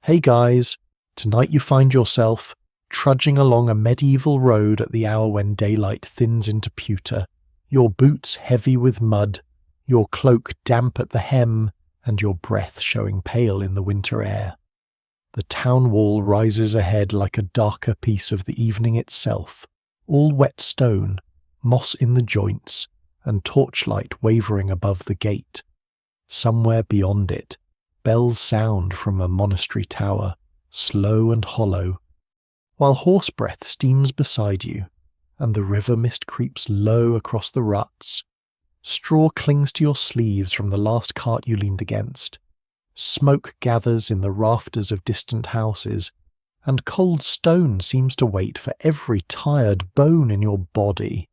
Hey guys, tonight you find yourself trudging along a medieval road at the hour when daylight thins into pewter, your boots heavy with mud, your cloak damp at the hem, and your breath showing pale in the winter air. The town wall rises ahead like a darker piece of the evening itself, all wet stone, moss in the joints, and torchlight wavering above the gate. Somewhere beyond it, bells sound from a monastery tower, slow and hollow, while horse breath steams beside you, and the river mist creeps low across the ruts. Straw clings to your sleeves from the last cart you leaned against. Smoke gathers in the rafters of distant houses, and cold stone seems to wait for every tired bone in your body.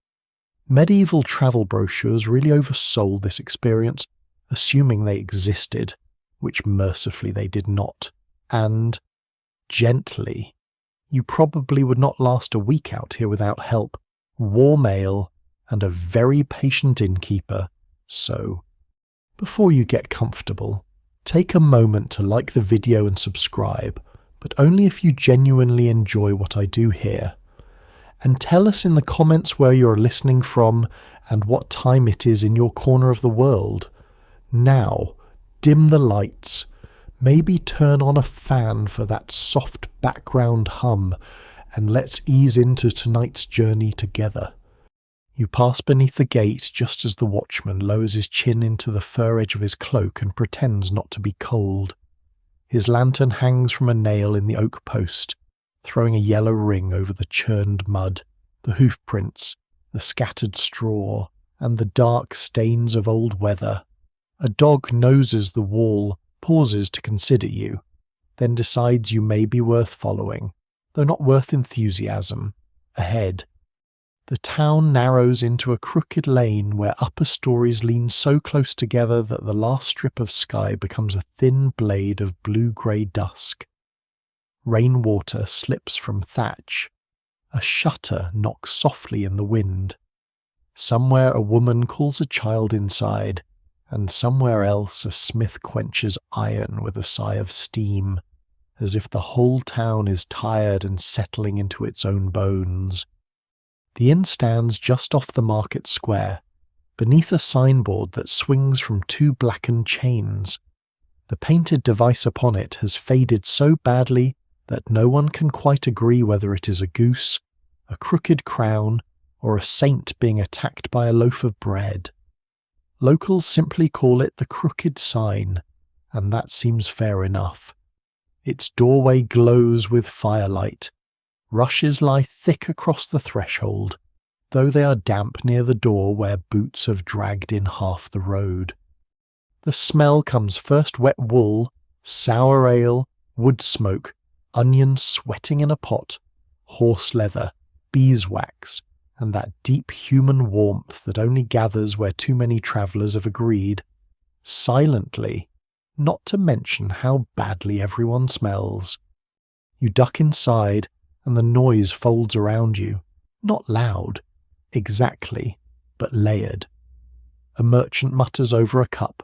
Medieval travel brochures really oversold this experience, assuming they existed, which mercifully they did not, and, gently, you probably would not last a week out here without help, warm ale, and a very patient innkeeper, so, before you get comfortable, take a moment to like the video and subscribe, but only if you genuinely enjoy what I do here. And tell us in the comments where you're listening from and what time it is in your corner of the world. Now, dim the lights, maybe turn on a fan for that soft background hum, and let's ease into tonight's journey together. You pass beneath the gate just as the watchman lowers his chin into the fur edge of his cloak and pretends not to be cold. His lantern hangs from a nail in the oak post, throwing a yellow ring over the churned mud, the hoof prints, the scattered straw, and the dark stains of old weather. A dog noses the wall, pauses to consider you, then decides you may be worth following, though not worth enthusiasm. Ahead, the town narrows into a crooked lane where upper stories lean so close together that the last strip of sky becomes a thin blade of blue-grey dusk. Rainwater slips from thatch. A shutter knocks softly in the wind. Somewhere a woman calls a child inside, and somewhere else a smith quenches iron with a sigh of steam, as if the whole town is tired and settling into its own bones. The inn stands just off the market square, beneath a signboard that swings from two blackened chains. The painted device upon it has faded so badly that no one can quite agree whether it is a goose, a crooked crown, or a saint being attacked by a loaf of bread. Locals simply call it the Crooked Sign, and that seems fair enough. Its doorway glows with firelight. Rushes lie thick across the threshold, though they are damp near the door where boots have dragged in half the road. The smell comes first wet wool, sour ale, wood smoke, onions sweating in a pot, horse leather, beeswax, and that deep human warmth that only gathers where too many travellers have agreed, silently, not to mention how badly everyone smells. You duck inside, and the noise folds around you, not loud, exactly, but layered. A merchant mutters over a cup.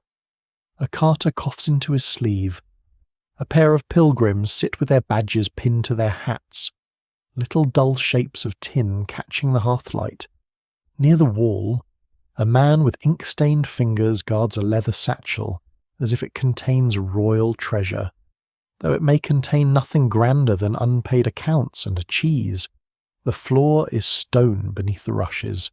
A carter coughs into his sleeve. A pair of pilgrims sit with their badges pinned to their hats, little dull shapes of tin catching the hearthlight. Near the wall, a man with ink-stained fingers guards a leather satchel, as if it contains royal treasure, though it may contain nothing grander than unpaid accounts and a cheese. The floor is stone beneath the rushes,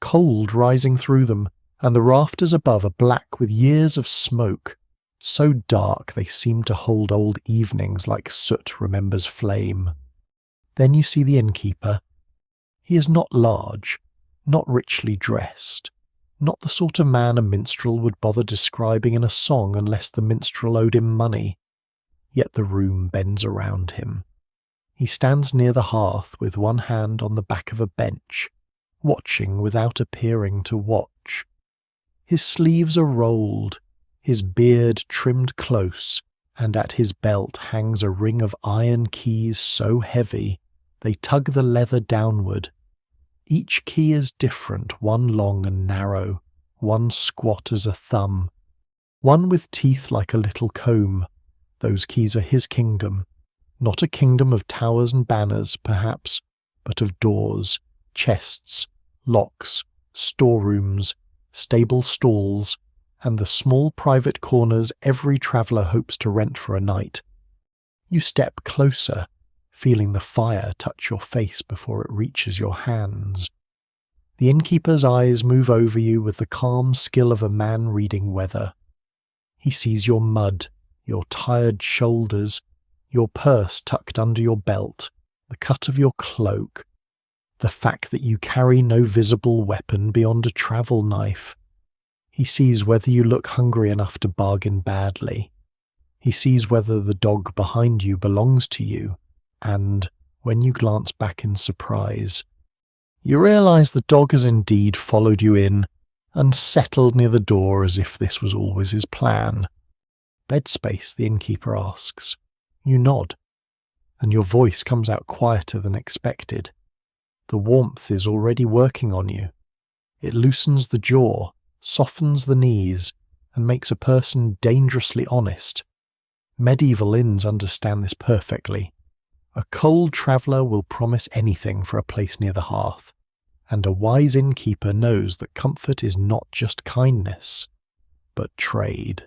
cold rising through them, and the rafters above are black with years of smoke, so dark they seem to hold old evenings like soot remembers flame. Then you see the innkeeper. He is not large, not richly dressed, not the sort of man a minstrel would bother describing in a song unless the minstrel owed him money. Yet the room bends around him. He stands near the hearth with one hand on the back of a bench, watching without appearing to watch. His sleeves are rolled, his beard trimmed close, and at his belt hangs a ring of iron keys so heavy they tug the leather downward. Each key is different, one long and narrow, one squat as a thumb, one with teeth like a little comb, Those keys are his kingdom, not a kingdom of towers and banners, perhaps, but of doors, chests, locks, storerooms, stable stalls, and the small private corners every traveller hopes to rent for a night. You step closer, feeling the fire touch your face before it reaches your hands. The innkeeper's eyes move over you with the calm skill of a man reading weather. He sees your mud, your tired shoulders, your purse tucked under your belt, the cut of your cloak, the fact that you carry no visible weapon beyond a travel knife. He sees whether you look hungry enough to bargain badly. He sees whether the dog behind you belongs to you, and, when you glance back in surprise, you realize the dog has indeed followed you in and settled near the door as if this was always his plan. "Bed space?" the innkeeper asks. You nod, and your voice comes out quieter than expected. The warmth is already working on you. It loosens the jaw, softens the knees, and makes a person dangerously honest. Medieval inns understand this perfectly. A cold traveller will promise anything for a place near the hearth, and a wise innkeeper knows that comfort is not just kindness, but trade.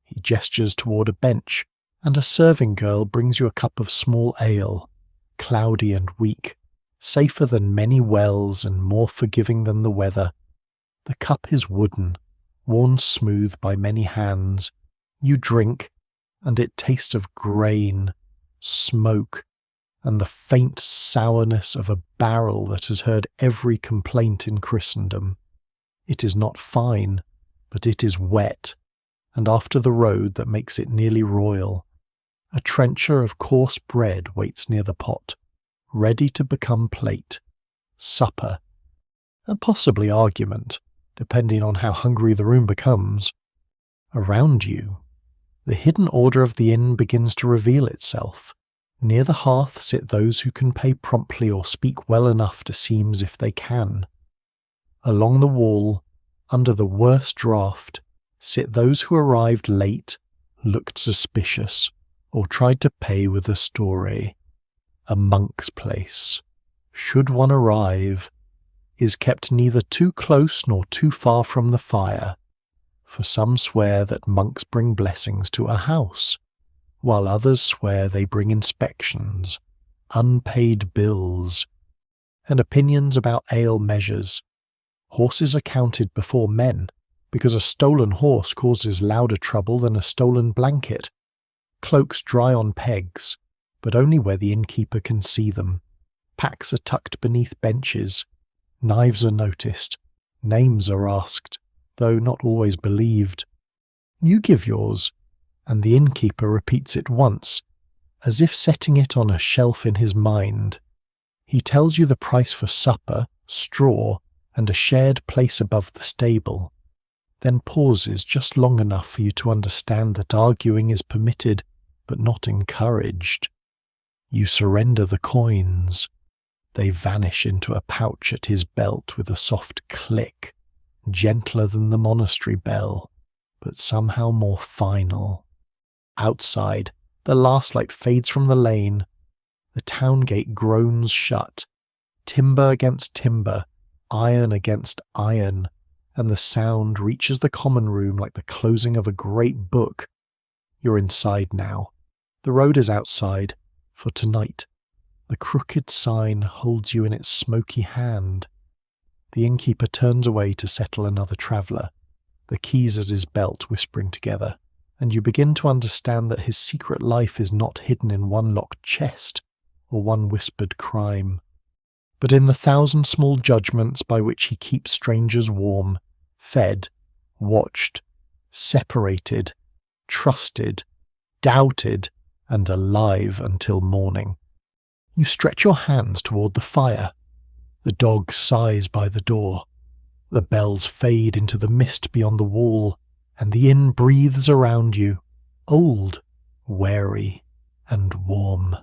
He gestures toward a bench, and a serving girl brings you a cup of small ale, cloudy and weak, safer than many wells and more forgiving than the weather. The cup is wooden, worn smooth by many hands. You drink, and it tastes of grain, smoke, and the faint sourness of a barrel that has heard every complaint in Christendom. It is not fine, but it is wet, and after the road that makes it nearly royal, a trencher of coarse bread waits near the pot, ready to become plate, supper, and possibly argument, depending on how hungry the room becomes. Around you, the hidden order of the inn begins to reveal itself. Near the hearth sit those who can pay promptly or speak well enough to seem as if they can. Along the wall, under the worst draught, sit those who arrived late, looked suspicious, or tried to pay with a story. A monk's place, should one arrive, is kept neither too close nor too far from the fire, for some swear that monks bring blessings to a house, while others swear they bring inspections, unpaid bills, and opinions about ale measures. Horses are counted before men, because a stolen horse causes louder trouble than a stolen blanket. Cloaks dry on pegs, but only where the innkeeper can see them. Packs are tucked beneath benches. Knives are noticed. Names are asked, though not always believed. You give yours, and the innkeeper repeats it once, as if setting it on a shelf in his mind. He tells you the price for supper, straw, and a shared place above the stable, then pauses just long enough for you to understand that arguing is permitted, but not encouraged. You surrender the coins. They vanish into a pouch at his belt with a soft click, gentler than the monastery bell, but somehow more final. Outside, the last light fades from the lane. The town gate groans shut. Timber against timber, iron against iron, and the sound reaches the common room like the closing of a great book. You're inside now. The road is outside, for tonight. The crooked sign holds you in its smoky hand. The innkeeper turns away to settle another traveller, the keys at his belt whispering together, and you begin to understand that his secret life is not hidden in one locked chest or one whispered crime, but in the 1,000 small judgments by which he keeps strangers warm, fed, watched, separated, trusted, doubted, and alive until morning. You stretch your hands toward the fire. The dog sighs by the door. The bells fade into the mist beyond the wall, and the inn breathes around you, old, wary, and warm.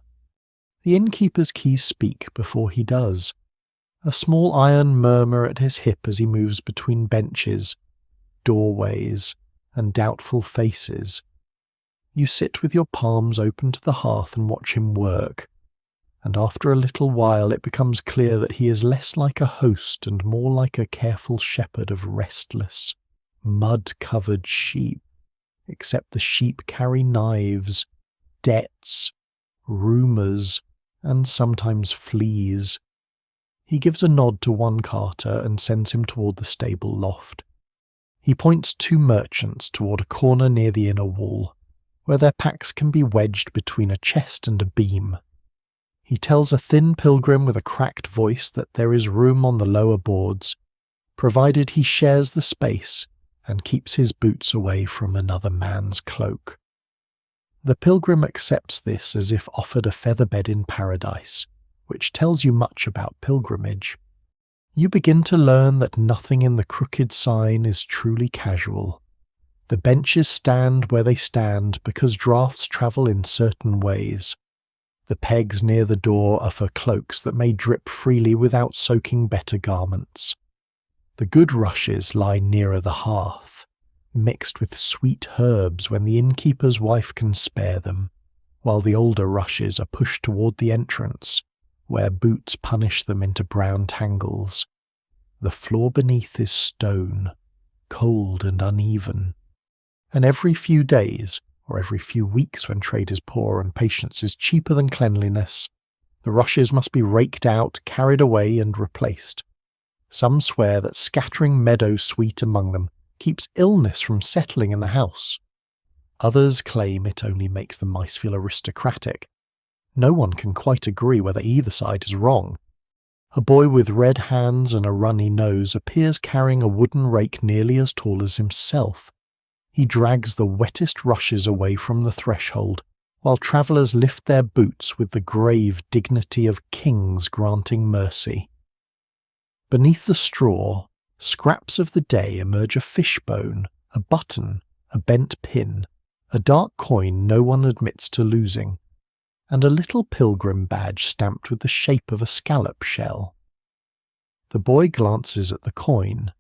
The innkeeper's keys speak before he does. A small iron murmur at his hip as he moves between benches, doorways, and doubtful faces. You sit with your palms open to the hearth and watch him work, and after a little while it becomes clear that he is less like a host and more like a careful shepherd of restless, mud-covered sheep, except the sheep carry knives, debts, rumours, and sometimes fleas. He gives a nod to one carter and sends him toward the stable loft. He points 2 merchants toward a corner near the inner wall, where their packs can be wedged between a chest and a beam. He tells a thin pilgrim with a cracked voice that there is room on the lower boards, provided he shares the space and keeps his boots away from another man's cloak. The pilgrim accepts this as if offered a featherbed in paradise, which tells you much about pilgrimage. You begin to learn that nothing in the crooked sign is truly casual. The benches stand where they stand because draughts travel in certain ways. The pegs near the door are for cloaks that may drip freely without soaking better garments. The good rushes lie nearer the hearth, mixed with sweet herbs when the innkeeper's wife can spare them, while the older rushes are pushed toward the entrance, where boots punish them into brown tangles. The floor beneath is stone, cold and uneven, and every few days, or every few weeks when trade is poor and patience is cheaper than cleanliness, the rushes must be raked out, carried away, and replaced. Some swear that scattering meadow sweet among them keeps illness from settling in the house. Others claim it only makes the mice feel aristocratic. No one can quite agree whether either side is wrong. A boy with red hands and a runny nose appears carrying a wooden rake nearly as tall as himself. He drags the wettest rushes away from the threshold, while travellers lift their boots with the grave dignity of kings granting mercy. Beneath the straw, scraps of the day emerge: a fishbone, a button, a bent pin, a dark coin no one admits to losing, and a little pilgrim badge stamped with the shape of a scallop shell. The boy glances at the coin.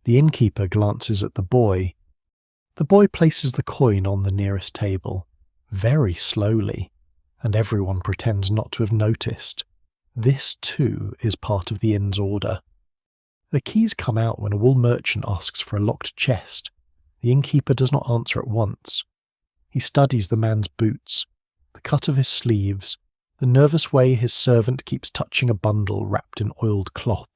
The innkeeper glances at the boy. The boy places the coin on the nearest table, very slowly, and everyone pretends not to have noticed. This, too, is part of the inn's order. The keys come out when a wool merchant asks for a locked chest. The innkeeper does not answer at once. He studies the man's boots, the cut of his sleeves, the nervous way his servant keeps touching a bundle wrapped in oiled cloth.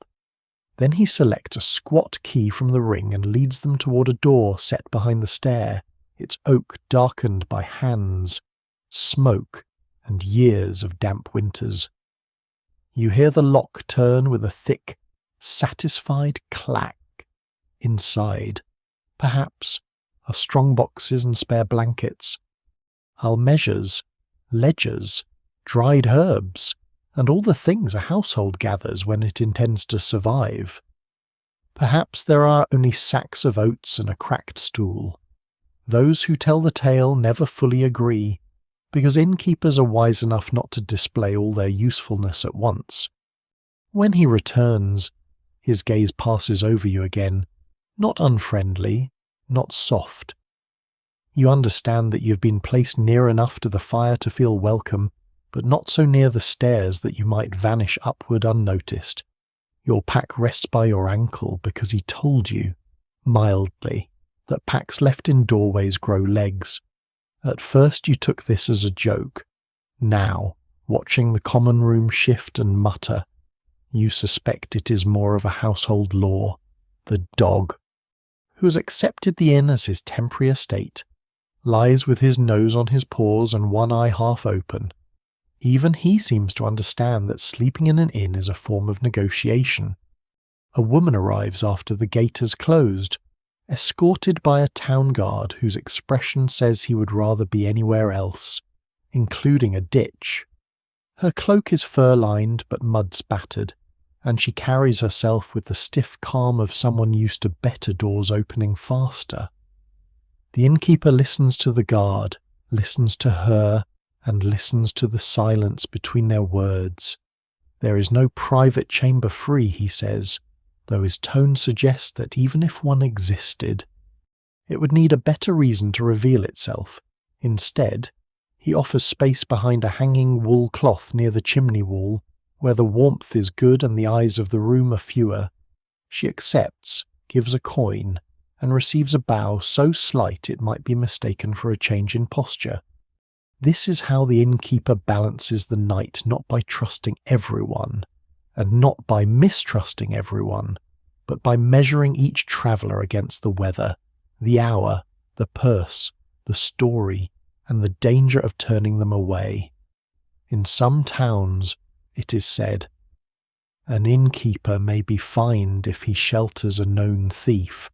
Then he selects a squat key from the ring and leads them toward a door set behind the stair, its oak darkened by hands, smoke, and years of damp winters. You hear the lock turn with a thick, satisfied clack. Inside, perhaps, are strong boxes and spare blankets, almejas, ledgers, dried herbs, and all the things a household gathers when it intends to survive. Perhaps there are only sacks of oats and a cracked stool. Those who tell the tale never fully agree, because innkeepers are wise enough not to display all their usefulness at once. When he returns, his gaze passes over you again, not unfriendly, not soft. You understand that you've been placed near enough to the fire to feel welcome, but not so near the stairs that you might vanish upward unnoticed. Your pack rests by your ankle because he told you, mildly, that packs left in doorways grow legs. At first you took this as a joke. Now, watching the common room shift and mutter, you suspect it is more of a household law. The dog, who has accepted the inn as his temporary estate, lies with his nose on his paws and one eye half open. Even he seems to understand that sleeping in an inn is a form of negotiation. A woman arrives after the gate has closed, escorted by a town guard whose expression says he would rather be anywhere else, including a ditch. Her cloak is fur-lined but mud-spattered, and she carries herself with the stiff calm of someone used to better doors opening faster. The innkeeper listens to the guard, listens to her, and listens to the silence between their words. There is no private chamber free, he says, though his tone suggests that even if one existed, it would need a better reason to reveal itself, Instead, he offers space behind a hanging wool cloth near the chimney wall, where the warmth is good and the eyes of the room are fewer. She accepts, gives a coin, and receives a bow so slight it might be mistaken for a change in posture. This is how the innkeeper balances the night, not by trusting everyone, and not by mistrusting everyone, but by measuring each traveller against the weather, the hour, the purse, the story, and the danger of turning them away. In some towns, it is said, an innkeeper may be fined if he shelters a known thief,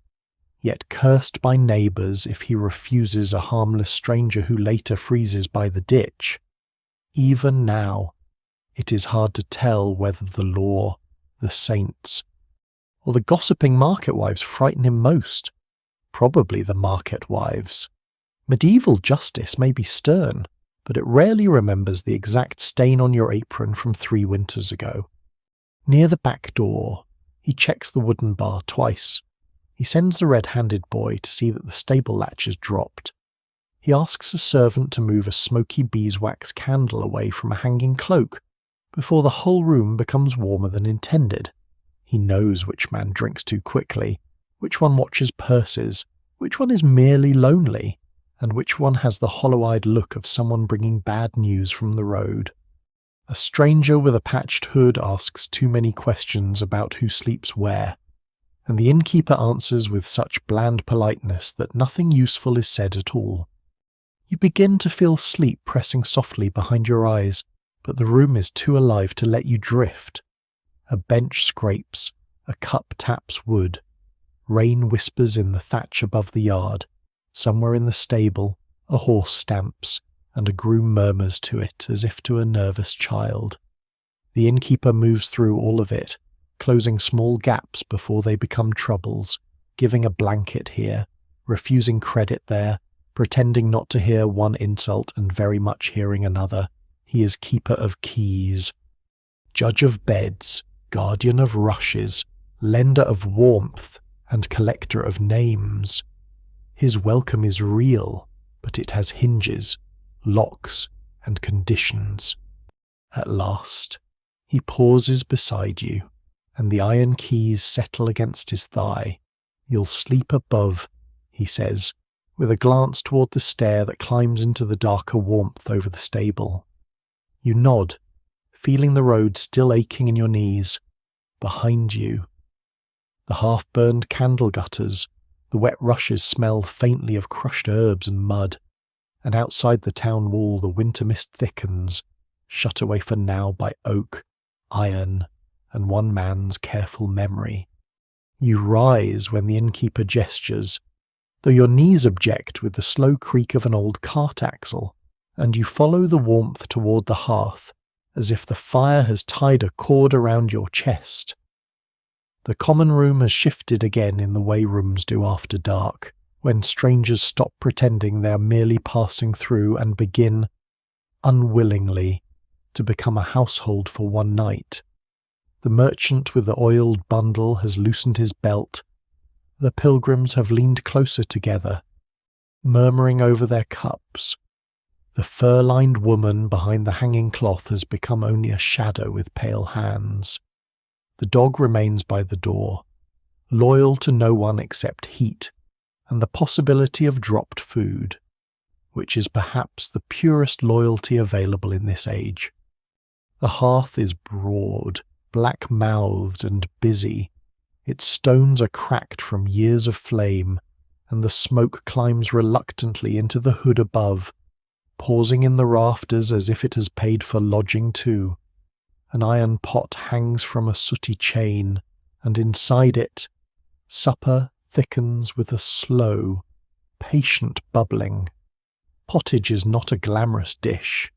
yet cursed by neighbours if he refuses a harmless stranger who later freezes by the ditch. Even now, it is hard to tell whether the law, the saints, or the gossiping market wives frighten him most. Probably the market wives. Medieval justice may be stern, but it rarely remembers the exact stain on your apron from 3 winters ago. Near the back door, he checks the wooden bar twice. He sends the red-handed boy to see that the stable latch is dropped. He asks a servant to move a smoky beeswax candle away from a hanging cloak before the whole room becomes warmer than intended. He knows which man drinks too quickly, which one watches purses, which one is merely lonely, and which one has the hollow-eyed look of someone bringing bad news from the road. A stranger with a patched hood asks too many questions about who sleeps where, and the innkeeper answers with such bland politeness that nothing useful is said at all. You begin to feel sleep pressing softly behind your eyes, but the room is too alive to let you drift. A bench scrapes, a cup taps wood, rain whispers in the thatch above the yard, somewhere in the stable a horse stamps, and a groom murmurs to it as if to a nervous child. The innkeeper moves through all of it, closing small gaps before they become troubles, giving a blanket here, refusing credit there, pretending not to hear one insult and very much hearing another. He is keeper of keys, judge of beds, guardian of rushes, lender of warmth, and collector of names. His welcome is real, but it has hinges, locks, and conditions. At last, he pauses beside you, and the iron keys settle against his thigh. You'll sleep above, he says, with a glance toward the stair that climbs into the darker warmth over the stable. You nod, feeling the road still aching in your knees. Behind you, the half-burned candle gutters, the wet rushes smell faintly of crushed herbs and mud, and outside the town wall the winter mist thickens, shut away for now by oak, iron, and one man's careful memory. You rise when the innkeeper gestures, though your knees object with the slow creak of an old cart axle, and you follow the warmth toward the hearth, as if the fire has tied a cord around your chest. The common room has shifted again in the way rooms do after dark, when strangers stop pretending they are merely passing through and begin, unwillingly, to become a household for one night. The merchant with the oiled bundle has loosened his belt. The pilgrims have leaned closer together, murmuring over their cups. The fur-lined woman behind the hanging cloth has become only a shadow with pale hands. The dog remains by the door, loyal to no one except heat and the possibility of dropped food, which is perhaps the purest loyalty available in this age. The hearth is broad, black-mouthed and busy. Its stones are cracked from years of flame, and the smoke climbs reluctantly into the hood above, pausing in the rafters as if it has paid for lodging too. An iron pot hangs from a sooty chain, and inside it, supper thickens with a slow, patient bubbling. Pottage is not a glamorous dish.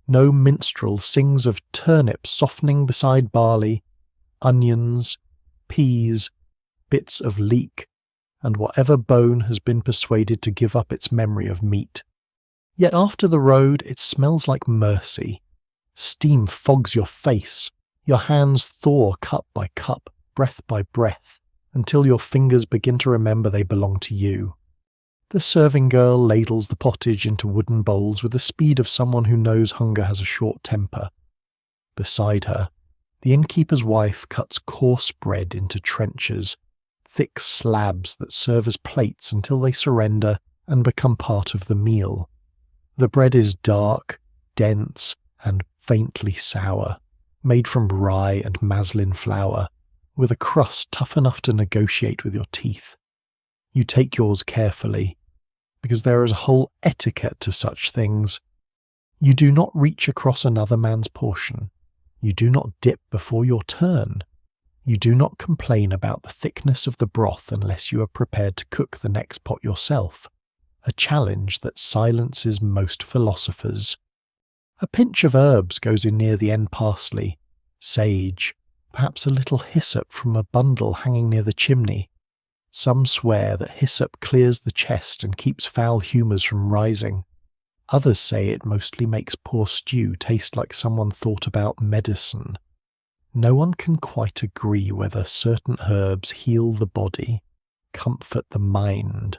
No minstrel sings of turnips softening beside barley, onions, peas, bits of leek, and whatever bone has been persuaded to give up its memory of meat. Yet after the road it smells like mercy. Steam fogs your face, your hands thaw cup by cup, breath by breath, until your fingers begin to remember they belong to you. The serving girl ladles the pottage into wooden bowls with the speed of someone who knows hunger has a short temper. Beside her, the innkeeper's wife cuts coarse bread into trenchers, thick slabs that serve as plates until they surrender and become part of the meal. The bread is dark, dense, and faintly sour, made from rye and maslin flour, with a crust tough enough to negotiate with your teeth. You take yours carefully, because there is a whole etiquette to such things. You do not reach across another man's portion. You do not dip before your turn. You do not complain about the thickness of the broth unless you are prepared to cook the next pot yourself, a challenge that silences most philosophers. A pinch of herbs goes in near the end parsley, sage, perhaps a little hyssop from a bundle hanging near the chimney. Some swear that hyssop clears the chest and keeps foul humours from rising. Others say it mostly makes poor stew taste like someone thought about medicine. No one can quite agree whether certain herbs heal the body, comfort the mind,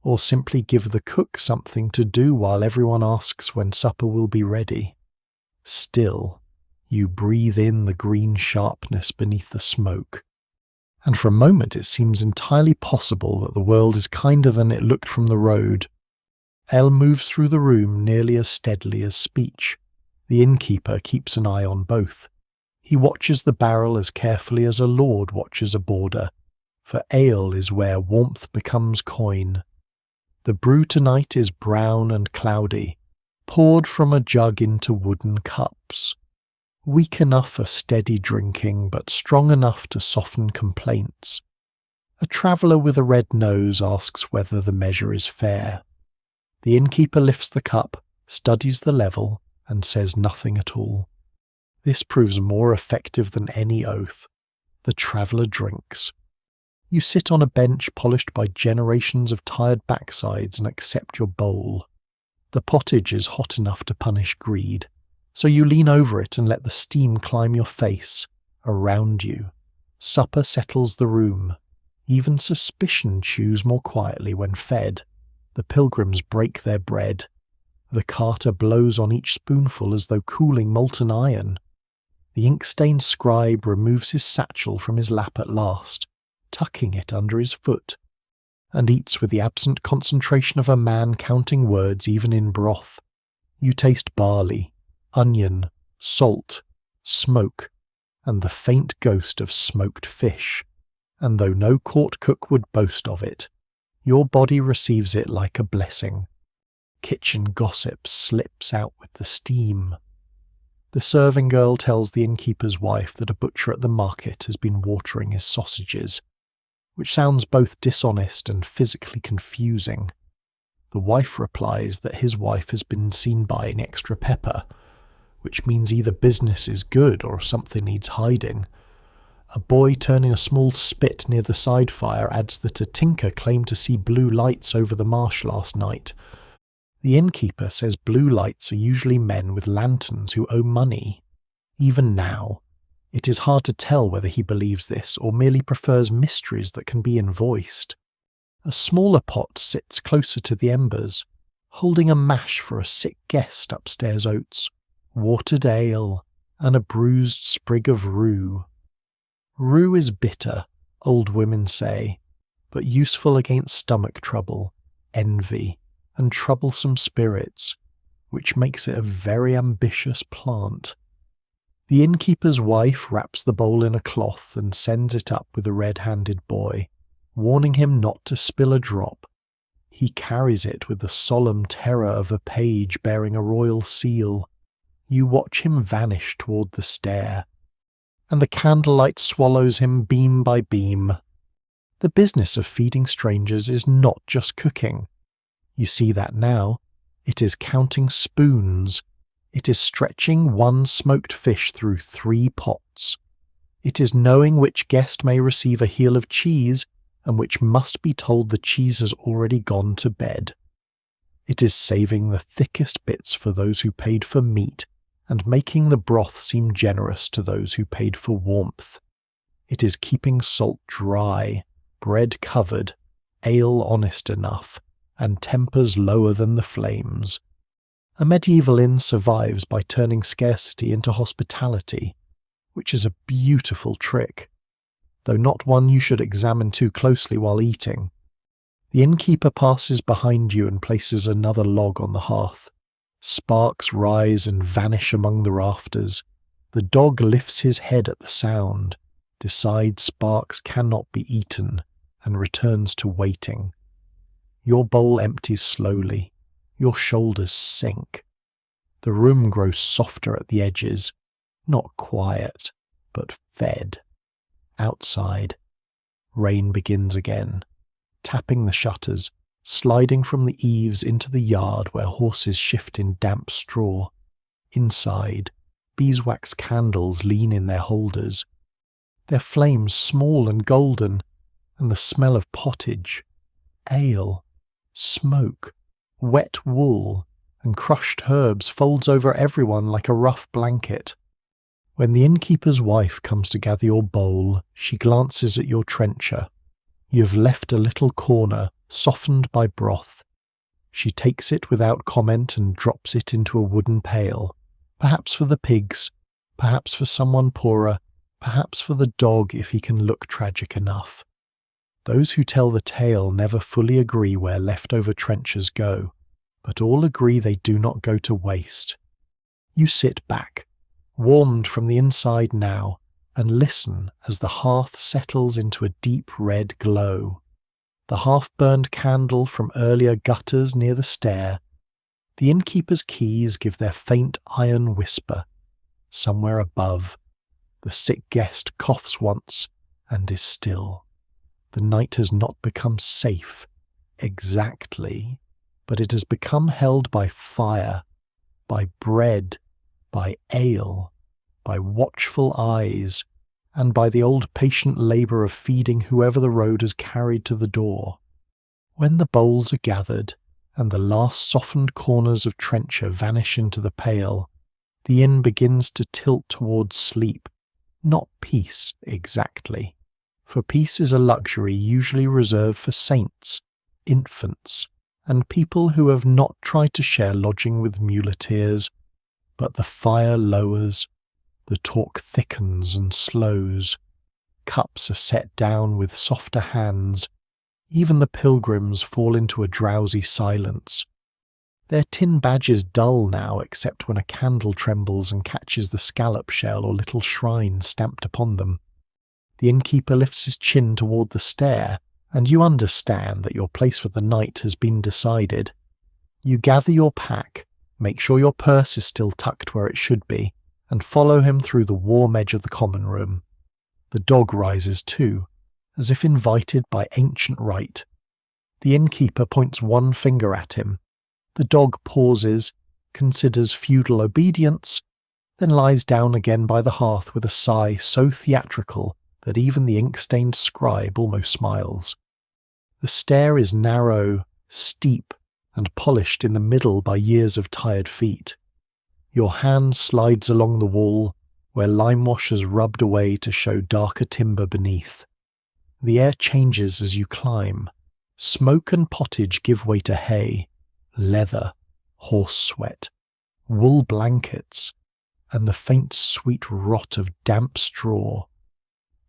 or simply give the cook something to do while everyone asks when supper will be ready. Still, you breathe in the green sharpness beneath the smoke, and for a moment it seems entirely possible that the world is kinder than it looked from the road. Ale moves through the room nearly as steadily as speech. The innkeeper keeps an eye on both. He watches the barrel as carefully as a lord watches a boarder, for ale is where warmth becomes coin. The brew tonight is brown and cloudy, poured from a jug into wooden cups. Weak enough for steady drinking, but strong enough to soften complaints. A traveller with a red nose asks whether the measure is fair. The innkeeper lifts the cup, studies the level, and says nothing at all. This proves more effective than any oath. The traveller drinks. You sit on a bench polished by generations of tired backsides and accept your bowl. The pottage is hot enough to punish greed, so you lean over it and let the steam climb your face, around you. Supper settles the room. Even suspicion chews more quietly when fed. The pilgrims break their bread. The carter blows on each spoonful as though cooling molten iron. The ink-stained scribe removes his satchel from his lap at last, tucking it under his foot, and eats with the absent concentration of a man counting words even in broth. You taste barley, onion, salt, smoke, and the faint ghost of smoked fish, and though no court cook would boast of it, your body receives it like a blessing. Kitchen gossip slips out with the steam. The serving girl tells the innkeeper's wife that a butcher at the market has been watering his sausages, which sounds both dishonest and physically confusing. The wife replies that his wife has been seen buying extra pepper, which means either business is good or something needs hiding. A boy turning a small spit near the side fire adds that a tinker claimed to see blue lights over the marsh last night. The innkeeper says blue lights are usually men with lanterns who owe money. Even now, it is hard to tell whether he believes this or merely prefers mysteries that can be invoiced. A smaller pot sits closer to the embers, holding a mash for a sick guest upstairs oats, watered ale, and a bruised sprig of rue. Rue is bitter, old women say, but useful against stomach trouble, envy, and troublesome spirits, which makes it a very ambitious plant. The innkeeper's wife wraps the bowl in a cloth and sends it up with a red-handed boy, warning him not to spill a drop. He carries it with the solemn terror of a page bearing a royal seal. You watch him vanish toward the stair, and the candlelight swallows him beam by beam. The business of feeding strangers is not just cooking. You see that now. It is counting spoons. It is stretching one smoked fish through 3 pots. It is knowing which guest may receive a heel of cheese and which must be told the cheese has already gone to bed. It is saving the thickest bits for those who paid for meat and making the broth seem generous to those who paid for warmth. It is keeping salt dry, bread covered, ale honest enough, and tempers lower than the flames. A medieval inn survives by turning scarcity into hospitality, which is a beautiful trick, though not one you should examine too closely while eating. The innkeeper passes behind you and places another log on the hearth. Sparks rise and vanish among the rafters. The dog lifts his head at the sound, decides sparks cannot be eaten, and returns to waiting. Your bowl empties slowly. Your shoulders sink. The room grows softer at the edges, not quiet, but fed. Outside, rain begins again, tapping the shutters, sliding from the eaves into the yard where horses shift in damp straw. Inside, beeswax candles lean in their holders, their flames small and golden, and the smell of pottage, ale, smoke, wet wool, and crushed herbs folds over everyone like a rough blanket. When the innkeeper's wife comes to gather your bowl, she glances at your trencher. You have left a little corner, softened by broth. She takes it without comment and drops it into a wooden pail, perhaps for the pigs, perhaps for someone poorer, perhaps for the dog if he can look tragic enough. Those who tell the tale never fully agree where leftover trenchers go, but all agree they do not go to waste. You sit back, warmed from the inside now, and listen as the hearth settles into a deep red glow. The half-burned candle from earlier gutters near the stair. The innkeeper's keys give their faint iron whisper. Somewhere above, the sick guest coughs once and is still. The night has not become safe, exactly, but it has become held by fire, by bread, by ale, by watchful eyes, and by the old patient labour of feeding whoever the road has carried to the door. When the bowls are gathered, and the last softened corners of trencher vanish into the pail, the inn begins to tilt towards sleep, not peace exactly, for peace is a luxury usually reserved for saints, infants, and people who have not tried to share lodging with muleteers. But the fire lowers, the talk thickens and slows, cups are set down with softer hands, even the pilgrims fall into a drowsy silence. Their tin badges dull now except when a candle trembles and catches the scallop shell or little shrine stamped upon them. The innkeeper lifts his chin toward the stair, and you understand that your place for the night has been decided. You gather your pack, make sure your purse is still tucked where it should be, and follow him through the warm edge of the common room. The dog rises too, as if invited by ancient rite. The innkeeper points one finger at him. The dog pauses, considers feudal obedience, then lies down again by the hearth with a sigh so theatrical that even the ink-stained scribe almost smiles. The stair is narrow, steep, and polished in the middle by years of tired feet. Your hand slides along the wall, where lime-wash has rubbed away to show darker timber beneath. The air changes as you climb. Smoke and pottage give way to hay, leather, horse sweat, wool blankets, and the faint sweet rot of damp straw.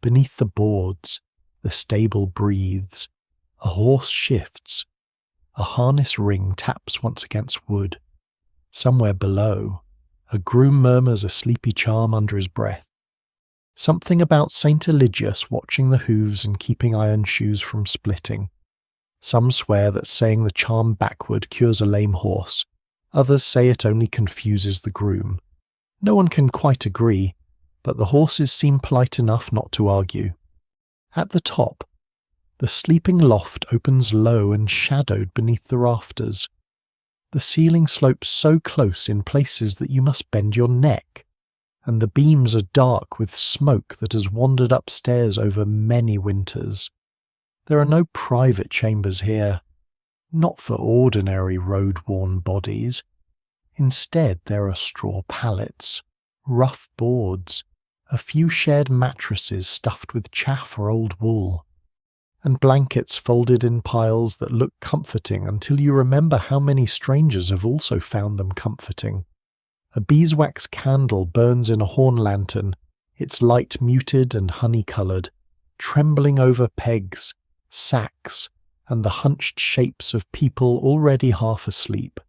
Beneath the boards, the stable breathes, a horse shifts, a harness ring taps once against wood. Somewhere below, a groom murmurs a sleepy charm under his breath. Something about St. Eligius watching the hooves and keeping iron shoes from splitting. Some swear that saying the charm backward cures a lame horse. Others say it only confuses the groom. No one can quite agree, but the horses seem polite enough not to argue. At the top, the sleeping loft opens low and shadowed beneath the rafters. The ceiling slopes so close in places that you must bend your neck, and the beams are dark with smoke that has wandered upstairs over many winters. There are no private chambers here, not for ordinary road-worn bodies. Instead, there are straw pallets, rough boards, a few shared mattresses stuffed with chaff or old wool. and blankets folded in piles that look comforting until you remember how many strangers have also found them comforting. A beeswax candle burns in a horn lantern, its light muted and honey-coloured, trembling over pegs, sacks, and the hunched shapes of people already half asleep.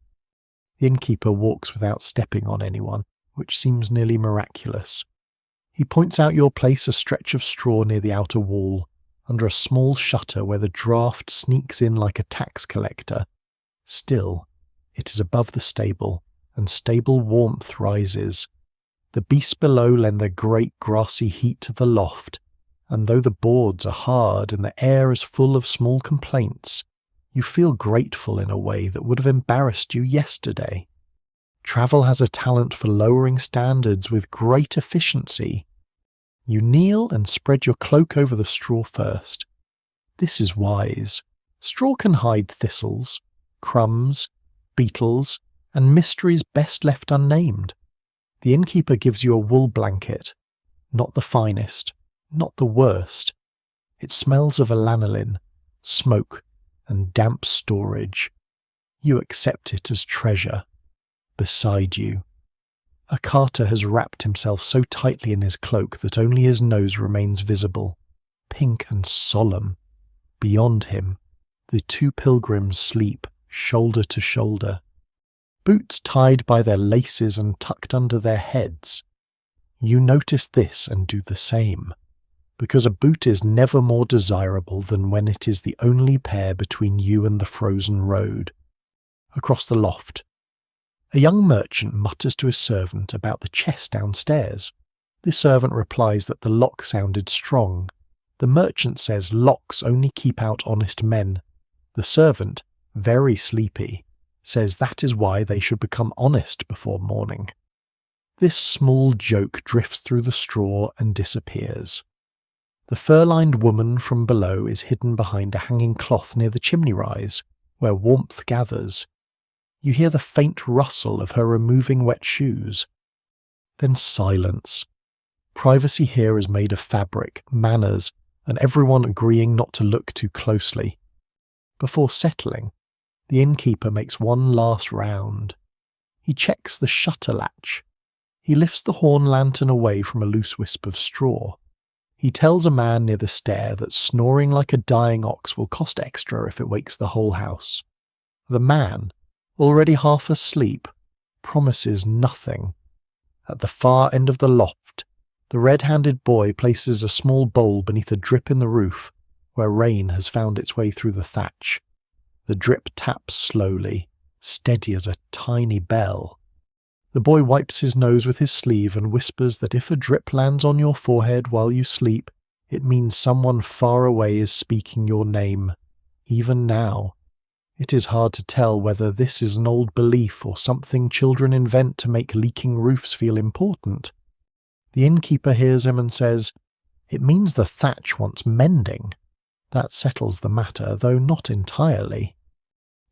The innkeeper walks without stepping on anyone, which seems nearly miraculous. He points out your place a stretch of straw near the outer wall, under a small shutter where the draught sneaks in like a tax collector. Still, it is above the stable, and stable warmth rises. The beasts below lend their great grassy heat to the loft, and though the boards are hard and the air is full of small complaints, you feel grateful in a way that would have embarrassed you yesterday. Travel has a talent for lowering standards with great efficiency. You kneel and spread your cloak over the straw first. This is wise. Straw can hide thistles, crumbs, beetles, and mysteries best left unnamed. The innkeeper gives you a wool blanket, not the finest, not the worst. It smells of lanolin, smoke, and damp storage. You accept it as treasure. Beside you, a carter has wrapped himself so tightly in his cloak that only his nose remains visible, pink and solemn. Beyond him, the two pilgrims sleep, shoulder to shoulder, boots tied by their laces and tucked under their heads. You notice this and do the same, because a boot is never more desirable than when it is the only pair between you and the frozen road. Across the loft, a young merchant mutters to his servant about the chest downstairs. The servant replies that the lock sounded strong. The merchant says locks only keep out honest men. The servant, very sleepy, says that is why they should become honest before morning. This small joke drifts through the straw and disappears. The fur-lined woman from below is hidden behind a hanging cloth near the chimney rise, where warmth gathers. You hear the faint rustle of her removing wet shoes. Then silence. Privacy here is made of fabric, manners, and everyone agreeing not to look too closely. Before settling, the innkeeper makes one last round. He checks the shutter latch. He lifts the horn lantern away from a loose wisp of straw. He tells a man near the stair that snoring like a dying ox will cost extra if it wakes the whole house. The man, already half asleep, promises nothing. At the far end of the loft, the red-handed boy places a small bowl beneath a drip in the roof, where rain has found its way through the thatch. The drip taps slowly, steady as a tiny bell. The boy wipes his nose with his sleeve and whispers that if a drip lands on your forehead while you sleep, it means someone far away is speaking your name, even now. It is hard to tell whether this is an old belief or something children invent to make leaking roofs feel important. The innkeeper hears him and says, "It means the thatch wants mending." That settles the matter, though not entirely.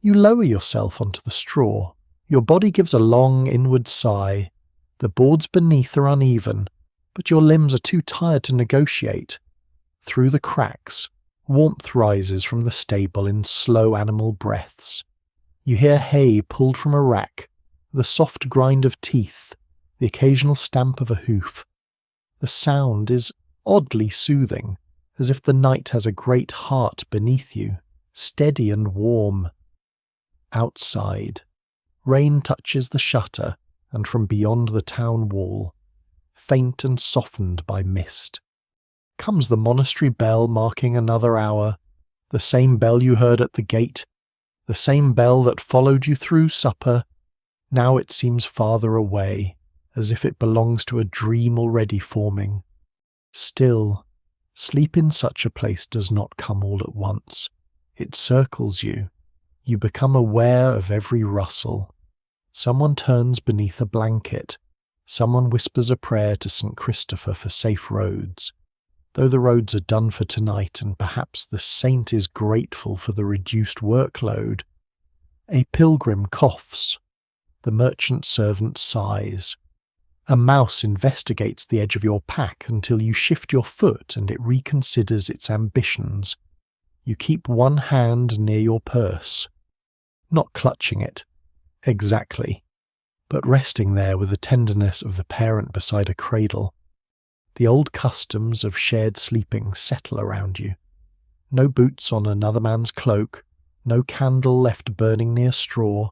You lower yourself onto the straw. Your body gives a long inward sigh. The boards beneath are uneven, but your limbs are too tired to negotiate. Through the cracks, warmth rises from the stable in slow animal breaths. You hear hay pulled from a rack, the soft grind of teeth, the occasional stamp of a hoof. The sound is oddly soothing, as if the night has a great heart beneath you, steady and warm. Outside, rain touches the shutter and from beyond the town wall, faint and softened by mist, comes the monastery bell marking another hour, the same bell you heard at the gate, the same bell that followed you through supper. Now it seems farther away, as if it belongs to a dream already forming. Still, sleep in such a place does not come all at once. It circles you. You become aware of every rustle. Someone turns beneath a blanket. Someone whispers a prayer to St. Christopher for safe roads. Though the roads are done for tonight and perhaps the saint is grateful for the reduced workload. A pilgrim coughs. The merchant servant sighs. A mouse investigates the edge of your pack until you shift your foot and it reconsiders its ambitions. You keep one hand near your purse, not clutching it, exactly, but resting there with the tenderness of the parent beside a cradle. The old customs of shared sleeping settle around you. No boots on another man's cloak, no candle left burning near straw,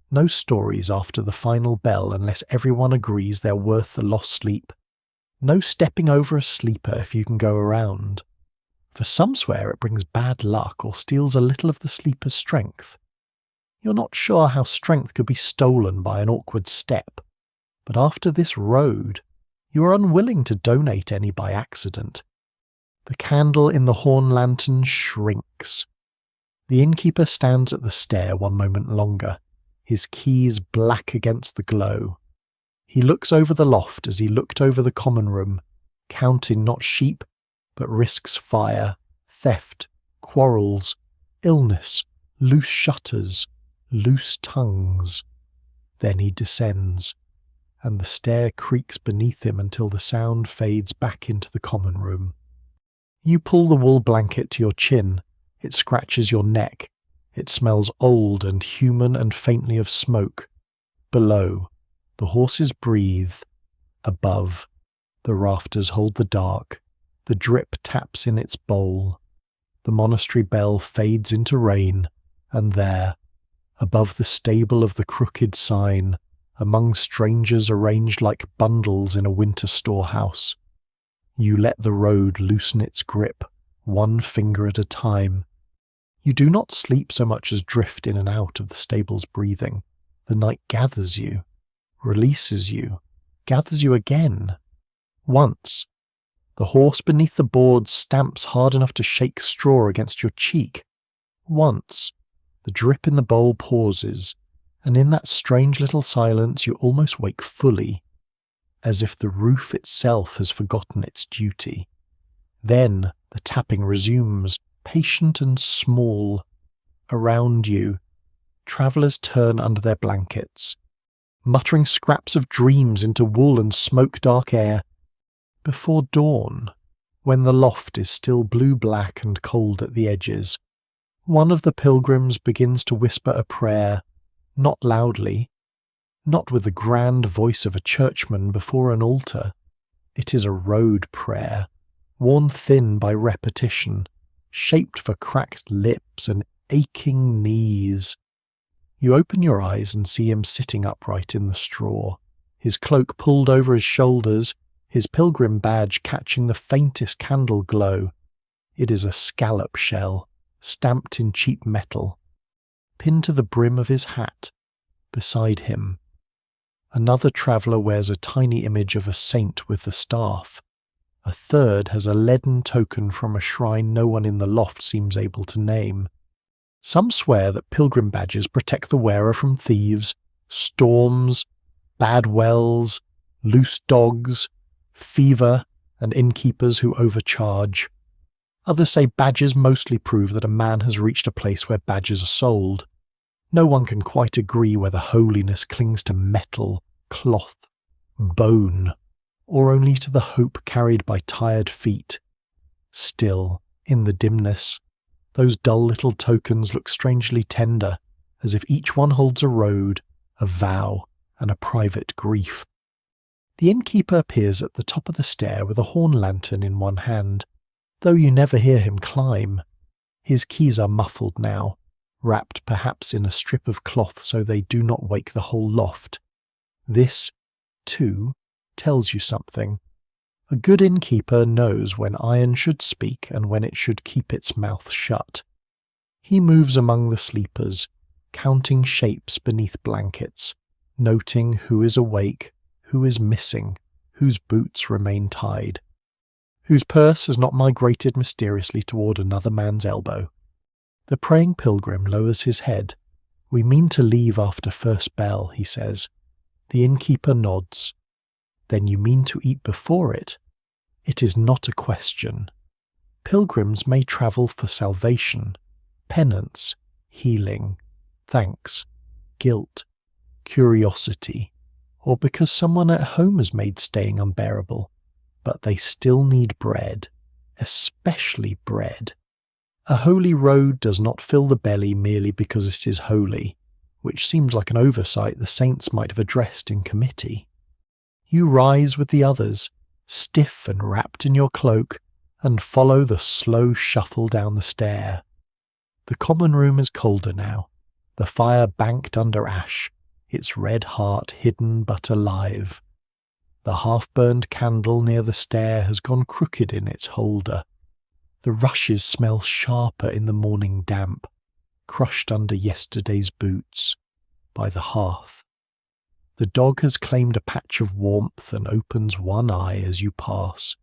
no stories after the final bell unless everyone agrees they're worth the lost sleep. No stepping over a sleeper if you can go around. For some swear it brings bad luck or steals a little of the sleeper's strength. You're not sure how strength could be stolen by an awkward step, but after this road, you are unwilling to donate any by accident. The candle in the horn lantern shrinks. The innkeeper stands at the stair one moment longer, his keys black against the glow. He looks over the loft as he looked over the common room, counting not sheep, but risks fire, theft, quarrels, illness, loose shutters, loose tongues. Then he descends, and the stair creaks beneath him until the sound fades back into the common room. You pull the wool blanket to your chin. It scratches your neck. It smells old and human and faintly of smoke. Below, the horses breathe. Above, the rafters hold the dark. The drip taps in its bowl. The monastery bell fades into rain, and there, above the stable of the crooked sign, among strangers arranged like bundles in a winter storehouse, you let the road loosen its grip, one finger at a time. You do not sleep so much as drift in and out of the stable's breathing. The night gathers you, releases you, gathers you again. Once, the horse beneath the boards stamps hard enough to shake straw against your cheek. Once, the drip in the bowl pauses, and in that strange little silence you almost wake fully, as if the roof itself has forgotten its duty. Then the tapping resumes, patient and small. Around you, travellers turn under their blankets, muttering scraps of dreams into wool and smoke-dark air. Before dawn, when the loft is still blue-black and cold at the edges, one of the pilgrims begins to whisper a prayer, not loudly, not with the grand voice of a churchman before an altar. It is a road prayer, worn thin by repetition, shaped for cracked lips and aching knees. You open your eyes and see him sitting upright in the straw, his cloak pulled over his shoulders, his pilgrim badge catching the faintest candle glow. It is a scallop shell, stamped in cheap metal, pinned to the brim of his hat. Beside him, another traveller wears a tiny image of a saint with the staff. A third has a leaden token from a shrine no one in the loft seems able to name. Some swear that pilgrim badges protect the wearer from thieves, storms, bad wells, loose dogs, fever, and innkeepers who overcharge. Others say badges mostly prove that a man has reached a place where badges are sold. No one can quite agree whether holiness clings to metal, cloth, bone, or only to the hope carried by tired feet. Still, in the dimness, those dull little tokens look strangely tender, as if each one holds a road, a vow, and a private grief. The innkeeper appears at the top of the stair with a horn lantern in one hand, though you never hear him climb. His keys are muffled now, wrapped perhaps in a strip of cloth so they do not wake the whole loft. This, too, tells you something. A good innkeeper knows when iron should speak and when it should keep its mouth shut. He moves among the sleepers, counting shapes beneath blankets, noting who is awake, who is missing, whose boots remain tied, whose purse has not migrated mysteriously toward another man's elbow. The praying pilgrim lowers his head. "We mean to leave after first bell," he says. The innkeeper nods. "Then you mean to eat before it?" It is not a question. Pilgrims may travel for salvation, penance, healing, thanks, guilt, curiosity, or because someone at home has made staying unbearable, but they still need bread, especially bread. A holy road does not fill the belly merely because it is holy, which seems like an oversight the saints might have addressed in committee. You rise with the others, stiff and wrapped in your cloak, and follow the slow shuffle down the stair. The common room is colder now, the fire banked under ash, its red heart hidden but alive. The half-burned candle near the stair has gone crooked in its holder. The rushes smell sharper in the morning damp, crushed under yesterday's boots, by the hearth. The dog has claimed a patch of warmth and opens one eye as you pass,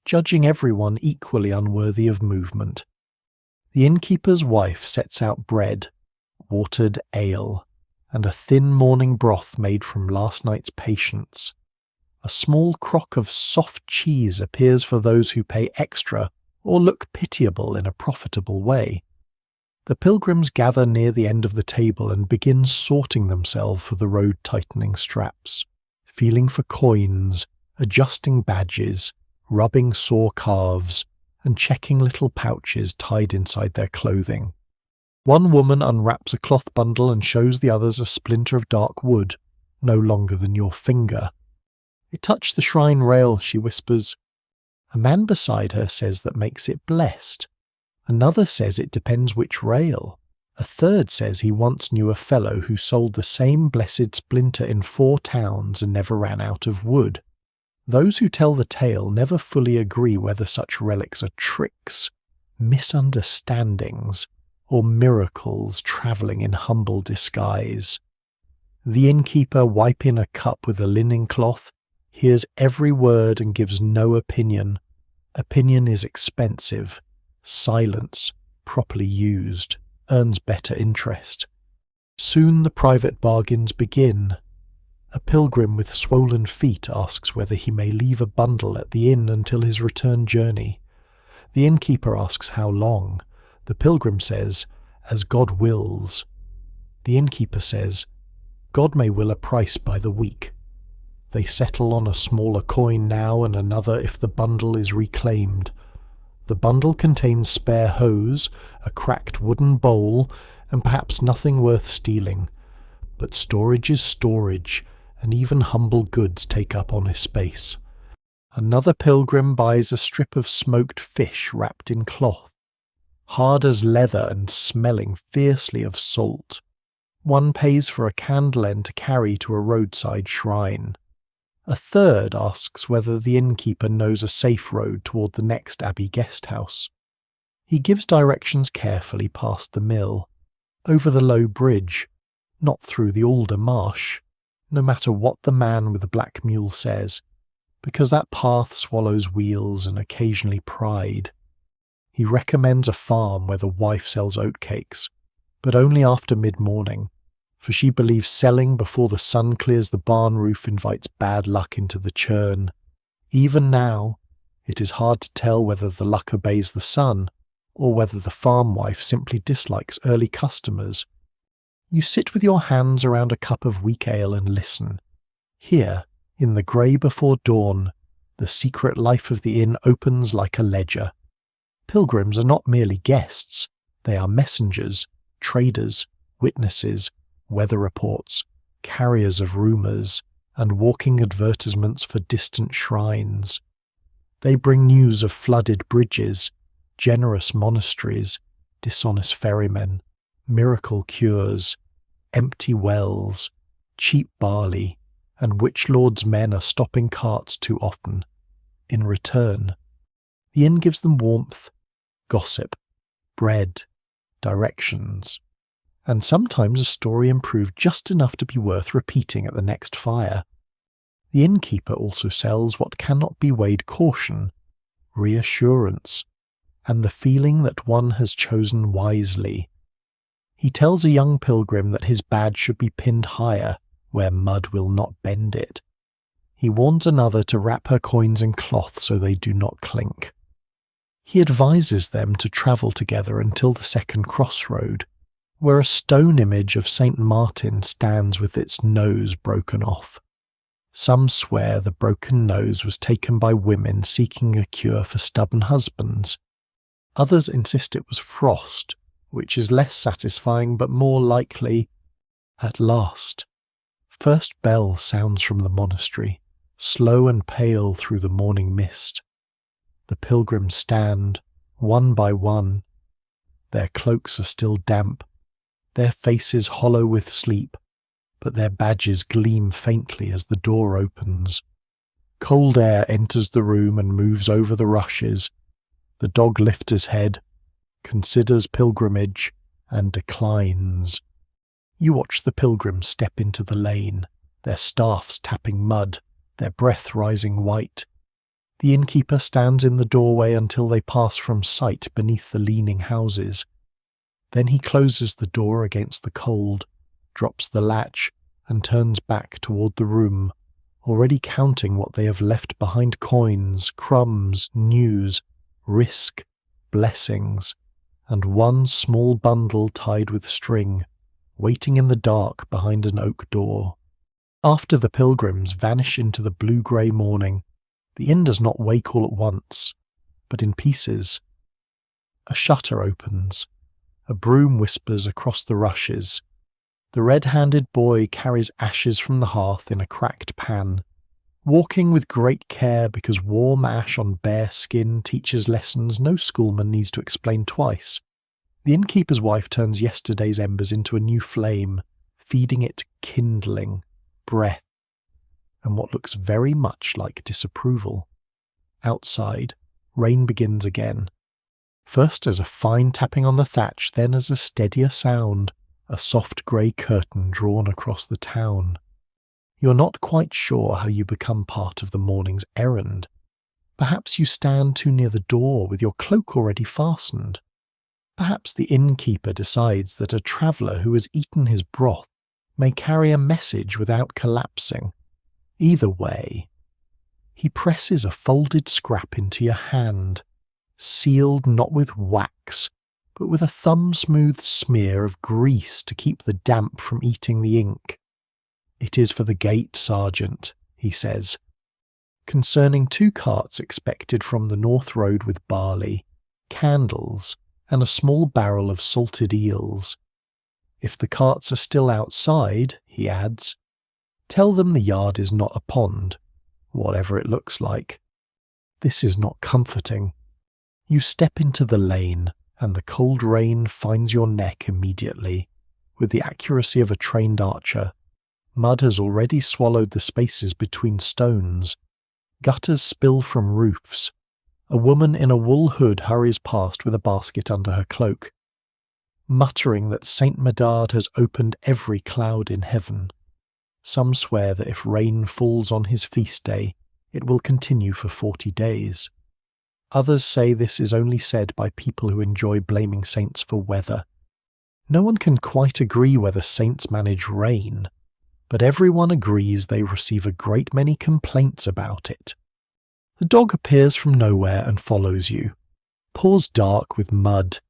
judging everyone equally unworthy of movement. The innkeeper's wife sets out bread, watered ale, and a thin morning broth made from last night's patience. A small crock of soft cheese appears for those who pay extra or look pitiable in a profitable way. The pilgrims gather near the end of the table and begin sorting themselves for the road-tightening straps, feeling for coins, adjusting badges, rubbing sore calves, and checking little pouches tied inside their clothing. One woman unwraps a cloth bundle and shows the others a splinter of dark wood, no longer than your finger. "It touched the shrine rail," she whispers. A man beside her says that makes it blessed. Another says it depends which rail. A third says he once knew a fellow who sold the same blessed splinter in 4 towns and never ran out of wood. Those who tell the tale never fully agree whether such relics are tricks, misunderstandings, or miracles travelling in humble disguise. The innkeeper, wiping a cup with a linen cloth, hears every word and gives no opinion. Opinion is expensive. Silence, properly used, earns better interest. Soon the private bargains begin. A pilgrim with swollen feet asks whether he may leave a bundle at the inn until his return journey. The innkeeper asks how long. The pilgrim says, "As God wills." The innkeeper says, "God may will a price by the week." They settle on a smaller coin now and another if the bundle is reclaimed. The bundle contains spare hose, a cracked wooden bowl, and perhaps nothing worth stealing. But storage is storage, and even humble goods take up honest space. Another pilgrim buys a strip of smoked fish wrapped in cloth, hard as leather and smelling fiercely of salt. One pays for a candle end to carry to a roadside shrine. A third asks whether the innkeeper knows a safe road toward the next abbey guest house. He gives directions carefully past the mill, over the low bridge, not through the alder marsh, no matter what the man with the black mule says, because that path swallows wheels and occasionally pride. He recommends a farm where the wife sells oatcakes, but only after mid-morning, for she believes selling before the sun clears the barn roof invites bad luck into the churn. Even now, it is hard to tell whether the luck obeys the sun, or whether the farm wife simply dislikes early customers. You sit with your hands around a cup of weak ale and listen. Here, in the grey before dawn, the secret life of the inn opens like a ledger. Pilgrims are not merely guests, they are messengers, traders, witnesses, weather reports, carriers of rumours, and walking advertisements for distant shrines. They bring news of flooded bridges, generous monasteries, dishonest ferrymen, miracle cures, empty wells, cheap barley, and which lord's men are stopping carts too often. In return, the inn gives them warmth, gossip, bread, directions, and sometimes a story improved just enough to be worth repeating at the next fire. The innkeeper also sells what cannot be weighed caution, reassurance, and the feeling that one has chosen wisely. He tells a young pilgrim that his badge should be pinned higher, where mud will not bend it. He warns another to wrap her coins in cloth so they do not clink. He advises them to travel together until the second crossroad, where a stone image of St. Martin stands with its nose broken off. Some swear the broken nose was taken by women seeking a cure for stubborn husbands. Others insist it was frost, which is less satisfying but more likely. At last, first bell sounds from the monastery, slow and pale through the morning mist. The pilgrims stand, one by one. Their cloaks are still damp, their faces hollow with sleep, but their badges gleam faintly as the door opens. Cold air enters the room and moves over the rushes. The dog lifts his head, considers pilgrimage, and declines. You watch the pilgrims step into the lane, their staffs tapping mud, their breath rising white. The innkeeper stands in the doorway until they pass from sight beneath the leaning houses. Then he closes the door against the cold, drops the latch, and turns back toward the room, already counting what they have left behind: coins, crumbs, news, risk, blessings, and one small bundle tied with string, waiting in the dark behind an oak door. After the pilgrims vanish into the blue-grey morning, the inn does not wake all at once, but in pieces. A shutter opens. A broom whispers across the rushes. The red-handed boy carries ashes from the hearth in a cracked pan, walking with great care because warm ash on bare skin teaches lessons no schoolman needs to explain twice. The innkeeper's wife turns yesterday's embers into a new flame, feeding it kindling, breath, and what looks very much like disapproval. Outside, rain begins again. First as a fine tapping on the thatch, then as a steadier sound, a soft grey curtain drawn across the town. You're not quite sure how you become part of the morning's errand. Perhaps you stand too near the door with your cloak already fastened. Perhaps the innkeeper decides that a traveller who has eaten his broth may carry a message without collapsing. Either way, he presses a folded scrap into your hand, sealed not with wax, but with a thumb-smooth smear of grease to keep the damp from eating the ink. "It is for the gate, sergeant," he says, concerning 2 carts expected from the north road with barley, candles, and a small barrel of salted eels. "If the carts are still outside," he adds, "tell them the yard is not a pond, whatever it looks like." This is not comforting. You step into the lane, and the cold rain finds your neck immediately, with the accuracy of a trained archer. Mud has already swallowed the spaces between stones. Gutters spill from roofs. A woman in a wool hood hurries past with a basket under her cloak, muttering that Saint Medard has opened every cloud in heaven. Some swear that if rain falls on his feast day, it will continue for 40 days. Others say this is only said by people who enjoy blaming saints for weather. No one can quite agree whether saints manage rain, but everyone agrees they receive a great many complaints about it. The dog appears from nowhere and follows you. Paws dark with mud,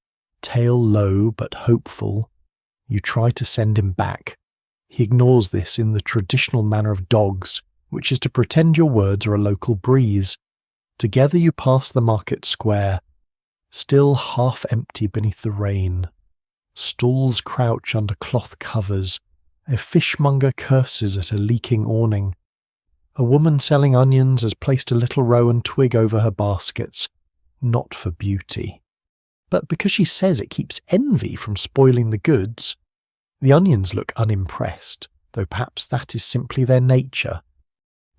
tail low but hopeful. You try to send him back. He ignores this in the traditional manner of dogs, which is to pretend your words are a local breeze. Together you pass the market square, still half empty beneath the rain. Stalls crouch under cloth covers. A fishmonger curses at a leaking awning. A woman selling onions has placed a little rowan twig over her baskets, not for beauty, but because she says it keeps envy from spoiling the goods. The onions look unimpressed, though perhaps that is simply their nature.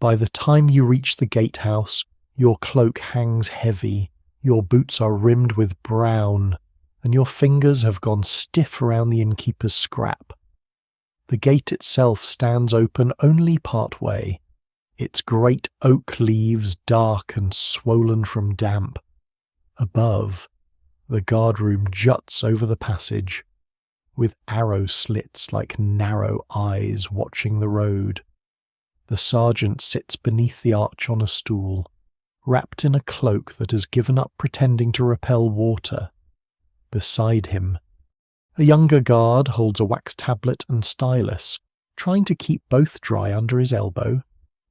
By the time you reach the gatehouse, your cloak hangs heavy, your boots are rimmed with brown, and your fingers have gone stiff around the innkeeper's scrap. The gate itself stands open only part way, its great oak leaves dark and swollen from damp. Above, the guardroom juts over the passage, with arrow slits like narrow eyes watching the road. The sergeant sits beneath the arch on a stool, wrapped in a cloak that has given up pretending to repel water. Beside him, a younger guard holds a wax tablet and stylus, trying to keep both dry under his elbow.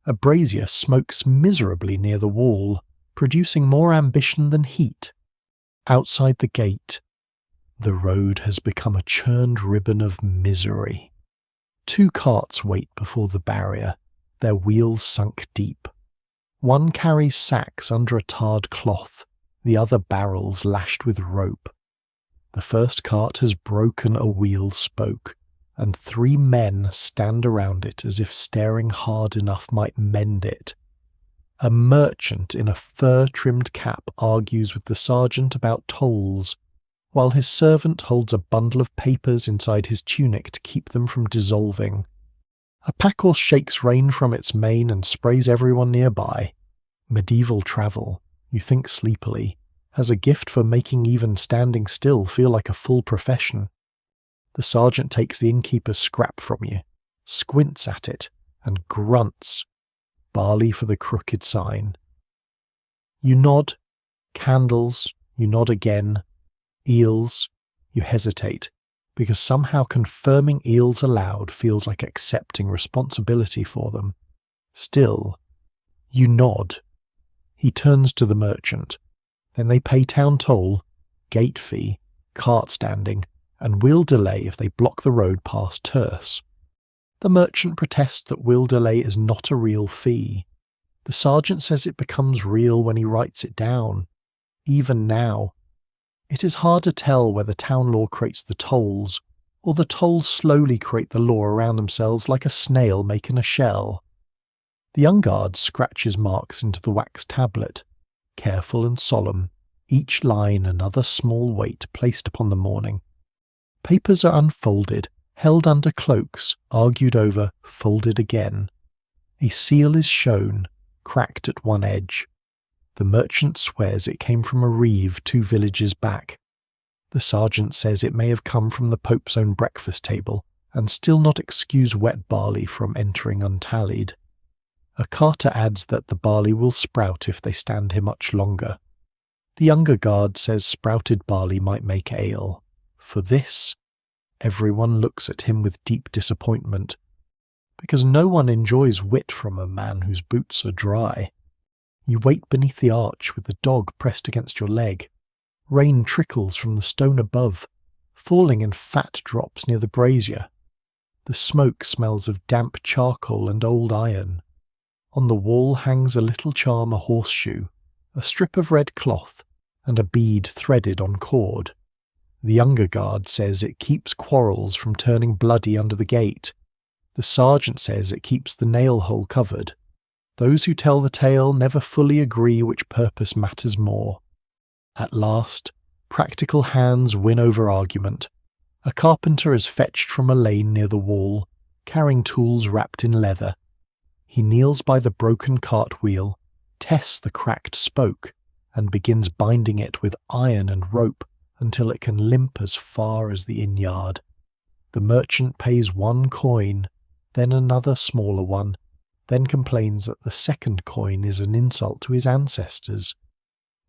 A brazier smokes miserably near the wall, producing more ambition than heat. Outside the gate, the road has become a churned ribbon of misery. 2 carts wait before the barrier, their wheels sunk deep. One carries sacks under a tarred cloth, the other barrels lashed with rope. The first cart has broken a wheel spoke, and 3 men stand around it as if staring hard enough might mend it. A merchant in a fur-trimmed cap argues with the sergeant about tolls, while his servant holds a bundle of papers inside his tunic to keep them from dissolving. A packhorse shakes rain from its mane and sprays everyone nearby. Medieval travel, you think sleepily, has a gift for making even standing still feel like a full profession. The sergeant takes the innkeeper's scrap from you, squints at it, and grunts. Barley for the crooked sign. You nod. Candles. You nod again. Eels. You hesitate, because somehow confirming eels aloud feels like accepting responsibility for them. Still, you nod. He turns to the merchant. Then they pay town toll, gate fee, cart standing, and wheel delay if they block the road past terse. The merchant protests that wheel delay is not a real fee. The sergeant says it becomes real when he writes it down. Even now. It is hard to tell whether town law creates the tolls, or the tolls slowly create the law around themselves like a snail making a shell. The young guard scratches marks into the wax tablet, careful and solemn, each line another small weight placed upon the morning. Papers are unfolded, held under cloaks, argued over, folded again. A seal is shown, cracked at one edge. The merchant swears it came from a reeve 2 villages back. The sergeant says it may have come from the Pope's own breakfast table, and still not excuse wet barley from entering untallied. A carter adds that the barley will sprout if they stand here much longer. The younger guard says sprouted barley might make ale. For this, everyone looks at him with deep disappointment, because no one enjoys wit from a man whose boots are dry. You wait beneath the arch with the dog pressed against your leg. Rain trickles from the stone above, falling in fat drops near the brazier. The smoke smells of damp charcoal and old iron. On the wall hangs a little charmer horseshoe, a strip of red cloth, and a bead threaded on cord. The younger guard says it keeps quarrels from turning bloody under the gate. The sergeant says it keeps the nail hole covered. Those who tell the tale never fully agree which purpose matters more. At last, practical hands win over argument. A carpenter is fetched from a lane near the wall, carrying tools wrapped in leather. He kneels by the broken cart wheel, tests the cracked spoke, and begins binding it with iron and rope until it can limp as far as the inn yard. The merchant pays 1 coin, then another smaller one, then complains that the second coin is an insult to his ancestors.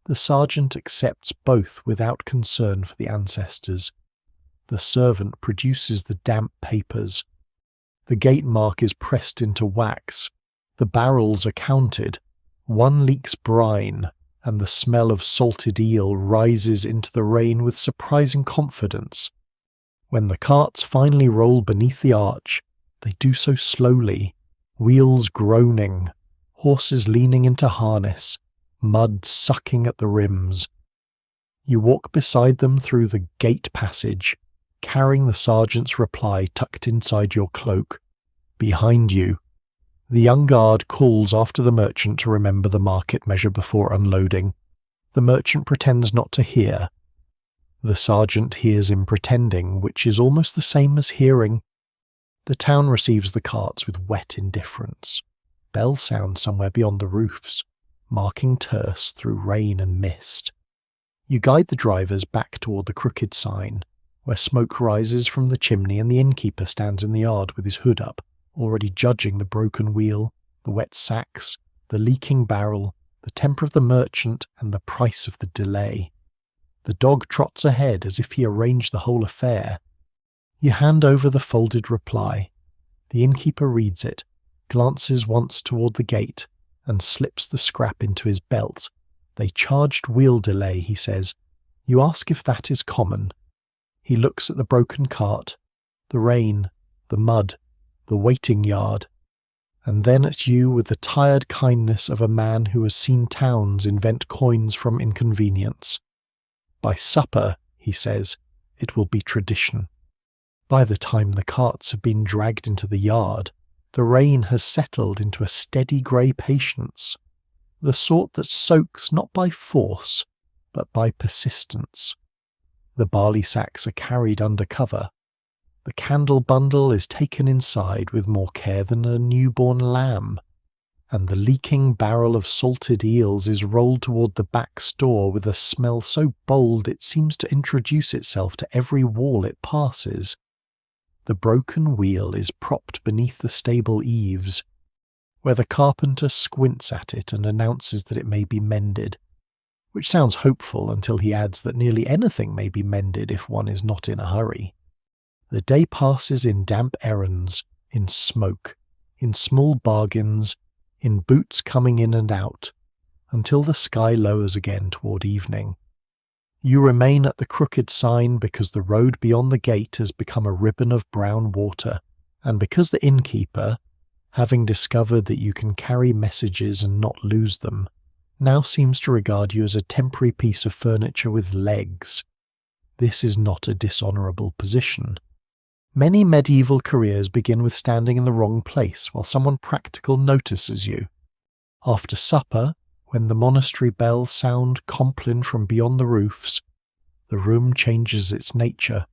The sergeant accepts both without concern for the ancestors. The servant produces the damp papers. The gate mark is pressed into wax. The barrels are counted. 1 leaks brine, and the smell of salted eel rises into the rain with surprising confidence. When the carts finally roll beneath the arch, they do so slowly, wheels groaning, horses leaning into harness, mud sucking at the rims. You walk beside them through the gate passage, carrying the sergeant's reply tucked inside your cloak. Behind you, the young guard calls after the merchant to remember the market measure before unloading. The merchant pretends not to hear. The sergeant hears him pretending, which is almost the same as hearing. The town receives the carts with wet indifference. Bells sound somewhere beyond the roofs, marking terse through rain and mist. You guide the drivers back toward the crooked sign, where smoke rises from the chimney and the innkeeper stands in the yard with his hood up, already judging the broken wheel, the wet sacks, the leaking barrel, the temper of the merchant, and the price of the delay. The dog trots ahead as if he arranged the whole affair. You hand over the folded reply. The innkeeper reads it, glances once toward the gate, and slips the scrap into his belt. They charged wheel delay, he says. You ask if that is common. He looks at the broken cart, the rain, the mud, the waiting yard, and then at you with the tired kindness of a man who has seen towns invent coins from inconvenience. By supper, he says, it will be tradition. By the time the carts have been dragged into the yard, the rain has settled into a steady grey patience, the sort that soaks not by force, but by persistence. The barley sacks are carried under cover. The candle bundle is taken inside with more care than a newborn lamb, and the leaking barrel of salted eels is rolled toward the back store with a smell so bold it seems to introduce itself to every wall it passes. The broken wheel is propped beneath the stable eaves, where the carpenter squints at it and announces that it may be mended, which sounds hopeful until he adds that nearly anything may be mended if one is not in a hurry. The day passes in damp errands, in smoke, in small bargains, in boots coming in and out, until the sky lowers again toward evening. You remain at the crooked sign because the road beyond the gate has become a ribbon of brown water, and because the innkeeper, having discovered that you can carry messages and not lose them, now seems to regard you as a temporary piece of furniture with legs. This is not a dishonourable position. Many medieval careers begin with standing in the wrong place while someone practical notices you. After supper, when the monastery bells sound Compline from beyond the roofs, the room changes its nature.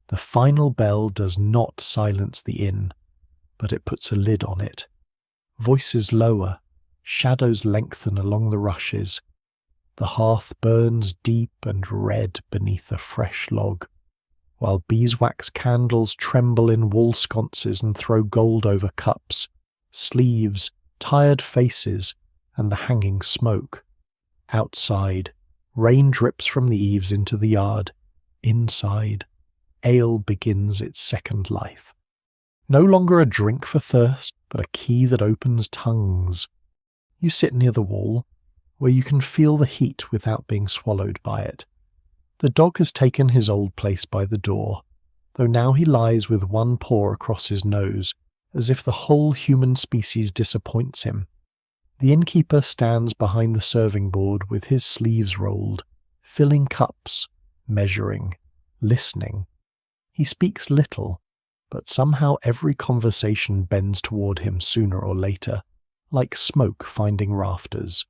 The final bell does not silence the inn, but it puts a lid on it. Voices lower, shadows lengthen along the rushes. The hearth burns deep and red beneath a fresh log, while beeswax candles tremble in wall sconces and throw gold over cups, sleeves, tired faces, and the hanging smoke. Outside, rain drips from the eaves into the yard. Inside, ale begins its second life. No longer a drink for thirst, but a key that opens tongues. You sit near the wall, where you can feel the heat without being swallowed by it. The dog has taken his old place by the door, though now he lies with one paw across his nose, as if the whole human species disappoints him. The innkeeper stands behind the serving board with his sleeves rolled, filling cups, measuring, listening. He speaks little, but somehow every conversation bends toward him sooner or later, like smoke finding rafters.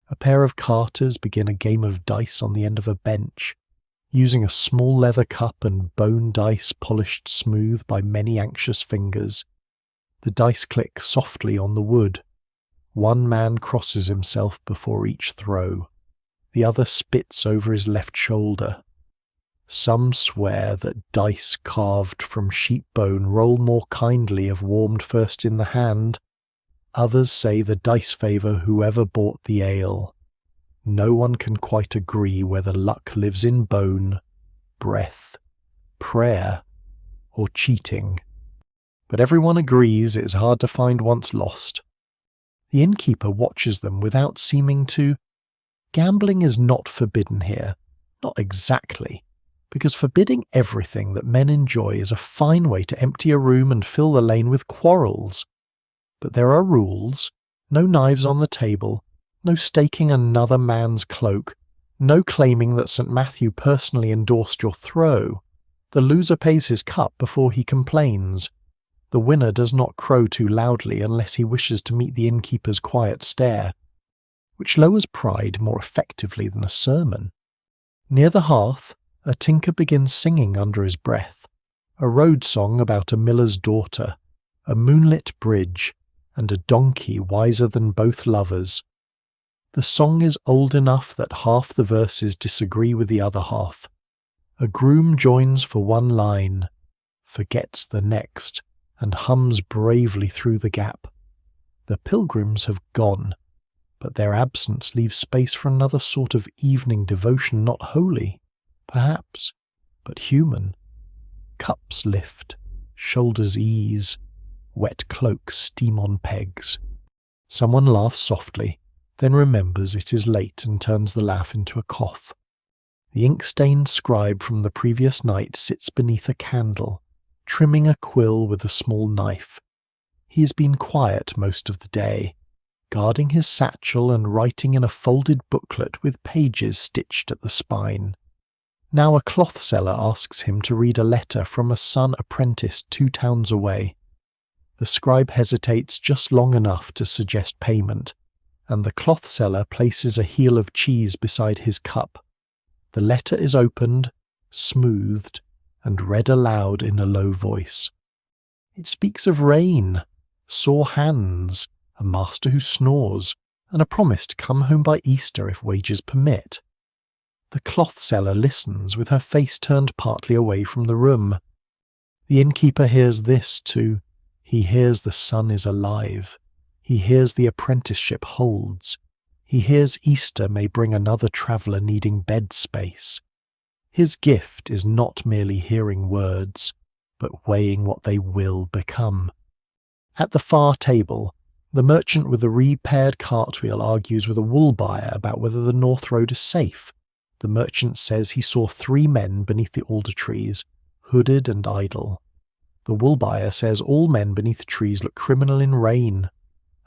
A pair of carters begin a game of dice on the end of a bench, using a small leather cup and bone dice polished smooth by many anxious fingers. The dice click softly on the wood. One man crosses himself before each throw. The other spits over his left shoulder. Some swear that dice carved from sheep bone roll more kindly if warmed first in the hand. Others say the dice favour whoever bought the ale. No one can quite agree whether luck lives in bone, breath, prayer, or cheating. But everyone agrees it is hard to find once lost. The innkeeper watches them without seeming to. Gambling is not forbidden here, not exactly, because forbidding everything that men enjoy is a fine way to empty a room and fill the lane with quarrels. But there are rules, no knives on the table, no staking another man's cloak, no claiming that St. Matthew personally endorsed your throw. The loser pays his cup before he complains. The winner does not crow too loudly unless he wishes to meet the innkeeper's quiet stare, which lowers pride more effectively than a sermon. Near the hearth, a tinker begins singing under his breath, a road song about a miller's daughter, a moonlit bridge, and a donkey wiser than both lovers. The song is old enough that half the verses disagree with the other half. A groom joins for one line, forgets the next, and hums bravely through the gap. The pilgrims have gone, but their absence leaves space for another sort of evening devotion, not holy, perhaps, but human. Cups lift, shoulders ease, wet cloaks steam on pegs. Someone laughs softly, then remembers it is late and turns the laugh into a cough. The ink-stained scribe from the previous night sits beneath a candle, trimming a quill with a small knife. He has been quiet most of the day, guarding his satchel and writing in a folded booklet with pages stitched at the spine. Now a cloth seller asks him to read a letter from a son apprenticed 2 towns away. The scribe hesitates just long enough to suggest payment, and the cloth seller places a heel of cheese beside his cup. The letter is opened, smoothed, and read aloud in a low voice. It speaks of rain, sore hands, a master who snores, and a promise to come home by Easter if wages permit. The cloth seller listens with her face turned partly away from the room. The innkeeper hears this too. He hears the son is alive. He hears the apprenticeship holds. He hears Easter may bring another traveller needing bed space. His gift is not merely hearing words, but weighing what they will become. At the far table, the merchant with the repaired cartwheel argues with a wool buyer about whether the North Road is safe. The merchant says he saw 3 men beneath the alder trees, hooded and idle. The wool buyer says all men beneath the trees look criminal in rain.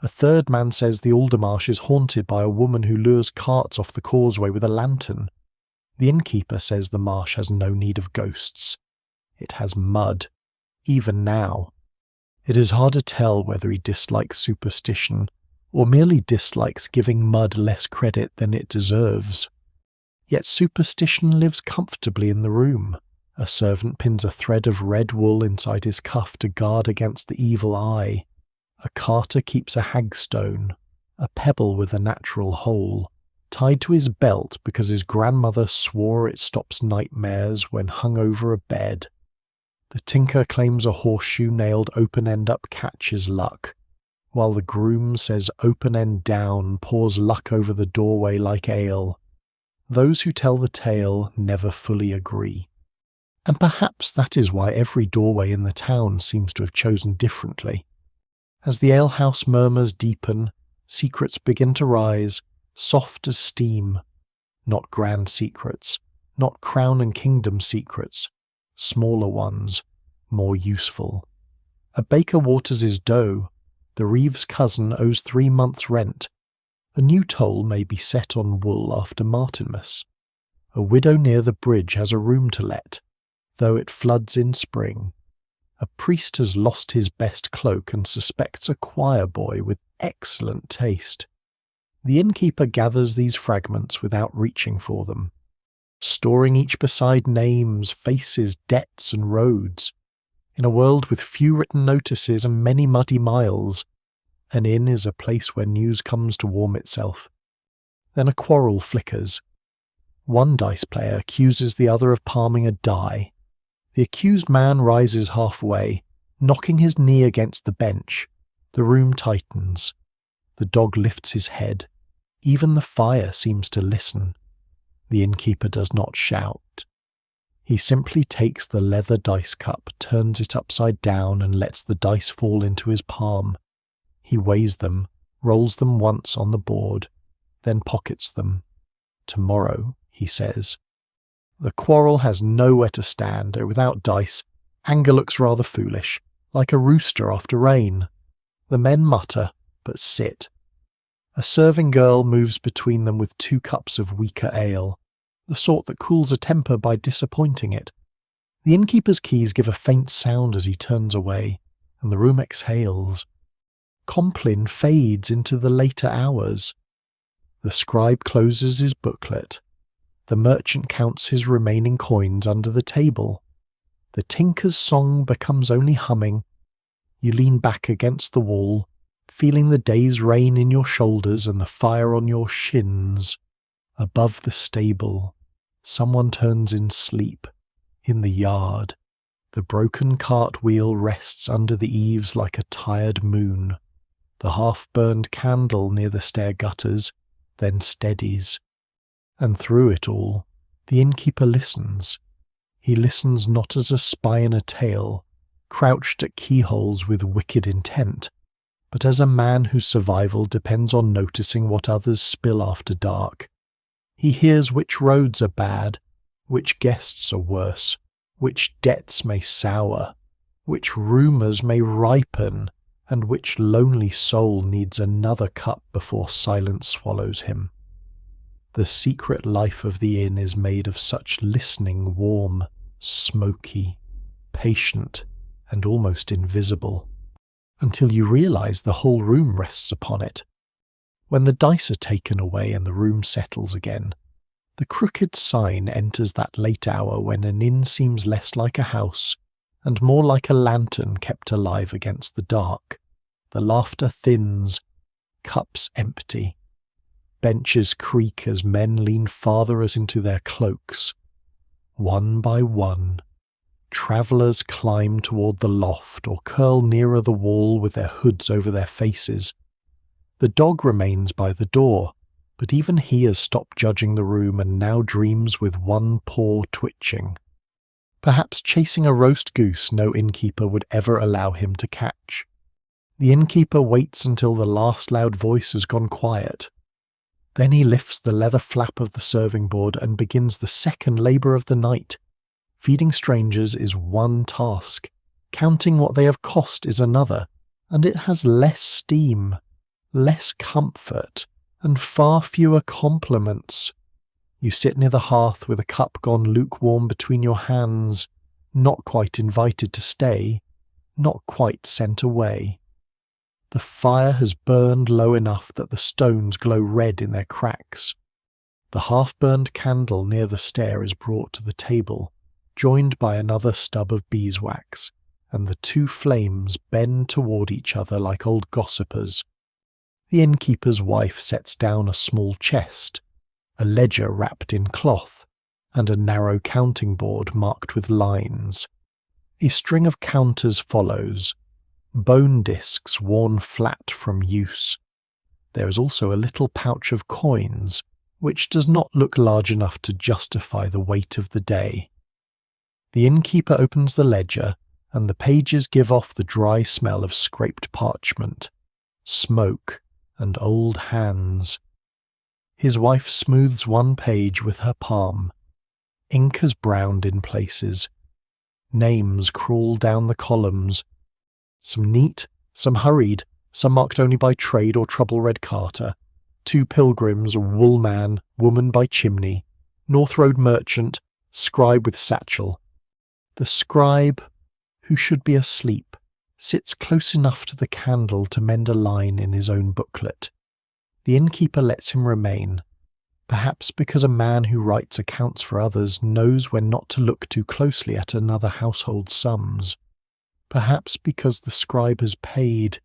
A third man says the alder marsh is haunted by a woman who lures carts off the causeway with a lantern. The innkeeper says the marsh has no need of ghosts. It has mud, even now. It is hard to tell whether he dislikes superstition, or merely dislikes giving mud less credit than it deserves. Yet superstition lives comfortably in the room. A servant pins a thread of red wool inside his cuff to guard against the evil eye. A carter keeps a hagstone, a pebble with a natural hole, tied to his belt because his grandmother swore it stops nightmares when hung over a bed. The tinker claims a horseshoe nailed open end up catches luck, while the groom says open end down pours luck over the doorway like ale. Those who tell the tale never fully agree. And perhaps that is why every doorway in the town seems to have chosen differently. As the alehouse murmurs deepen, secrets begin to rise, soft as steam. Not grand secrets, not crown and kingdom secrets, smaller ones, more useful. A baker waters his dough. The Reeves' cousin owes 3 months' rent. A new toll may be set on wool after Martinmas. A widow near the bridge has a room to let, though it floods in spring. A priest has lost his best cloak and suspects a choir boy with excellent taste. The innkeeper gathers these fragments without reaching for them, storing each beside names, faces, debts, and roads. In a world with few written notices and many muddy miles, an inn is a place where news comes to warm itself. Then a quarrel flickers. One dice player accuses the other of palming a die. The accused man rises halfway, knocking his knee against the bench. The room tightens. The dog lifts his head. Even the fire seems to listen. The innkeeper does not shout. He simply takes the leather dice cup, turns it upside down, and lets the dice fall into his palm. He weighs them, rolls them once on the board, then pockets them. Tomorrow, he says. The quarrel has nowhere to stand, and without dice, anger looks rather foolish, like a rooster after rain. The men mutter, but sit. A serving girl moves between them with 2 cups of weaker ale, the sort that cools a temper by disappointing it. The innkeeper's keys give a faint sound as he turns away, and the room exhales. Compline fades into the later hours. The scribe closes his booklet. The merchant counts his remaining coins under the table. The tinker's song becomes only humming. You lean back against the wall, feeling the day's rain in your shoulders and the fire on your shins. Above the stable, someone turns in sleep. In the yard, the broken cartwheel rests under the eaves like a tired moon. The half-burned candle near the stair gutters then steadies. And through it all, the innkeeper listens. He listens not as a spy in a tale, crouched at keyholes with wicked intent, but as a man whose survival depends on noticing what others spill after dark. He hears which roads are bad, which guests are worse, which debts may sour, which rumours may ripen, and which lonely soul needs another cup before silence swallows him. The secret life of the inn is made of such listening warm, smoky, patient, and almost invisible, until you realise the whole room rests upon it. When the dice are taken away and the room settles again, the crooked sign enters that late hour when an inn seems less like a house and more like a lantern kept alive against the dark. The laughter thins, cups empty. Benches creak as men lean farther as into their cloaks. One by one, travellers climb toward the loft or curl nearer the wall with their hoods over their faces. The dog remains by the door, but even he has stopped judging the room and now dreams with one paw twitching. Perhaps chasing a roast goose no innkeeper would ever allow him to catch. The innkeeper waits until the last loud voice has gone quiet. Then he lifts the leather flap of the serving board and begins the second labour of the night. Feeding strangers is one task, counting what they have cost is another, and it has less steam, less comfort, and far fewer compliments. You sit near the hearth with a cup gone lukewarm between your hands, not quite invited to stay, not quite sent away. The fire has burned low enough that the stones glow red in their cracks. The half-burned candle near the stair is brought to the table, joined by another stub of beeswax, and the two flames bend toward each other like old gossipers. The innkeeper's wife sets down a small chest, a ledger wrapped in cloth, and a narrow counting board marked with lines. A string of counters follows, bone discs worn flat from use. There is also a little pouch of coins, which does not look large enough to justify the weight of the day. The innkeeper opens the ledger, and the pages give off the dry smell of scraped parchment, smoke, and old hands. His wife smooths one page with her palm. Ink has browned in places. Names crawl down the columns, some neat, some hurried, some marked only by trade or trouble-read carter. 2 pilgrims, wool man, woman by chimney, North Road merchant, scribe with satchel. The scribe, who should be asleep, sits close enough to the candle to mend a line in his own booklet. The innkeeper lets him remain, perhaps because a man who writes accounts for others knows when not to look too closely at another household's sums. Perhaps because the scribe has paid,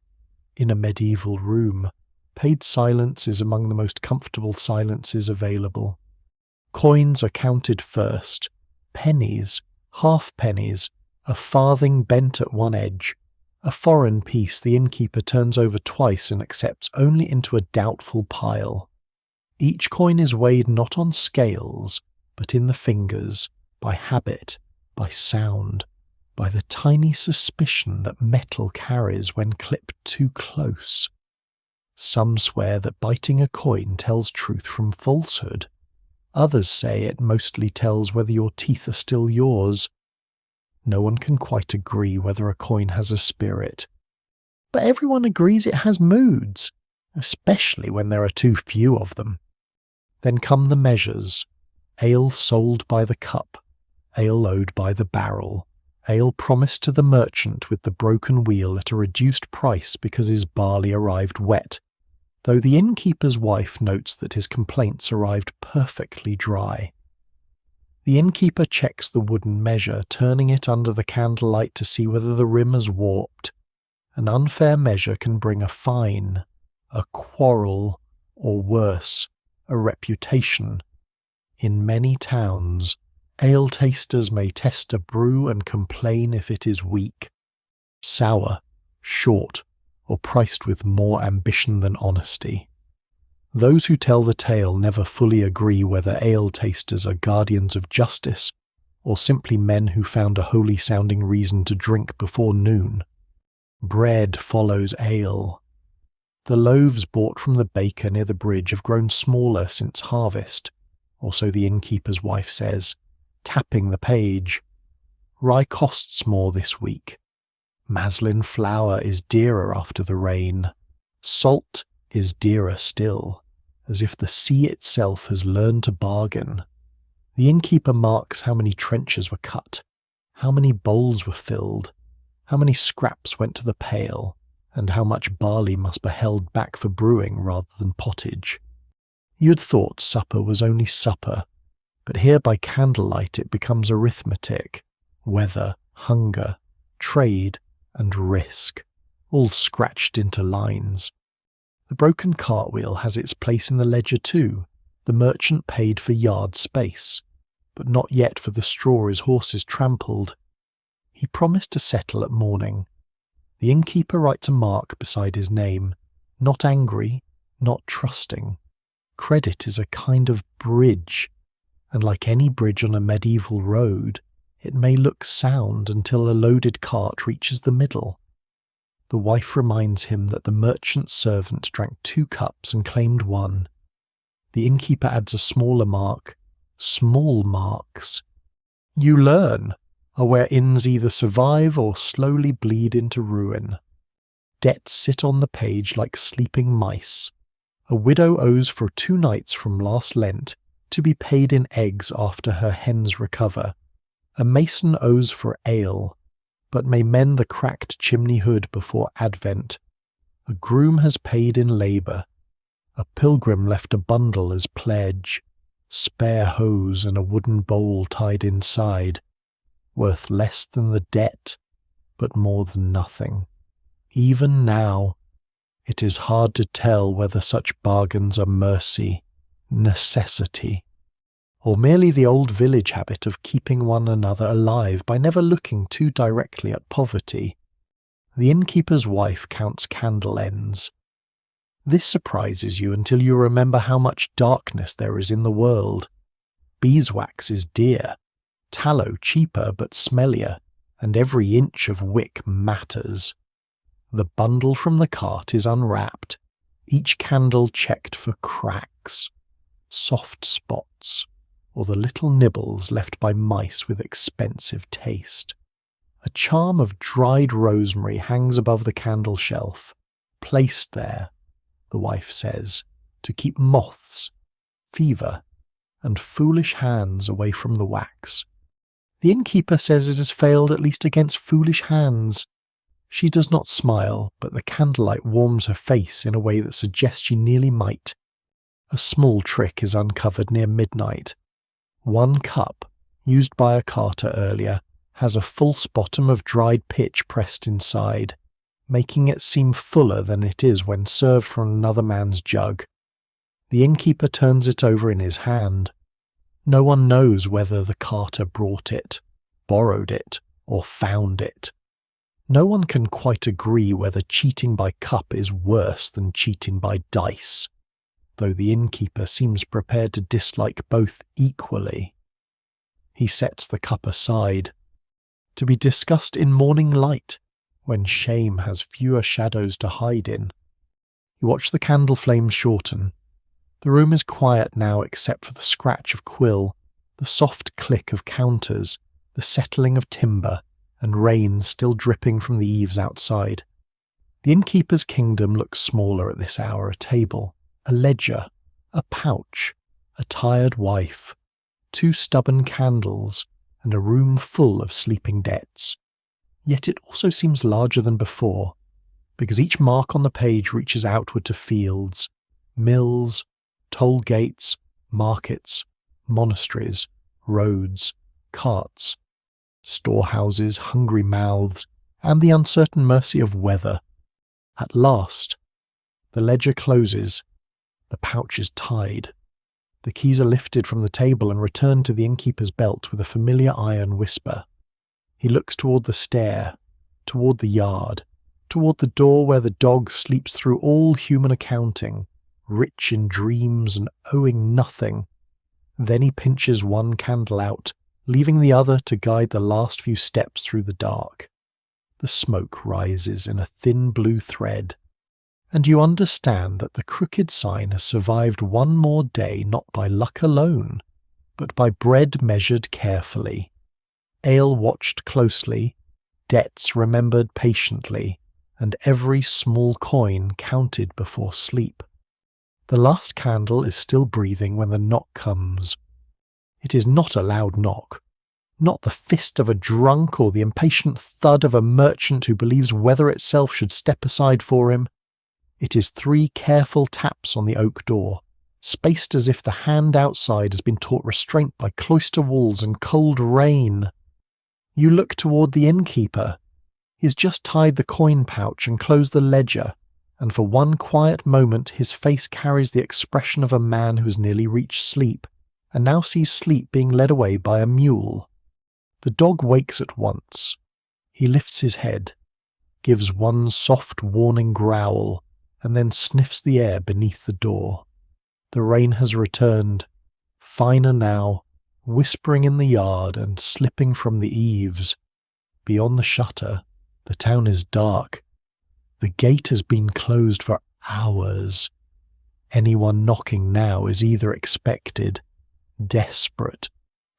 in a medieval room. Paid silence is among the most comfortable silences available. Coins are counted first, pennies, half-pennies, a farthing bent at one edge. A foreign piece the innkeeper turns over twice and accepts only into a doubtful pile. Each coin is weighed not on scales, but in the fingers, by habit, by sound, by the tiny suspicion that metal carries when clipped too close. Some swear that biting a coin tells truth from falsehood. Others say it mostly tells whether your teeth are still yours. No one can quite agree whether a coin has a spirit. But everyone agrees it has moods, especially when there are too few of them. Then come the measures. Ale sold by the cup, ale owed by the barrel, ale promised to the merchant with the broken wheel at a reduced price because his barley arrived wet, though the innkeeper's wife notes that his complaints arrived perfectly dry. The innkeeper checks the wooden measure, turning it under the candlelight to see whether the rim has warped. An unfair measure can bring a fine, a quarrel, or worse, a reputation. In many towns, ale tasters may test a brew and complain if it is weak, sour, short, or priced with more ambition than honesty. Those who tell the tale never fully agree whether ale tasters are guardians of justice or simply men who found a holy-sounding reason to drink before noon. Bread follows ale. The loaves bought from the baker near the bridge have grown smaller since harvest, or so the innkeeper's wife says, tapping the page. Rye costs more this week. Maslin flour is dearer after the rain. Salt is dearer still, as if the sea itself has learned to bargain. The innkeeper marks how many trenches were cut, how many bowls were filled, how many scraps went to the pail, and how much barley must be held back for brewing rather than pottage. You'd thought supper was only supper, but here by candlelight it becomes arithmetic, weather, hunger, trade, and risk, all scratched into lines. The broken cartwheel has its place in the ledger too. The merchant paid for yard space, but not yet for the straw his horses trampled. He promised to settle at morning. The innkeeper writes a mark beside his name, not angry, not trusting. Credit is a kind of bridge, and like any bridge on a medieval road, it may look sound until a loaded cart reaches the middle. The wife reminds him that the merchant's servant drank 2 cups and claimed 1. The innkeeper adds a smaller mark. Small marks. You learn, are where inns either survive or slowly bleed into ruin. Debts sit on the page like sleeping mice. A widow owes for 2 nights from last Lent to be paid in eggs after her hens recover. A mason owes for ale, but may mend the cracked chimney hood before Advent. A groom has paid in labour. A pilgrim left a bundle as pledge. Spare hose and a wooden bowl tied inside. Worth less than the debt, but more than nothing. Even now, it is hard to tell whether such bargains are mercy, necessity, or merely the old village habit of keeping one another alive by never looking too directly at poverty. The innkeeper's wife counts candle ends. This surprises you until you remember how much darkness there is in the world. Beeswax is dear, tallow cheaper but smellier, and every inch of wick matters. The bundle from the cart is unwrapped, each candle checked for cracks, soft spots, or the little nibbles left by mice with expensive taste. A charm of dried rosemary hangs above the candle shelf, placed there, the wife says, to keep moths, fever, and foolish hands away from the wax. The innkeeper says it has failed at least against foolish hands. She does not smile, but the candlelight warms her face in a way that suggests she nearly might. A small trick is uncovered near midnight. 1 cup, used by a carter earlier, has a false bottom of dried pitch pressed inside, making it seem fuller than it is when served from another man's jug. The innkeeper turns it over in his hand. No one knows whether the carter brought it, borrowed it, or found it. No one can quite agree whether cheating by cup is worse than cheating by dice, though the innkeeper seems prepared to dislike both equally. He sets the cup aside, to be discussed in morning light, when shame has fewer shadows to hide in. You watch the candle flames shorten. The room is quiet now except for the scratch of quill, the soft click of counters, the settling of timber, and rain still dripping from the eaves outside. The innkeeper's kingdom looks smaller at this hour. A table, a ledger, a pouch, a tired wife, 2 stubborn candles, and a room full of sleeping debts. Yet it also seems larger than before, because each mark on the page reaches outward to fields, mills, toll gates, markets, monasteries, roads, carts, storehouses, hungry mouths, and the uncertain mercy of weather. At last, the ledger closes, the pouch is tied. The keys are lifted from the table and returned to the innkeeper's belt with a familiar iron whisper. He looks toward the stair, toward the yard, toward the door where the dog sleeps through all human accounting, rich in dreams and owing nothing. Then he pinches 1 candle out, leaving the other to guide the last few steps through the dark. The smoke rises in a thin blue thread, and you understand that the crooked sign has survived 1 more day not by luck alone, but by bread measured carefully. Ale watched closely, debts remembered patiently, and every small coin counted before sleep. The last candle is still breathing when the knock comes. It is not a loud knock, not the fist of a drunk or the impatient thud of a merchant who believes weather itself should step aside for him. It is 3 careful taps on the oak door, spaced as if the hand outside has been taught restraint by cloister walls and cold rain. You look toward the innkeeper. He has just tied the coin pouch and closed the ledger, and for one quiet moment his face carries the expression of a man who has nearly reached sleep, and now sees sleep being led away by a mule. The dog wakes at once. He lifts his head, gives one soft warning growl, and then sniffs the air beneath the door. The rain has returned, finer now, whispering in the yard and slipping from the eaves. Beyond the shutter, the town is dark. The gate has been closed for hours. Anyone knocking now is either expected, desperate,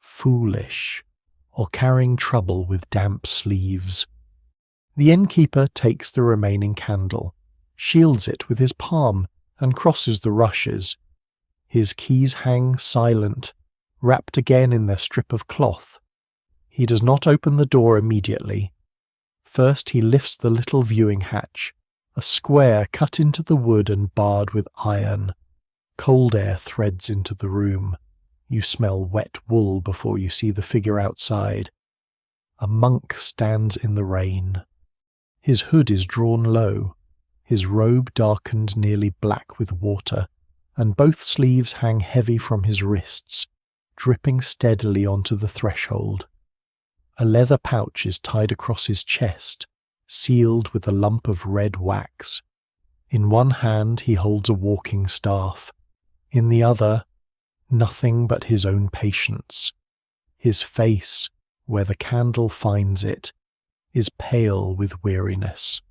foolish, or carrying trouble with damp sleeves. The innkeeper takes the remaining candle, shields it with his palm, and crosses the rushes. His keys hang silent, wrapped again in their strip of cloth. He does not open the door immediately. First he lifts the little viewing hatch, a square cut into the wood and barred with iron. Cold air threads into the room. You smell wet wool before you see the figure outside. A monk stands in the rain. His hood is drawn low, his robe darkened nearly black with water, and both sleeves hang heavy from his wrists, dripping steadily onto the threshold. A leather pouch is tied across his chest, sealed with a lump of red wax. In one hand he holds a walking staff, in the other, nothing but his own patience. His face, where the candle finds it, is pale with weariness,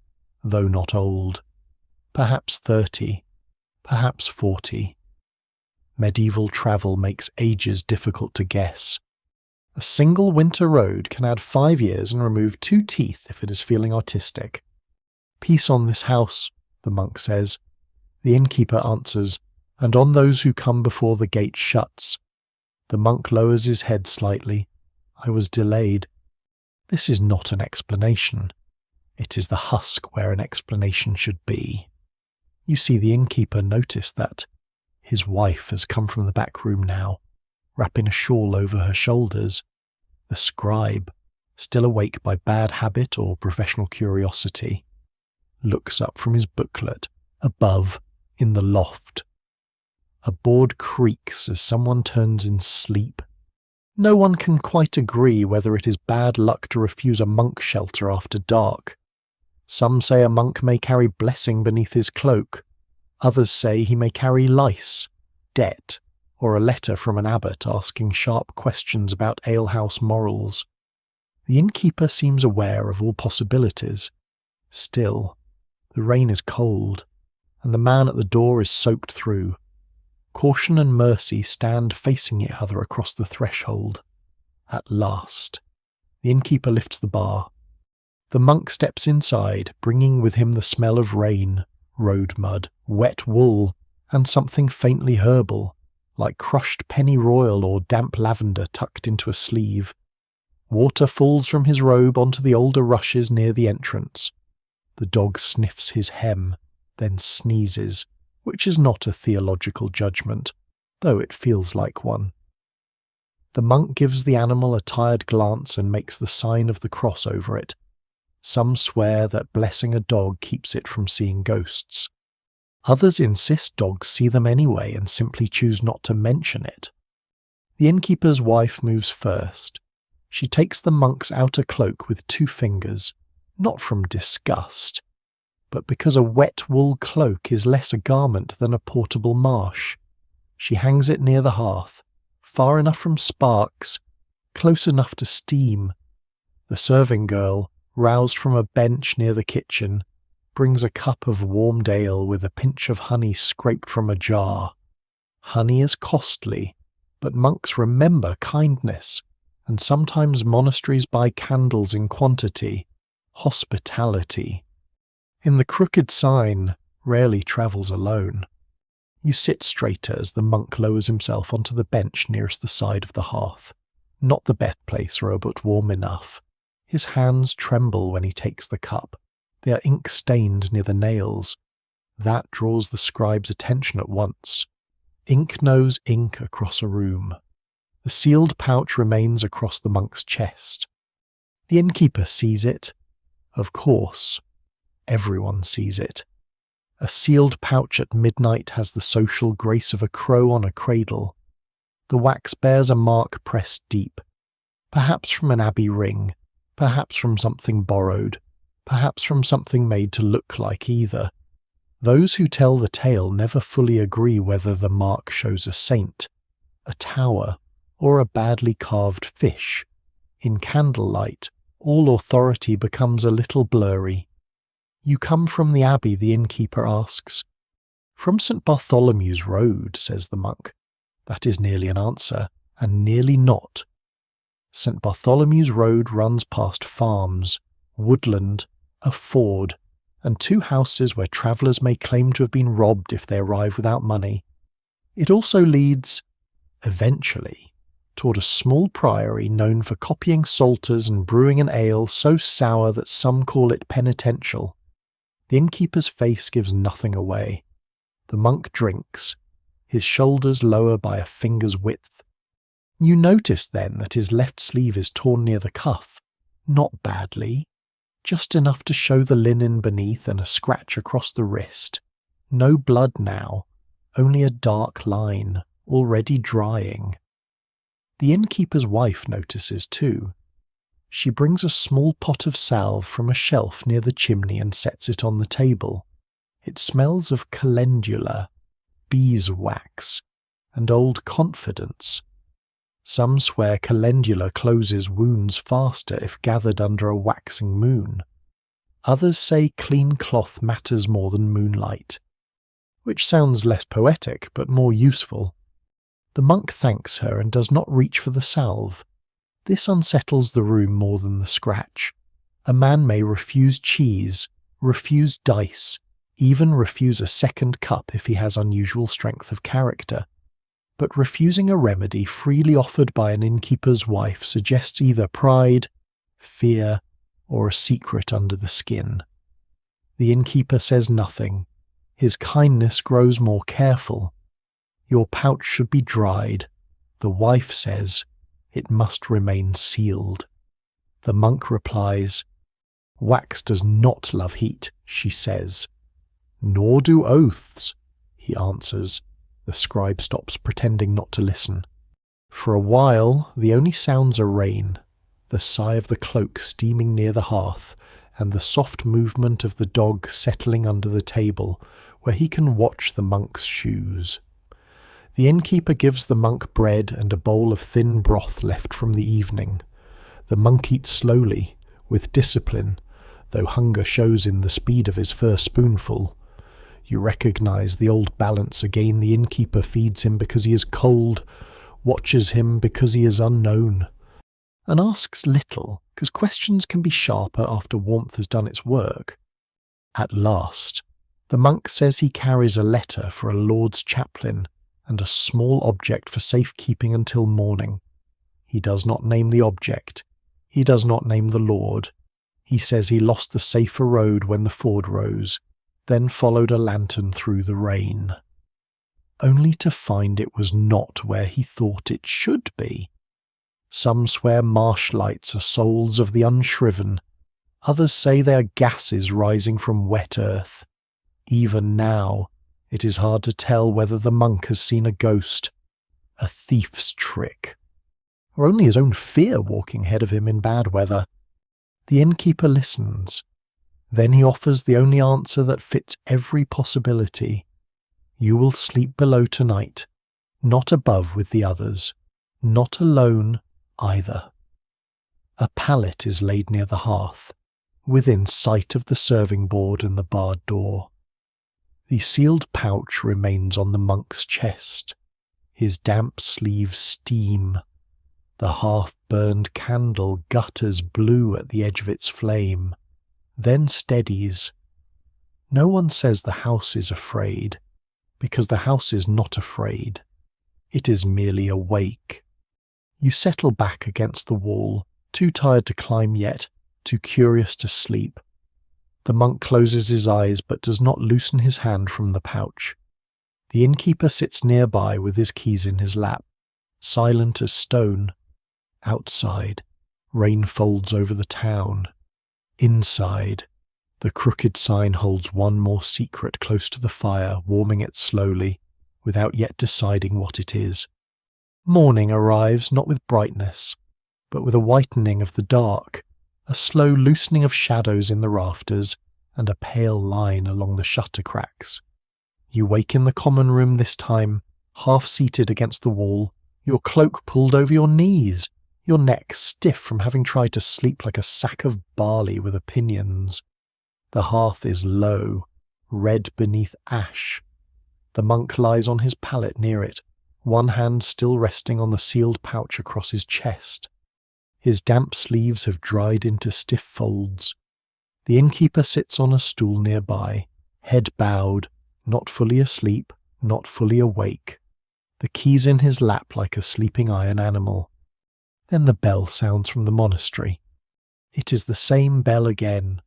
though not old. Perhaps 30, perhaps 40. Medieval travel makes ages difficult to guess. A single winter road can add 5 years and remove 2 teeth if it is feeling artistic. Peace on this house, the monk says. The innkeeper answers, and on those who come before the gate shuts. The monk lowers his head slightly. I was delayed. This is not an explanation. It is the husk where an explanation should be. You see the innkeeper notice that. His wife has come from the back room now, wrapping a shawl over her shoulders. The scribe, still awake by bad habit or professional curiosity, looks up from his booklet, above, in the loft. A board creaks as someone turns in sleep. No one can quite agree whether it is bad luck to refuse a monk shelter after dark. Some say a monk may carry blessing beneath his cloak. Others say he may carry lice, debt, or a letter from an abbot asking sharp questions about alehouse morals. The innkeeper seems aware of all possibilities. Still, the rain is cold, and the man at the door is soaked through. Caution and mercy stand facing each other across the threshold. At last, the innkeeper lifts the bar. The monk steps inside, bringing with him the smell of rain, road mud, wet wool, and something faintly herbal, like crushed pennyroyal or damp lavender tucked into a sleeve. Water falls from his robe onto the older rushes near the entrance. The dog sniffs his hem, then sneezes, which is not a theological judgment, though it feels like one. The monk gives the animal a tired glance and makes the sign of the cross over it. Some swear that blessing a dog keeps it from seeing ghosts. Others insist dogs see them anyway and simply choose not to mention it. The innkeeper's wife moves first. She takes the monk's outer cloak with 2 fingers, not from disgust, but because a wet wool cloak is less a garment than a portable marsh. She hangs it near the hearth, far enough from sparks, close enough to steam. The serving girl, roused from a bench near the kitchen, brings a cup of warmed ale with a pinch of honey scraped from a jar. Honey is costly, but monks remember kindness, and sometimes monasteries buy candles in quantity, hospitality. In the crooked sign, rarely travels alone. You sit straighter as the monk lowers himself onto the bench nearest the side of the hearth. Not the best place, but warm enough. His hands tremble when he takes the cup. They are ink-stained near the nails. That draws the scribe's attention at once. Ink knows ink across a room. The sealed pouch remains across the monk's chest. The innkeeper sees it. Of course, everyone sees it. A sealed pouch at midnight has the social grace of a crow on a cradle. The wax bears a mark pressed deep, perhaps from an abbey ring, perhaps from something borrowed, perhaps from something made to look like either. Those who tell the tale never fully agree whether the mark shows a saint, a tower, or a badly carved fish. In candlelight, all authority becomes a little blurry. "You come from the abbey?" the innkeeper asks. "From St. Bartholomew's Road," says the monk. That is nearly an answer, and nearly not. St. Bartholomew's Road runs past farms, woodland, a ford, and 2 houses where travellers may claim to have been robbed if they arrive without money. It also leads, eventually, toward a small priory known for copying psalters and brewing an ale so sour that some call it penitential. The innkeeper's face gives nothing away. The monk drinks, his shoulders lower by a finger's width. You notice then that his left sleeve is torn near the cuff, not badly, just enough to show the linen beneath and a scratch across the wrist. No blood now, only a dark line, already drying. The innkeeper's wife notices too. She brings a small pot of salve from a shelf near the chimney and sets it on the table. It smells of calendula, beeswax, and old confidence. Some swear calendula closes wounds faster if gathered under a waxing moon. Others say clean cloth matters more than moonlight, which sounds less poetic but more useful. The monk thanks her and does not reach for the salve. This unsettles the room more than the scratch. A man may refuse cheese, refuse dice, even refuse a second cup if he has unusual strength of character. But refusing a remedy freely offered by an innkeeper's wife suggests either pride, fear, or a secret under the skin. The innkeeper says nothing. His kindness grows more careful. "Your pouch should be dried," the wife says. "It must remain sealed." The monk replies, "Wax does not love heat," she says. "Nor do oaths," he answers. The scribe stops pretending not to listen. For a while, the only sounds are rain, the sigh of the cloak steaming near the hearth, and the soft movement of the dog settling under the table, where he can watch the monk's shoes. The innkeeper gives the monk bread and a bowl of thin broth left from the evening. The monk eats slowly, with discipline, though hunger shows in the speed of his first spoonful. You recognize the old balance again. The innkeeper feeds him because he is cold, watches him because he is unknown, and asks little, because questions can be sharper after warmth has done its work. At last, the monk says he carries a letter for a lord's chaplain and a small object for safekeeping until morning. He does not name the object. He does not name the lord. He says he lost the safer road when the ford rose, then followed a lantern through the rain, only to find it was not where he thought it should be. Some swear marsh lights are souls of the unshriven. Others say they are gases rising from wet earth. Even now, it is hard to tell whether the monk has seen a ghost, a thief's trick, or only his own fear walking ahead of him in bad weather. The innkeeper listens. Then he offers the only answer that fits every possibility. You will sleep below tonight, not above with the others, not alone either. A pallet is laid near the hearth, within sight of the serving board and the barred door. The sealed pouch remains on the monk's chest. His damp sleeves steam. The half-burned candle gutters blue at the edge of its flame, then steadies. No one says the house is afraid, because the house is not afraid. It is merely awake. You settle back against the wall, too tired to climb yet, too curious to sleep. The monk closes his eyes but does not loosen his hand from the pouch. The innkeeper sits nearby with his keys in his lap, silent as stone. Outside, rain folds over the town. Inside, the crooked sign holds one more secret close to the fire, warming it slowly, without yet deciding what it is. Morning arrives not with brightness, but with a whitening of the dark, a slow loosening of shadows in the rafters, and a pale line along the shutter cracks. You wake in the common room this time, half-seated against the wall, your cloak pulled over your knees, your neck stiff from having tried to sleep like a sack of barley with opinions. The hearth is low, red beneath ash. The monk lies on his pallet near it, one hand still resting on the sealed pouch across his chest. His damp sleeves have dried into stiff folds. The innkeeper sits on a stool nearby, head bowed, not fully asleep, not fully awake, the keys in his lap like a sleeping iron animal. Then the bell sounds from the monastery. It is the same bell again,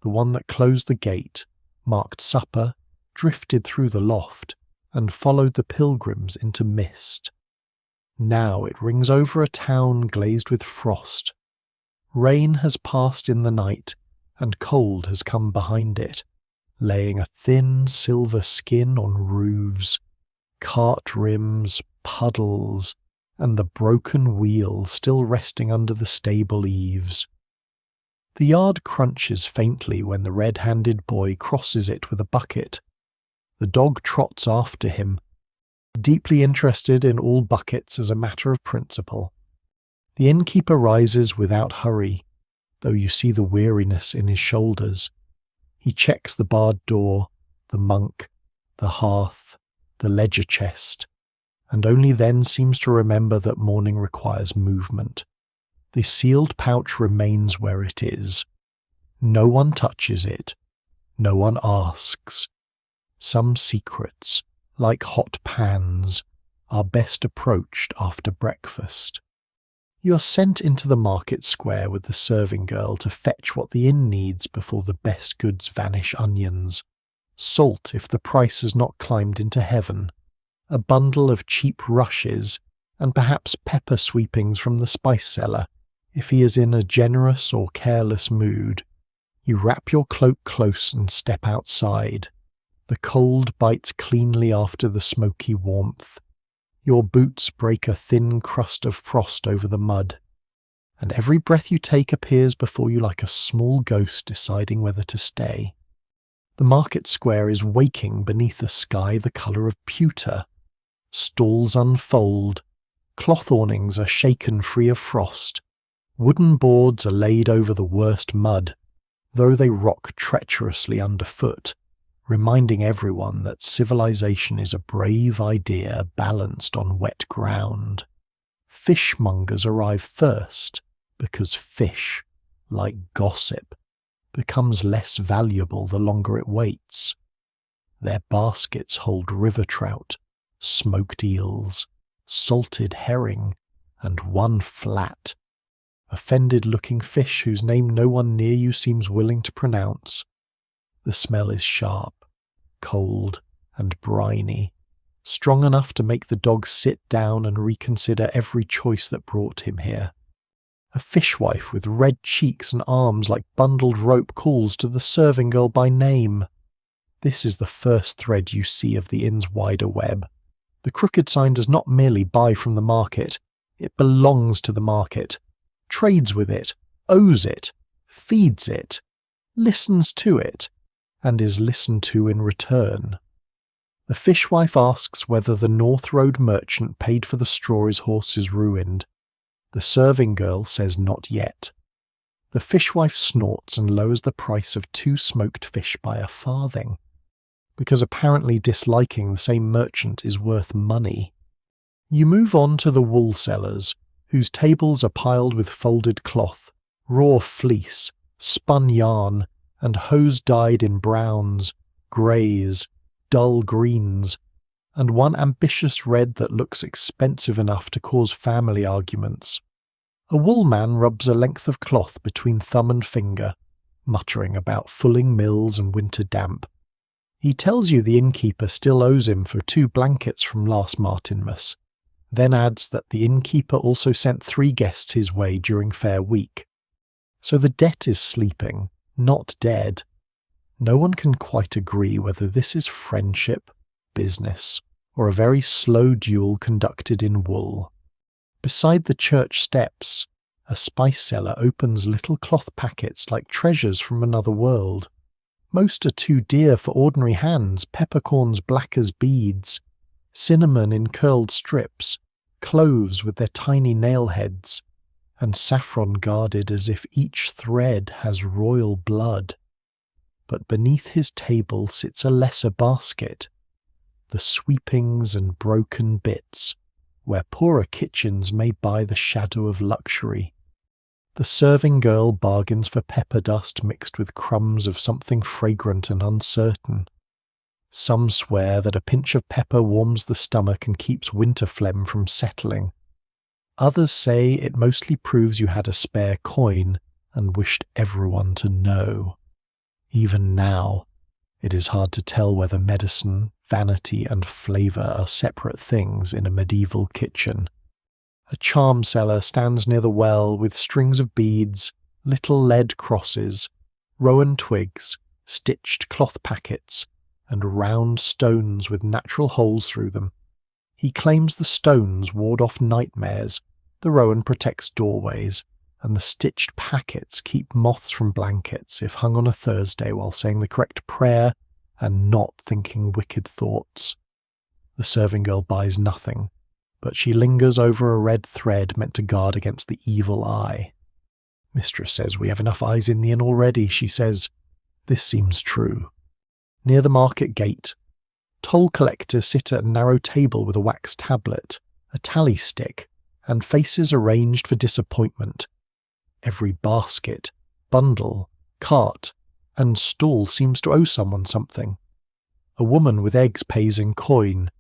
the one that closed the gate, marked supper, drifted through the loft, and followed the pilgrims into mist. Now it rings over a town glazed with frost. Rain has passed in the night, and cold has come behind it, laying a thin silver skin on roofs, cart rims, puddles, and the broken wheel still resting under the stable eaves. The yard crunches faintly when the red-handed boy crosses it with a bucket. The dog trots after him, deeply interested in all buckets as a matter of principle. The innkeeper rises without hurry, though you see the weariness in his shoulders. He checks the barred door, the monk, the hearth, the ledger chest, and only then seems to remember that morning requires movement. The sealed pouch remains where it is. No one touches it. No one asks. Some secrets, like hot pans, are best approached after breakfast. You are sent into the market square with the serving girl to fetch what the inn needs before the best goods vanish: onions, salt if the price has not climbed into heaven, a bundle of cheap rushes, and perhaps pepper sweepings from the spice cellar, if he is in a generous or careless mood. You wrap your cloak close and step outside. The cold bites cleanly after the smoky warmth. Your boots break a thin crust of frost over the mud, and every breath you take appears before you like a small ghost deciding whether to stay. The market square is waking beneath a sky the colour of pewter. Stalls unfold, cloth awnings are shaken free of frost, wooden boards are laid over the worst mud, though they rock treacherously underfoot, reminding everyone that civilization is a brave idea balanced on wet ground. Fishmongers arrive first, because fish, like gossip, becomes less valuable the longer it waits. Their baskets hold river trout, smoked eels, salted herring, and one flat, offended-looking fish whose name no one near you seems willing to pronounce. The smell is sharp, cold, and briny, strong enough to make the dog sit down and reconsider every choice that brought him here. A fishwife with red cheeks and arms like bundled rope calls to the serving girl by name. This is the first thread you see of the inn's wider web. The crooked sign does not merely buy from the market, it belongs to the market, trades with it, owes it, feeds it, listens to it, and is listened to in return. The fishwife asks whether the North Road merchant paid for the straw his horse is ruined. The serving girl says not yet. The fishwife snorts and lowers the price of 2 smoked fish by a farthing, because apparently disliking the same merchant is worth money. You move on to the wool sellers, whose tables are piled with folded cloth, raw fleece, spun yarn, and hose dyed in browns, greys, dull greens, and one ambitious red that looks expensive enough to cause family arguments. A wool man rubs a length of cloth between thumb and finger, muttering about fulling mills and winter damp. He tells you the innkeeper still owes him for 2 blankets from last Martinmas, then adds that the innkeeper also sent 3 guests his way during Fair Week. So the debt is sleeping, not dead. No one can quite agree whether this is friendship, business, or a very slow duel conducted in wool. Beside the church steps, a spice seller opens little cloth packets like treasures from another world. Most are too dear for ordinary hands, peppercorns black as beads, cinnamon in curled strips, cloves with their tiny nail heads, and saffron guarded as if each thread has royal blood. But beneath his table sits a lesser basket, the sweepings and broken bits, where poorer kitchens may buy the shadow of luxury. The serving girl bargains for pepper dust mixed with crumbs of something fragrant and uncertain. Some swear that a pinch of pepper warms the stomach and keeps winter phlegm from settling. Others say it mostly proves you had a spare coin and wished everyone to know. Even now, it is hard to tell whether medicine, vanity, and flavour are separate things in a medieval kitchen. A charm seller stands near the well with strings of beads, little lead crosses, rowan twigs, stitched cloth packets, and round stones with natural holes through them. He claims the stones ward off nightmares, the rowan protects doorways, and the stitched packets keep moths from blankets if hung on a Thursday while saying the correct prayer and not thinking wicked thoughts. The serving girl buys nothing, but she lingers over a red thread meant to guard against the evil eye. Mistress says we have enough eyes in the inn already, she says. This seems true. Near the market gate, toll collectors sit at a narrow table with a wax tablet, a tally stick, and faces arranged for disappointment. Every basket, bundle, cart, and stall seems to owe someone something. A woman with eggs pays in coin.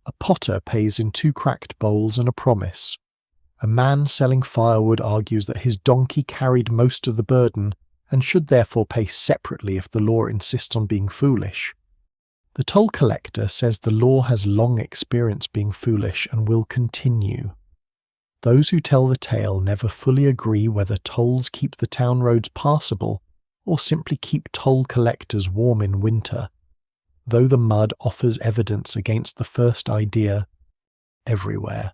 A potter pays in 2 cracked bowls and a promise. A man selling firewood argues that his donkey carried most of the burden and should therefore pay separately if the law insists on being foolish. The toll collector says the law has long experience being foolish and will continue. Those who tell the tale never fully agree whether tolls keep the town roads passable or simply keep toll collectors warm in winter, though the mud offers evidence against the first idea. Everywhere,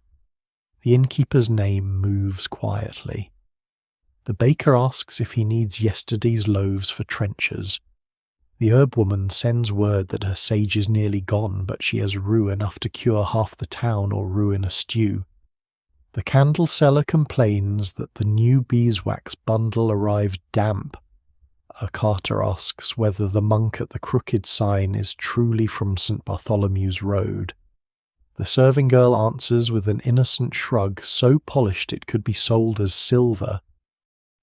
the innkeeper's name moves quietly. The baker asks if he needs yesterday's loaves for trenchers. The herb woman sends word that her sage is nearly gone, but she has rue enough to cure half the town or ruin a stew. The candle seller complains that the new beeswax bundle arrived damp. A carter asks whether the monk at the crooked sign is truly from St. Bartholomew's Road. The serving girl answers with an innocent shrug so polished it could be sold as silver.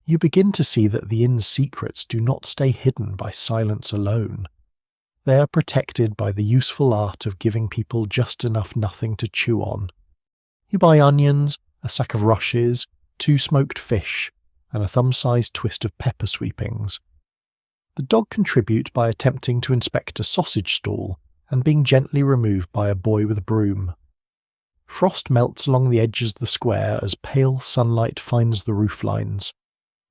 You begin to see that the inn's secrets do not stay hidden by silence alone. They are protected by the useful art of giving people just enough nothing to chew on. You buy onions, a sack of rushes, 2 smoked fish, and a thumb-sized twist of pepper sweepings. The dog contribute by attempting to inspect a sausage stall and being gently removed by a boy with a broom. Frost melts along the edges of the square as pale sunlight finds the roof lines.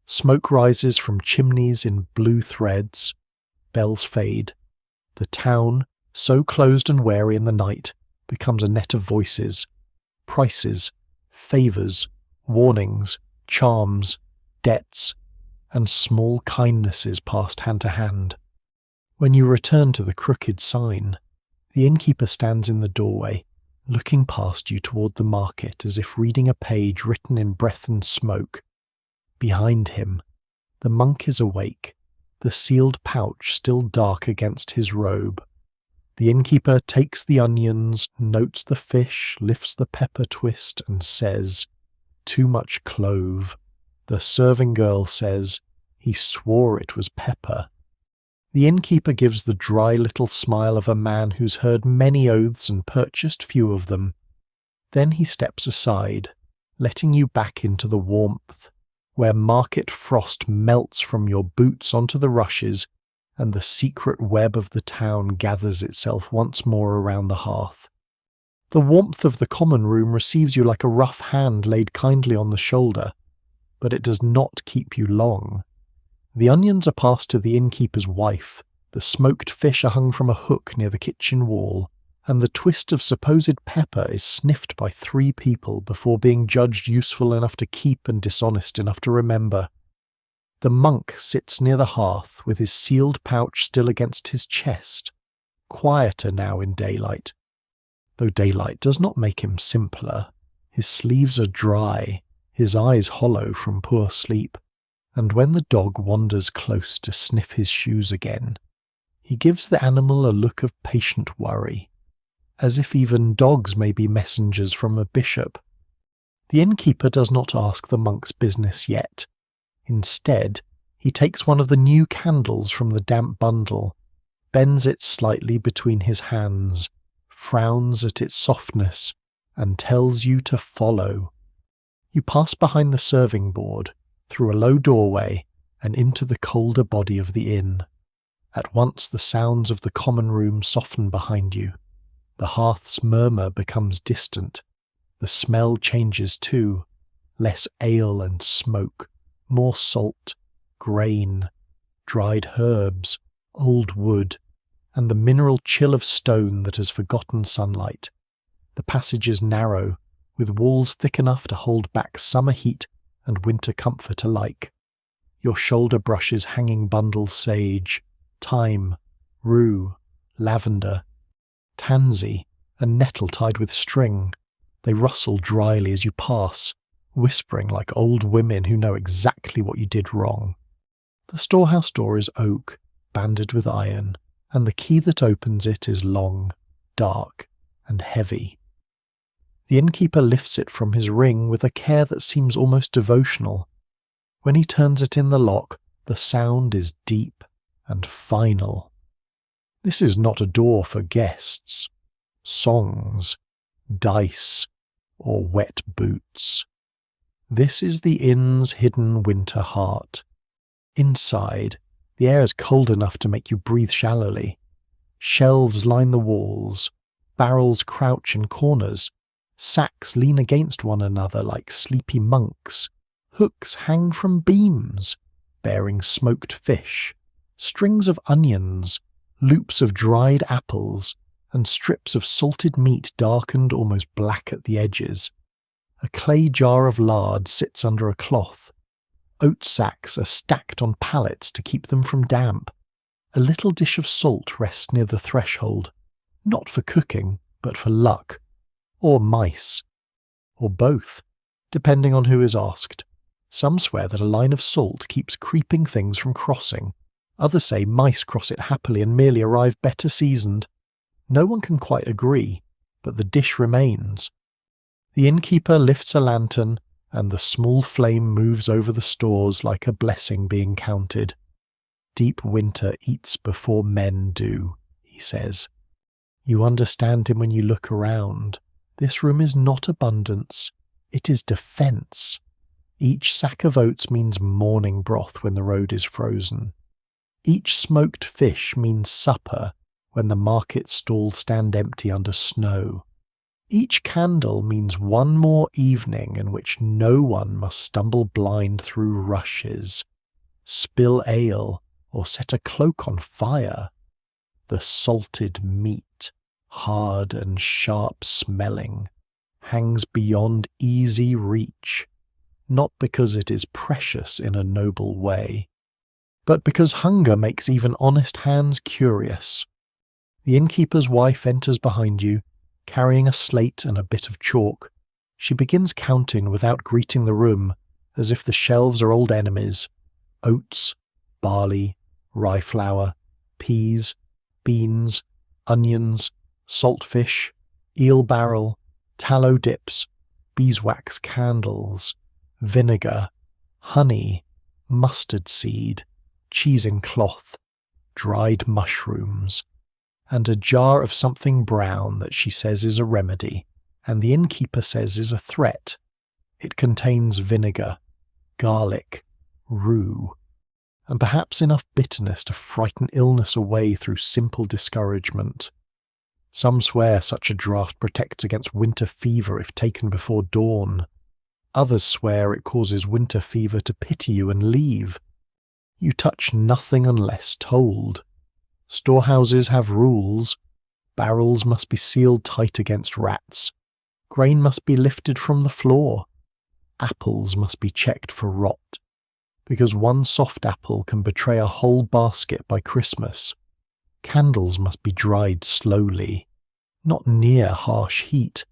Smoke rises from chimneys in blue threads. Bells fade. The town, so closed and wary in the night, becomes a net of voices. Prices, favours, warnings, charms, debts, and small kindnesses passed hand to hand. When you return to the crooked sign, the innkeeper stands in the doorway, looking past you toward the market as if reading a page written in breath and smoke. Behind him, the monk is awake, the sealed pouch still dark against his robe. The innkeeper takes the onions, notes the fish, lifts the pepper twist, and says, "Too much clove." The serving girl says, "He swore it was pepper." The innkeeper gives the dry little smile of a man who's heard many oaths and purchased few of them. Then he steps aside, letting you back into the warmth, where market frost melts from your boots onto the rushes, and the secret web of the town gathers itself once more around the hearth. The warmth of the common room receives you like a rough hand laid kindly on the shoulder, but it does not keep you long. The onions are passed to the innkeeper's wife, the smoked fish are hung from a hook near the kitchen wall, and the twist of supposed pepper is sniffed by 3 people before being judged useful enough to keep and dishonest enough to remember. The monk sits near the hearth with his sealed pouch still against his chest, quieter now in daylight. Though daylight does not make him simpler, his sleeves are dry, his eyes hollow from poor sleep, and when the dog wanders close to sniff his shoes again, he gives the animal a look of patient worry, as if even dogs may be messengers from a bishop. The innkeeper does not ask the monk's business yet. Instead, he takes one of the new candles from the damp bundle, bends it slightly between his hands, frowns at its softness, and tells you to follow. You pass behind the serving board, through a low doorway, and into the colder body of the inn. At once the sounds of the common room soften behind you. The hearth's murmur becomes distant. The smell changes too. Less ale and smoke, more salt, grain, dried herbs, old wood, and the mineral chill of stone that has forgotten sunlight. The passage is narrow, with walls thick enough to hold back summer heat and winter comfort alike. Your shoulder brushes hanging bundles sage, thyme, rue, lavender, tansy, and nettle tied with string. They rustle dryly as you pass, whispering like old women who know exactly what you did wrong. The storehouse door is oak, banded with iron, and the key that opens it is long, dark, and heavy. The innkeeper lifts it from his ring with a care that seems almost devotional. When he turns it in the lock, the sound is deep and final. This is not a door for guests, songs, dice, or wet boots. This is the inn's hidden winter heart. Inside, the air is cold enough to make you breathe shallowly. Shelves line the walls, barrels crouch in corners, sacks lean against one another like sleepy monks, hooks hang from beams, bearing smoked fish, strings of onions, loops of dried apples, and strips of salted meat darkened almost black at the edges. A clay jar of lard sits under a cloth. Oat sacks are stacked on pallets to keep them from damp. A little dish of salt rests near the threshold, not for cooking, but for luck, or mice, or both, depending on who is asked. Some swear that a line of salt keeps creeping things from crossing. Others say mice cross it happily and merely arrive better seasoned. No one can quite agree, but the dish remains. The innkeeper lifts a lantern, and the small flame moves over the stores like a blessing being counted. Deep winter eats before men do, he says. You understand him when you look around. This room is not abundance, it is defence. Each sack of oats means morning broth when the road is frozen. Each smoked fish means supper when the market stalls stand empty under snow. Each candle means one more evening in which no one must stumble blind through rushes, spill ale, or set a cloak on fire. The salted meat, hard and sharp smelling, hangs beyond easy reach, not because it is precious in a noble way, but because hunger makes even honest hands curious. The innkeeper's wife enters behind you, carrying a slate and a bit of chalk. She begins counting without greeting the room, as if the shelves are old enemies. Oats, barley, rye flour, peas, beans, onions, saltfish, eel barrel, tallow dips, beeswax candles, vinegar, honey, mustard seed, cheesing cloth, dried mushrooms, and a jar of something brown that she says is a remedy, and the innkeeper says is a threat. It contains vinegar, garlic, rue, and perhaps enough bitterness to frighten illness away through simple discouragement. Some swear such a draught protects against winter fever if taken before dawn. Others swear it causes winter fever to pity you and leave. You touch nothing unless told. Storehouses have rules. Barrels must be sealed tight against rats. Grain must be lifted from the floor. Apples must be checked for rot, because one soft apple can betray a whole basket by Christmas. Candles must be dried slowly, not near harsh heat,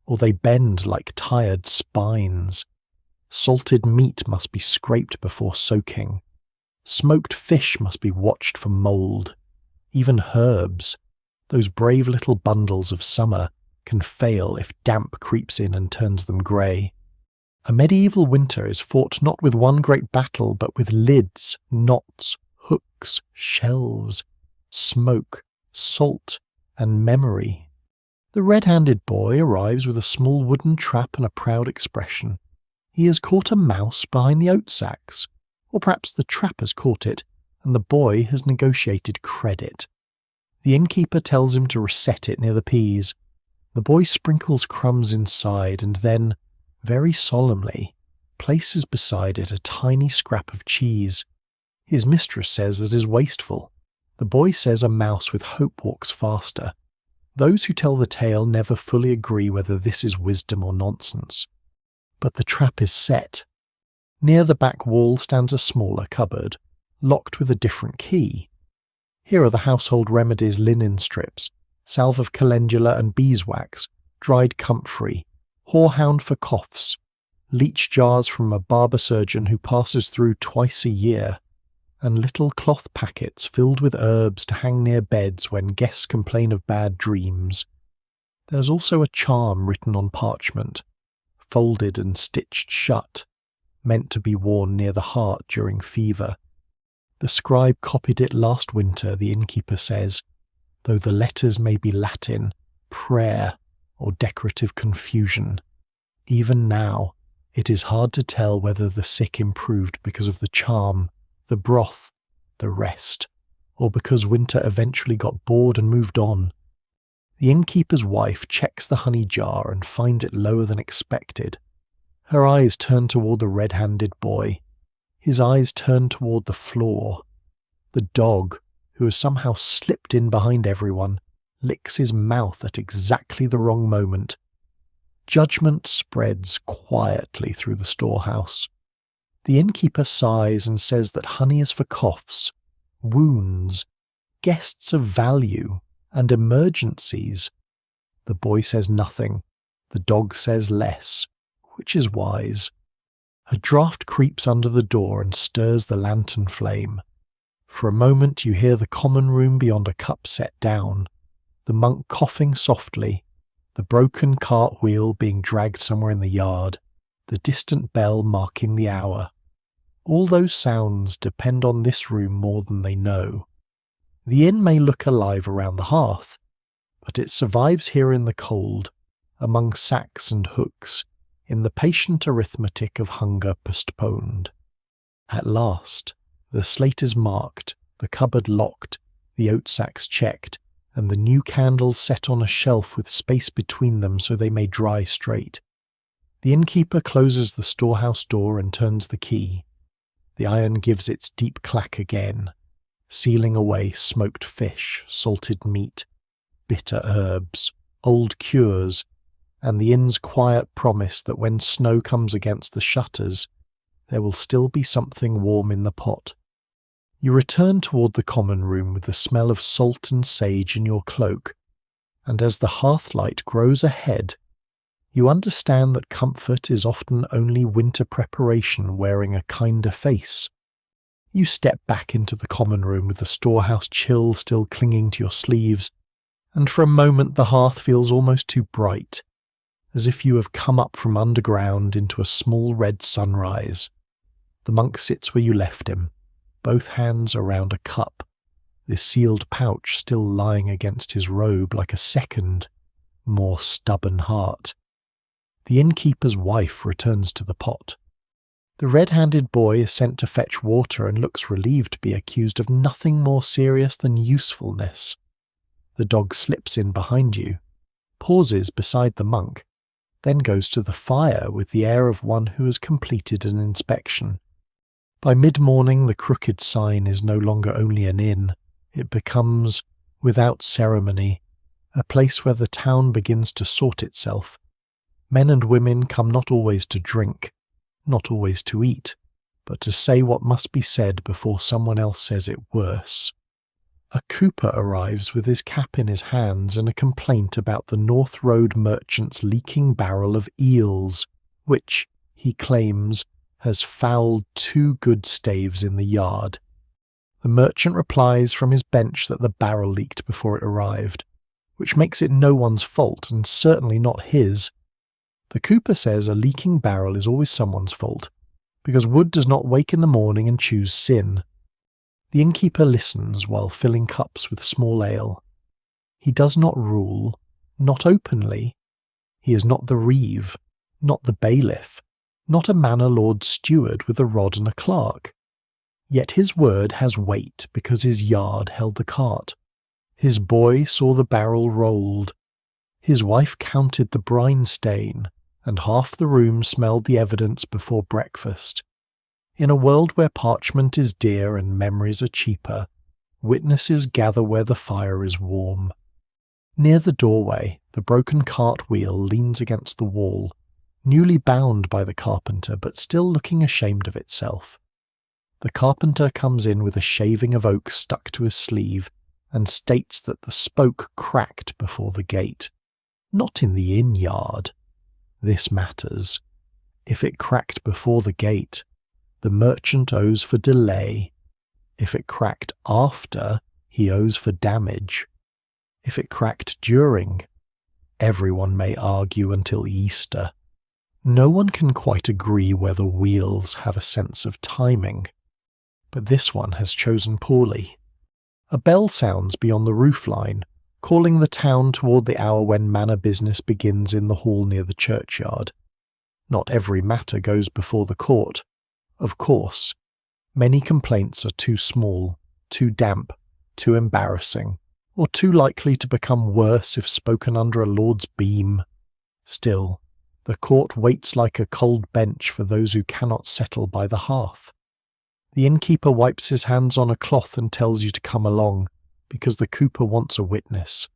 or they bend like tired spines. Salted meat must be scraped before soaking. Smoked fish must be watched for mould. Even herbs, those brave little bundles of summer, can fail if damp creeps in and turns them grey. A medieval winter is fought not with one great battle, but with lids, knots, hooks, shelves, smoke, salt, and memory. The red-handed boy arrives with a small wooden trap and a proud expression. He has caught a mouse behind the oat sacks, or perhaps the trap has caught it, and the boy has negotiated credit. The innkeeper tells him to reset it near the peas. The boy sprinkles crumbs inside and then, very solemnly, places beside it a tiny scrap of cheese. His mistress says that is wasteful. The boy says a mouse with hope walks faster. Those who tell the tale never fully agree whether this is wisdom or nonsense. But the trap is set. Near the back wall stands a smaller cupboard, locked with a different key. Here are the household remedies: linen strips, salve of calendula and beeswax, dried comfrey, horehound for coughs, leech jars from a barber surgeon who passes through twice a year, and little cloth packets filled with herbs to hang near beds when guests complain of bad dreams. There's also a charm written on parchment, folded and stitched shut, meant to be worn near the heart during fever. The scribe copied it last winter, the innkeeper says, though the letters may be Latin, prayer, or decorative confusion. Even now, it is hard to tell whether the sick improved because of the charm, the broth, the rest, or because winter eventually got bored and moved on. The innkeeper's wife checks the honey jar and finds it lower than expected. Her eyes turn toward the red-handed boy. His eyes turn toward the floor. The dog, who has somehow slipped in behind everyone, licks his mouth at exactly the wrong moment. Judgment spreads quietly through the storehouse. The innkeeper sighs and says that honey is for coughs, wounds, guests of value, and emergencies. The boy says nothing. The dog says less, which is wise. A draught creeps under the door and stirs the lantern flame. For a moment you hear the common room beyond a cup set down, the monk coughing softly, the broken cart wheel being dragged somewhere in the yard, the distant bell marking the hour. All those sounds depend on this room more than they know. The inn may look alive around the hearth, but it survives here in the cold, among sacks and hooks, in the patient arithmetic of hunger postponed. At last, the slate is marked, the cupboard locked, the oat sacks checked, and the new candles set on a shelf with space between them so they may dry straight. The innkeeper closes the storehouse door and turns the key. The iron gives its deep clack again, sealing away smoked fish, salted meat, bitter herbs, old cures, and the inn's quiet promise that when snow comes against the shutters, there will still be something warm in the pot. You return toward the common room with the smell of salt and sage in your cloak, and as the hearthlight grows ahead, you understand that comfort is often only winter preparation wearing a kinder face. You step back into the common room with the storehouse chill still clinging to your sleeves, and for a moment the hearth feels almost too bright, as if you have come up from underground into a small red sunrise. The monk sits where you left him, both hands around a cup, this sealed pouch still lying against his robe like a second, more stubborn heart. The innkeeper's wife returns to the pot. The red-handed boy is sent to fetch water and looks relieved to be accused of nothing more serious than usefulness. The dog slips in behind you, pauses beside the monk, then goes to the fire with the air of one who has completed an inspection. By mid-morning the crooked sign is no longer only an inn, it becomes, without ceremony, a place where the town begins to sort itself. Men and women come not always to drink, not always to eat, but to say what must be said before someone else says it worse. A cooper arrives with his cap in his hands and a complaint about the North Road merchant's leaking barrel of eels, which, he claims, has fouled 2 good staves in the yard. The merchant replies from his bench that the barrel leaked before it arrived, which makes it no one's fault and certainly not his. The cooper says a leaking barrel is always someone's fault, because wood does not wake in the morning and choose sin. The innkeeper listens while filling cups with small ale. He does not rule, not openly. He is not the reeve, not the bailiff, not a manor lord's steward with a rod and a clerk. Yet his word has weight because his yard held the cart. His boy saw the barrel rolled. His wife counted the brine stain, and half the room smelled the evidence before breakfast. In a world where parchment is dear and memories are cheaper, witnesses gather where the fire is warm. Near the doorway, the broken cart wheel leans against the wall, newly bound by the carpenter but still looking ashamed of itself. The carpenter comes in with a shaving of oak stuck to his sleeve and states that the spoke cracked before the gate. Not in the inn yard. This matters. If it cracked before the gate, the merchant owes for delay. If it cracked after, he owes for damage. If it cracked during, everyone may argue until Easter. No one can quite agree whether wheels have a sense of timing, but this one has chosen poorly. A bell sounds beyond the roofline, calling the town toward the hour when manor business begins in the hall near the churchyard. Not every matter goes before the court. Of course, many complaints are too small, too damp, too embarrassing, or too likely to become worse if spoken under a lord's beam. Still, the court waits like a cold bench for those who cannot settle by the hearth. The innkeeper wipes his hands on a cloth and tells you to come along, because the cooper wants a witness.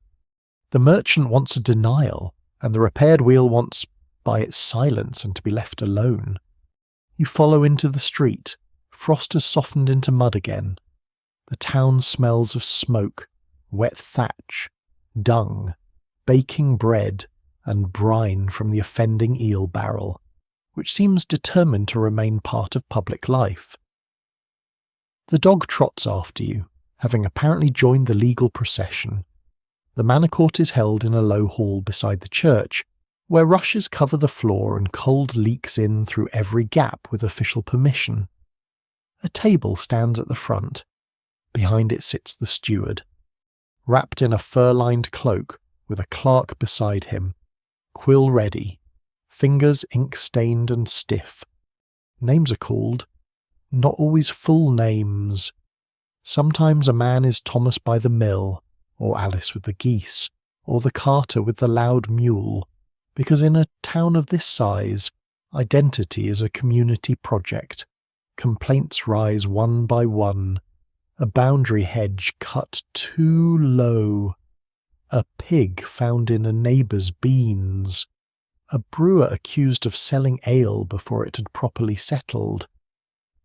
The merchant wants a denial, and the repaired wheel wants, by its silence, and to be left alone. You follow into the street. Frost has softened into mud again. The town smells of smoke, wet thatch, dung, baking bread, and brine from the offending eel barrel, which seems determined to remain part of public life. The dog trots after you, having apparently joined the legal procession. The manor court is held in a low hall beside the church, where rushes cover the floor and cold leaks in through every gap with official permission. A table stands at the front. Behind it sits the steward, wrapped in a fur-lined cloak with a clerk beside him, quill ready, fingers ink-stained and stiff. Names are called, not always full names. Sometimes a man is Thomas by the mill, or Alice with the geese, or the carter with the loud mule, because in a town of this size, identity is a community project. Complaints rise one by one. A boundary hedge cut too low. A pig found in a neighbour's beans. A brewer accused of selling ale before it had properly settled.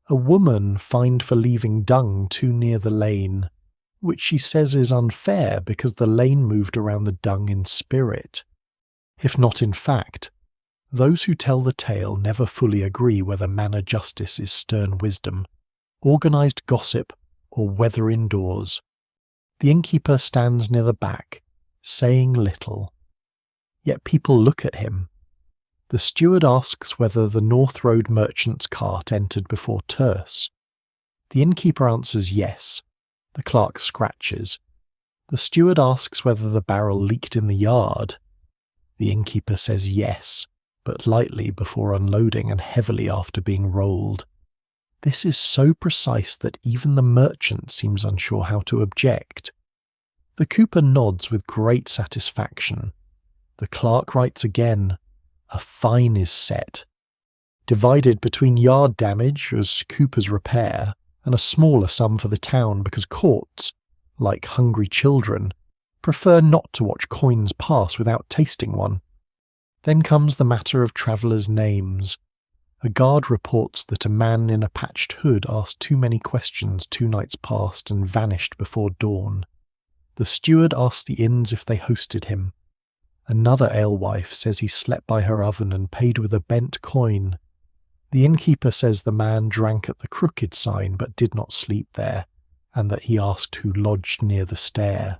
A woman fined for leaving dung too near the lane, which she says is unfair because the lane moved around the dung in spirit. If not in fact, those who tell the tale never fully agree whether manor justice is stern wisdom, organised gossip, or weather indoors. The innkeeper stands near the back, saying little. Yet people look at him. The steward asks whether the North Road merchant's cart entered before Terce. The innkeeper answers yes. The clerk scratches. The steward asks whether the barrel leaked in the yard. The innkeeper says yes, but lightly before unloading and heavily after being rolled. This is so precise that even the merchant seems unsure how to object. The cooper nods with great satisfaction. The clerk writes again. A fine is set, divided between yard damage as cooper's repair and a smaller sum for the town because courts, like hungry children, prefer not to watch coins pass without tasting one. Then comes the matter of travellers' names. A guard reports that a man in a patched hood asked too many questions 2 nights past and vanished before dawn. The steward asks the inns if they hosted him. Another alewife says he slept by her oven and paid with a bent coin. The innkeeper says the man drank at the Crooked Sign but did not sleep there, and that he asked who lodged near the stair.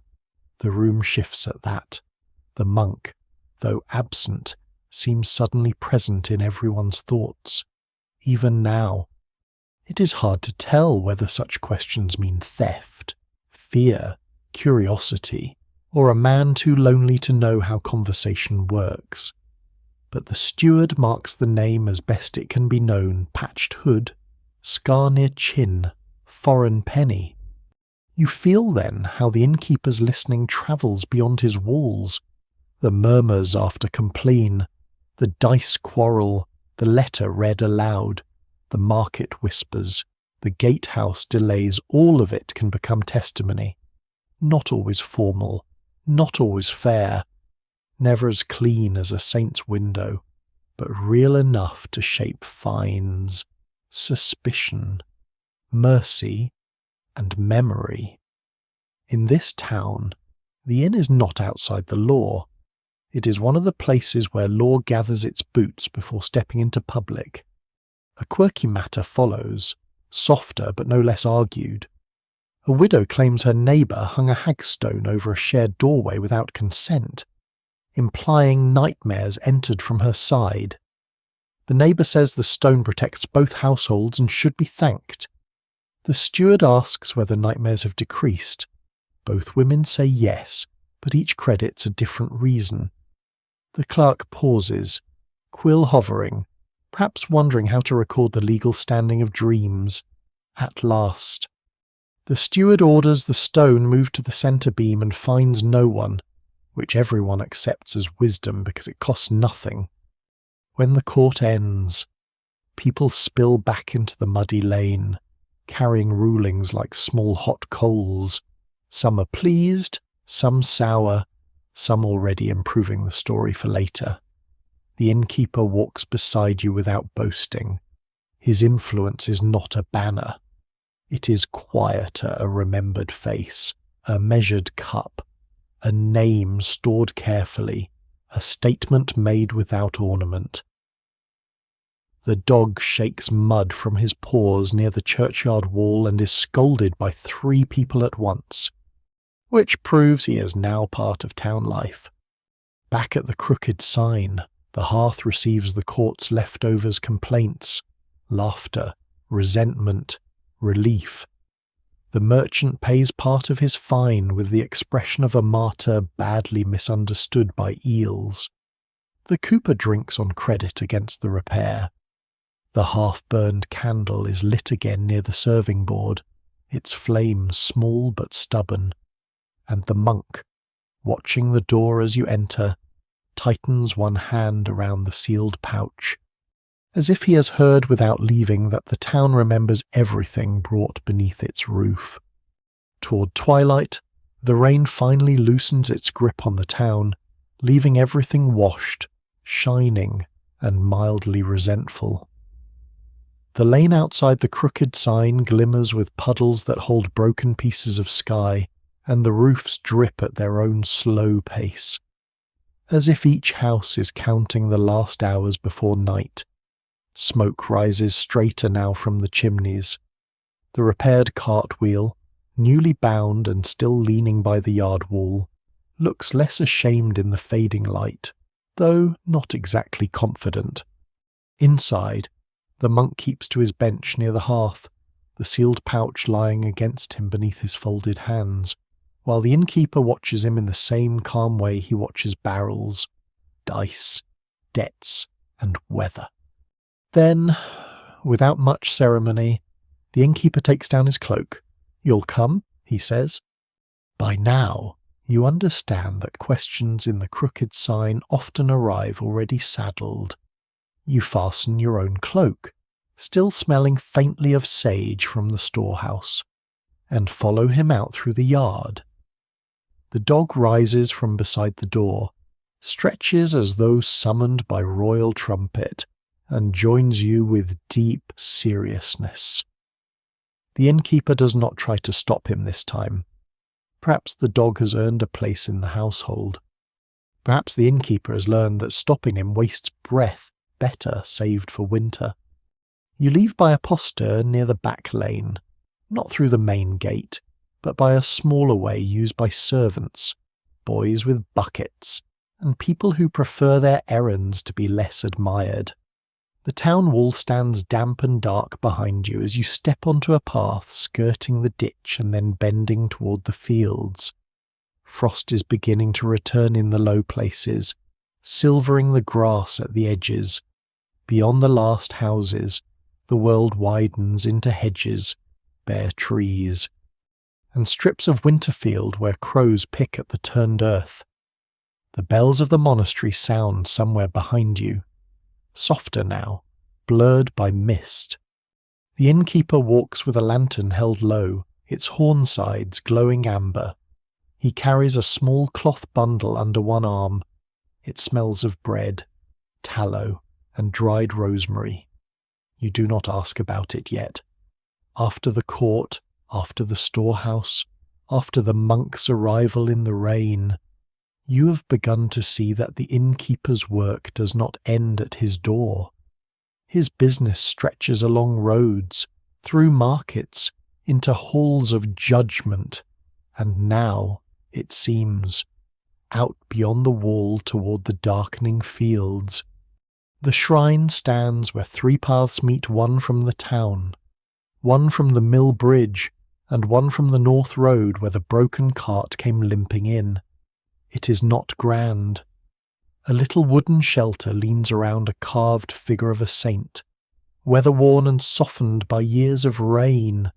The room shifts at that. The monk, though absent, seems suddenly present in everyone's thoughts, even now. It is hard to tell whether such questions mean theft, fear, curiosity, or a man too lonely to know how conversation works. But the steward marks the name as best it can be known: patched hood, scar near chin, foreign penny. You feel then how the innkeeper's listening travels beyond his walls. The murmurs after complain, the dice quarrel, the letter read aloud, the market whispers, the gatehouse delays, all of it can become testimony. Not always formal, not always fair, never as clean as a saint's window, but real enough to shape fines, suspicion, mercy, and memory. In this town, the inn is not outside the law. It is one of the places where law gathers its boots before stepping into public. A quirky matter follows, softer but no less argued. A widow claims her neighbour hung a hagstone over a shared doorway without consent, implying nightmares entered from her side. The neighbour says the stone protects both households and should be thanked. The steward asks whether nightmares have decreased. Both women say yes, but each credits a different reason. The clerk pauses, quill hovering, perhaps wondering how to record the legal standing of dreams. At last. The steward orders the stone moved to the centre beam and finds no one, which everyone accepts as wisdom because it costs nothing. When the court ends, people spill back into the muddy lane, carrying rulings like small hot coals. Some are pleased, some sour, some already improving the story for later. The innkeeper walks beside you without boasting. His influence is not a banner. It is quieter a remembered face, a measured cup, a name stored carefully, a statement made without ornament. The dog shakes mud from his paws near the churchyard wall and is scolded by 3 people at once, which proves he is now part of town life. Back at the Crooked Sign, the hearth receives the court's leftovers complaints, laughter, resentment, relief. The merchant pays part of his fine with the expression of a martyr badly misunderstood by eels. The cooper drinks on credit against the repair. The half-burned candle is lit again near the serving board, its flame small but stubborn. And the monk, watching the door as you enter, tightens one hand around the sealed pouch, as if he has heard without leaving that the town remembers everything brought beneath its roof. Toward twilight, the rain finally loosens its grip on the town, leaving everything washed, shining, and mildly resentful. The lane outside the Crooked Sign glimmers with puddles that hold broken pieces of sky, and the roofs drip at their own slow pace, as if each house is counting the last hours before night. Smoke rises straighter now from the chimneys. The repaired cartwheel, newly bound and still leaning by the yard wall, looks less ashamed in the fading light, though not exactly confident. Inside, the monk keeps to his bench near the hearth, the sealed pouch lying against him beneath his folded hands, while the innkeeper watches him in the same calm way he watches barrels, dice, debts, and weather. Then, without much ceremony, the innkeeper takes down his cloak. "You'll come?" he says. By now, you understand that questions in the crooked sign often arrive already saddled. You fasten your own cloak, still smelling faintly of sage from the storehouse, and follow him out through the yard. The dog rises from beside the door, stretches as though summoned by royal trumpet, and joins you with deep seriousness. The innkeeper does not try to stop him this time. Perhaps the dog has earned a place in the household. Perhaps the innkeeper has learned that stopping him wastes breath better saved for winter. You leave by a postern near the back lane, not through the main gate, but by a smaller way used by servants, boys with buckets, and people who prefer their errands to be less admired. The town wall stands damp and dark behind you as you step onto a path skirting the ditch and then bending toward the fields. Frost is beginning to return in the low places, silvering the grass at the edges. Beyond the last houses, the world widens into hedges, bare trees, and strips of winter field where crows pick at the turned earth. The bells of the monastery sound somewhere behind you, softer now, blurred by mist. The innkeeper walks with a lantern held low, its horn sides glowing amber. He carries a small cloth bundle under one arm. It smells of bread, tallow, and dried rosemary. You do not ask about it yet. After the court, after the storehouse, after the monk's arrival in the rain, you have begun to see that the innkeeper's work does not end at his door. His business stretches along roads, through markets, into halls of judgment, and now, it seems, out beyond the wall toward the darkening fields. The shrine stands where three paths meet, one from the town, one from the mill bridge, and one from the north road where the broken cart came limping in. It is not grand. A little wooden shelter leans around a carved figure of a saint, weather-worn and softened by years of rain,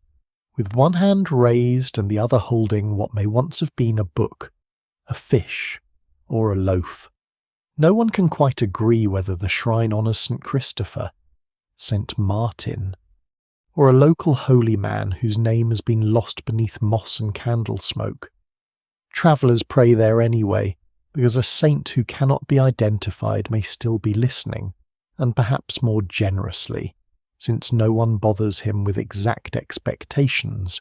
with one hand raised and the other holding what may once have been a book, a fish, or a loaf. No one can quite agree whether the shrine honours St. Christopher, St. Martin, or a local holy man whose name has been lost beneath moss and candle smoke. Travellers pray there anyway, because a saint who cannot be identified may still be listening, and perhaps more generously, since no one bothers him with exact expectations.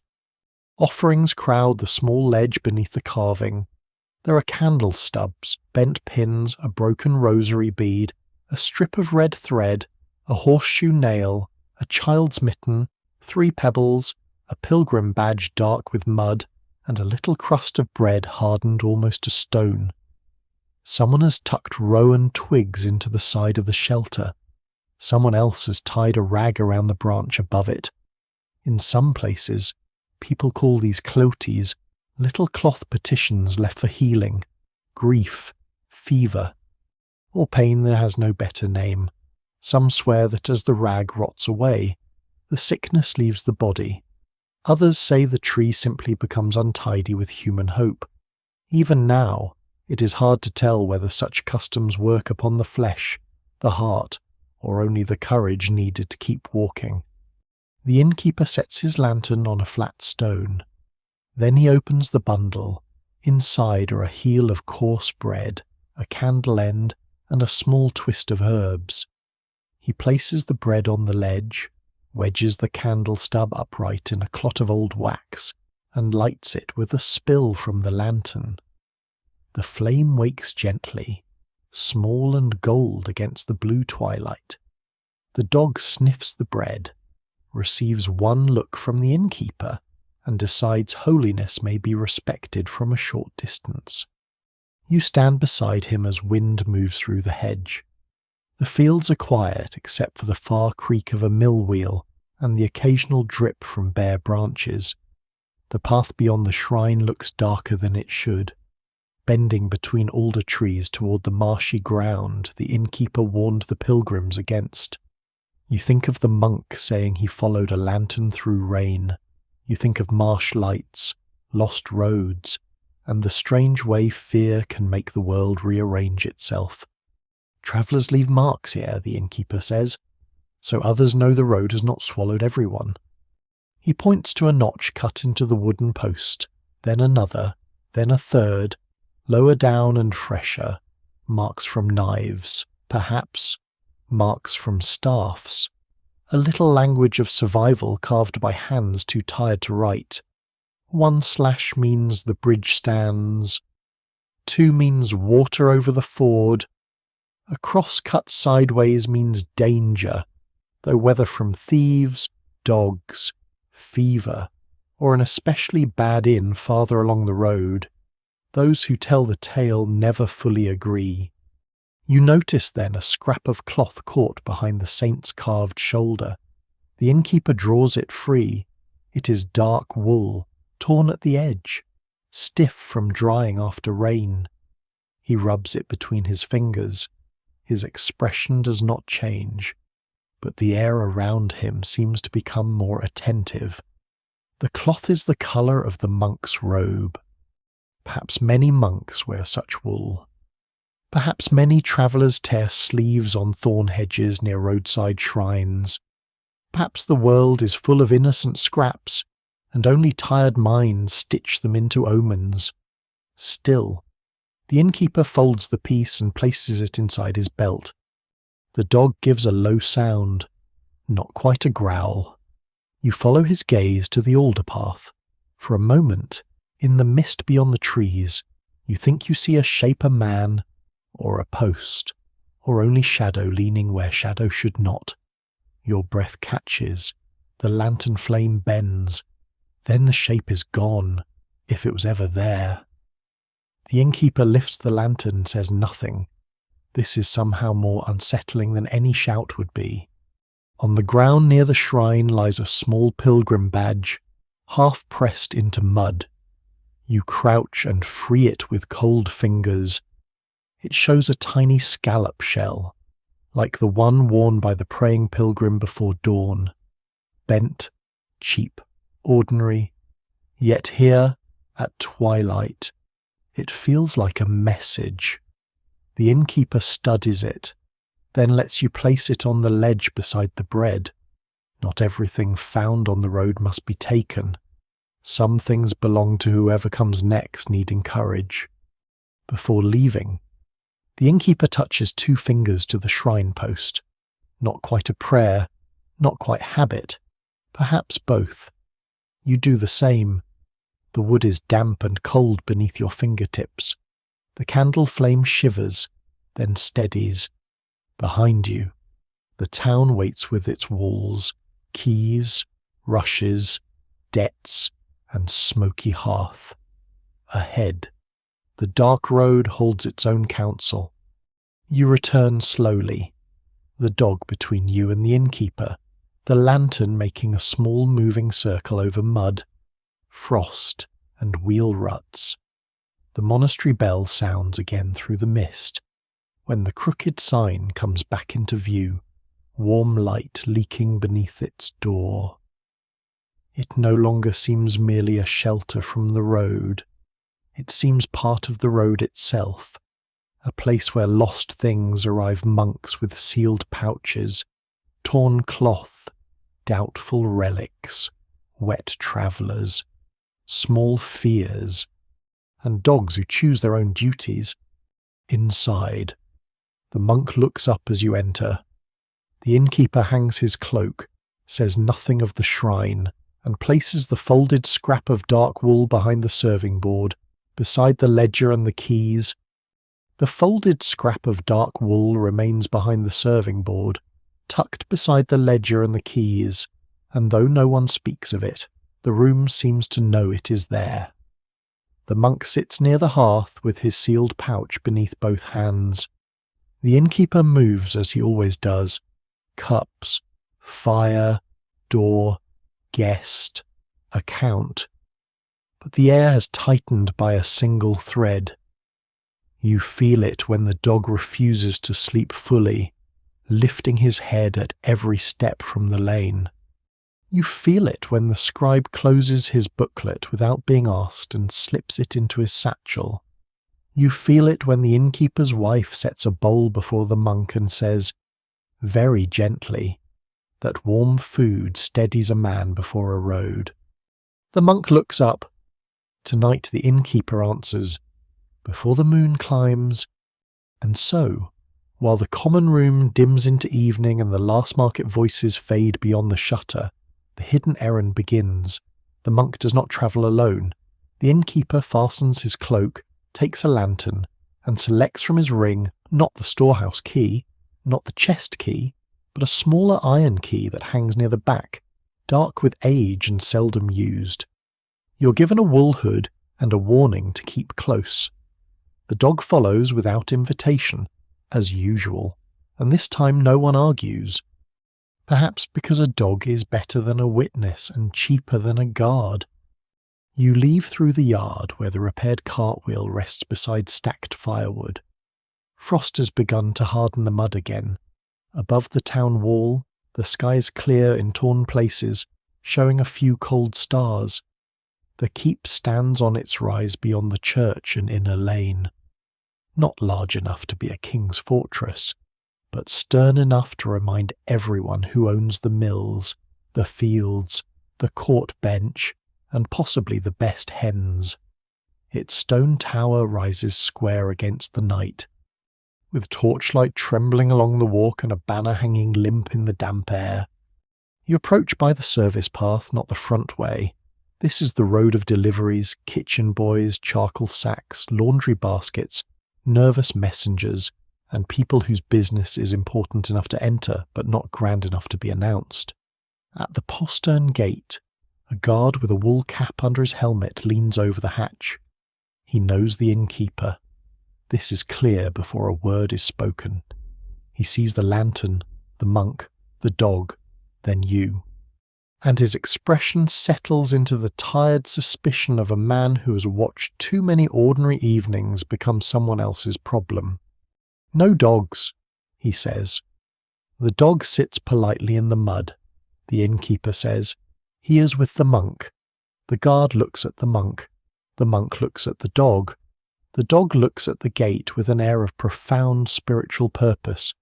Offerings crowd the small ledge beneath the carving. There are candle stubs, bent pins, a broken rosary bead, a strip of red thread, a horseshoe nail, a child's mitten, 3 pebbles, a pilgrim badge dark with mud, and a little crust of bread hardened almost to stone. Someone has tucked rowan twigs into the side of the shelter. Someone else has tied a rag around the branch above it. In some places, people call these cloties little cloth petitions left for healing, grief, fever, or pain that has no better name. Some swear that as the rag rots away, the sickness leaves the body. Others say the tree simply becomes untidy with human hope. Even now, it is hard to tell whether such customs work upon the flesh, the heart, or only the courage needed to keep walking. The innkeeper sets his lantern on a flat stone. Then he opens the bundle. Inside are a heel of coarse bread, a candle end, and a small twist of herbs. He places the bread on the ledge, wedges the candle stub upright in a clot of old wax, and lights it with a spill from the lantern. The flame wakes gently, small and gold against the blue twilight. The dog sniffs the bread, receives one look from the innkeeper, and decides holiness may be respected from a short distance. You stand beside him as wind moves through the hedge. The fields are quiet except for the far creak of a mill wheel and the occasional drip from bare branches. The path beyond the shrine looks darker than it should, bending between alder trees toward the marshy ground the innkeeper warned the pilgrims against. You think of the monk saying he followed a lantern through rain. You think of marsh lights, lost roads, and the strange way fear can make the world rearrange itself. Travellers leave marks here, the innkeeper says, so others know the road has not swallowed everyone. He points to a notch cut into the wooden post, then another, then a third, lower down and fresher, marks from knives, perhaps, marks from staffs, a little language of survival carved by hands too tired to write. 1 slash means the bridge stands, 2 means water over the ford, a cross cut sideways means danger, though whether from thieves, dogs, fever, or an especially bad inn farther along the road, those who tell the tale never fully agree. You notice then a scrap of cloth caught behind the saint's carved shoulder. The innkeeper draws it free. It is dark wool, torn at the edge, stiff from drying after rain. He rubs it between his fingers. His expression does not change, but the air around him seems to become more attentive. The cloth is the colour of the monk's robe. Perhaps many monks wear such wool. Perhaps many travellers tear sleeves on thorn hedges near roadside shrines. Perhaps the world is full of innocent scraps, and only tired minds stitch them into omens. Still, the innkeeper folds the piece and places it inside his belt. The dog gives a low sound, not quite a growl. You follow his gaze to the alder path. For a moment, in the mist beyond the trees, you think you see a shape, a man, or a post, or only shadow leaning where shadow should not. Your breath catches, the lantern flame bends, then the shape is gone, if it was ever there. The innkeeper lifts the lantern and says nothing. This is somehow more unsettling than any shout would be. On the ground near the shrine lies a small pilgrim badge, half pressed into mud. You crouch and free it with cold fingers. It shows a tiny scallop shell, like the one worn by the praying pilgrim before dawn. Bent, cheap, ordinary, yet here, at twilight, it feels like a message. The innkeeper studies it, then lets you place it on the ledge beside the bread. Not everything found on the road must be taken. Some things belong to whoever comes next, needing courage. Before leaving, the innkeeper touches 2 fingers to the shrine post. Not quite a prayer, not quite habit, perhaps both. You do the same. The wood is damp and cold beneath your fingertips. The candle flame shivers, then steadies. Behind you, the town waits with its walls, quays, rushes, debts, and smoky hearth. Ahead, the dark road holds its own counsel. You return slowly, the dog between you and the innkeeper, the lantern making a small moving circle over mud, frost, and wheel ruts. The monastery bell sounds again through the mist, when the crooked sign comes back into view, warm light leaking beneath its door. It no longer seems merely a shelter from the road. It seems part of the road itself, a place where lost things arrive monks with sealed pouches, torn cloth, doubtful relics, wet travellers, small fears, and dogs who choose their own duties. Inside, the monk looks up as you enter. The innkeeper hangs his cloak, says nothing of the shrine, and places the folded scrap of dark wool behind the serving board, beside the ledger and the keys. The folded scrap of dark wool remains behind the serving board, tucked beside the ledger and the keys, and though no one speaks of it, the room seems to know it is there. The monk sits near the hearth with his sealed pouch beneath both hands. The innkeeper moves as he always does. Cups, fire, door, guest, account. But the air has tightened by a single thread. You feel it when the dog refuses to sleep fully, lifting his head at every step from the lane. You feel it when the scribe closes his booklet without being asked and slips it into his satchel. You feel it when the innkeeper's wife sets a bowl before the monk and says, very gently, that warm food steadies a man before a road. The monk looks up. Tonight the innkeeper answers, before the moon climbs. And so, while the common room dims into evening and the last market voices fade beyond the shutter, the hidden errand begins. The monk does not travel alone. The innkeeper fastens his cloak, takes a lantern, and selects from his ring not the storehouse key, not the chest key, but a smaller iron key that hangs near the back, dark with age and seldom used. You're given a wool hood and a warning to keep close. The dog follows without invitation, as usual, and this time no one argues. Perhaps because a dog is better than a witness and cheaper than a guard. You leave through the yard where the repaired cartwheel rests beside stacked firewood. Frost has begun to harden the mud again. Above the town wall, the sky is clear in torn places, showing a few cold stars. The keep stands on its rise beyond the church and inner lane. Not large enough to be a king's fortress, but stern enough to remind everyone who owns the mills, the fields, the court bench, and possibly the best hens. Its stone tower rises square against the night, with torchlight trembling along the walk and a banner hanging limp in the damp air. You approach by the service path, not the front way. This is the road of deliveries, kitchen boys, charcoal sacks, laundry baskets, nervous messengers, and people whose business is important enough to enter but not grand enough to be announced. At the postern gate, a guard with a wool cap under his helmet leans over the hatch. He knows the innkeeper. This is clear before a word is spoken. He sees the lantern, the monk, the dog, then you. And his expression settles into the tired suspicion of a man who has watched too many ordinary evenings become someone else's problem. No dogs, he says. The dog sits politely in the mud. The innkeeper says, he is with the monk. The guard looks at the monk. The monk looks at the dog. The dog looks at the gate with an air of profound spiritual purpose.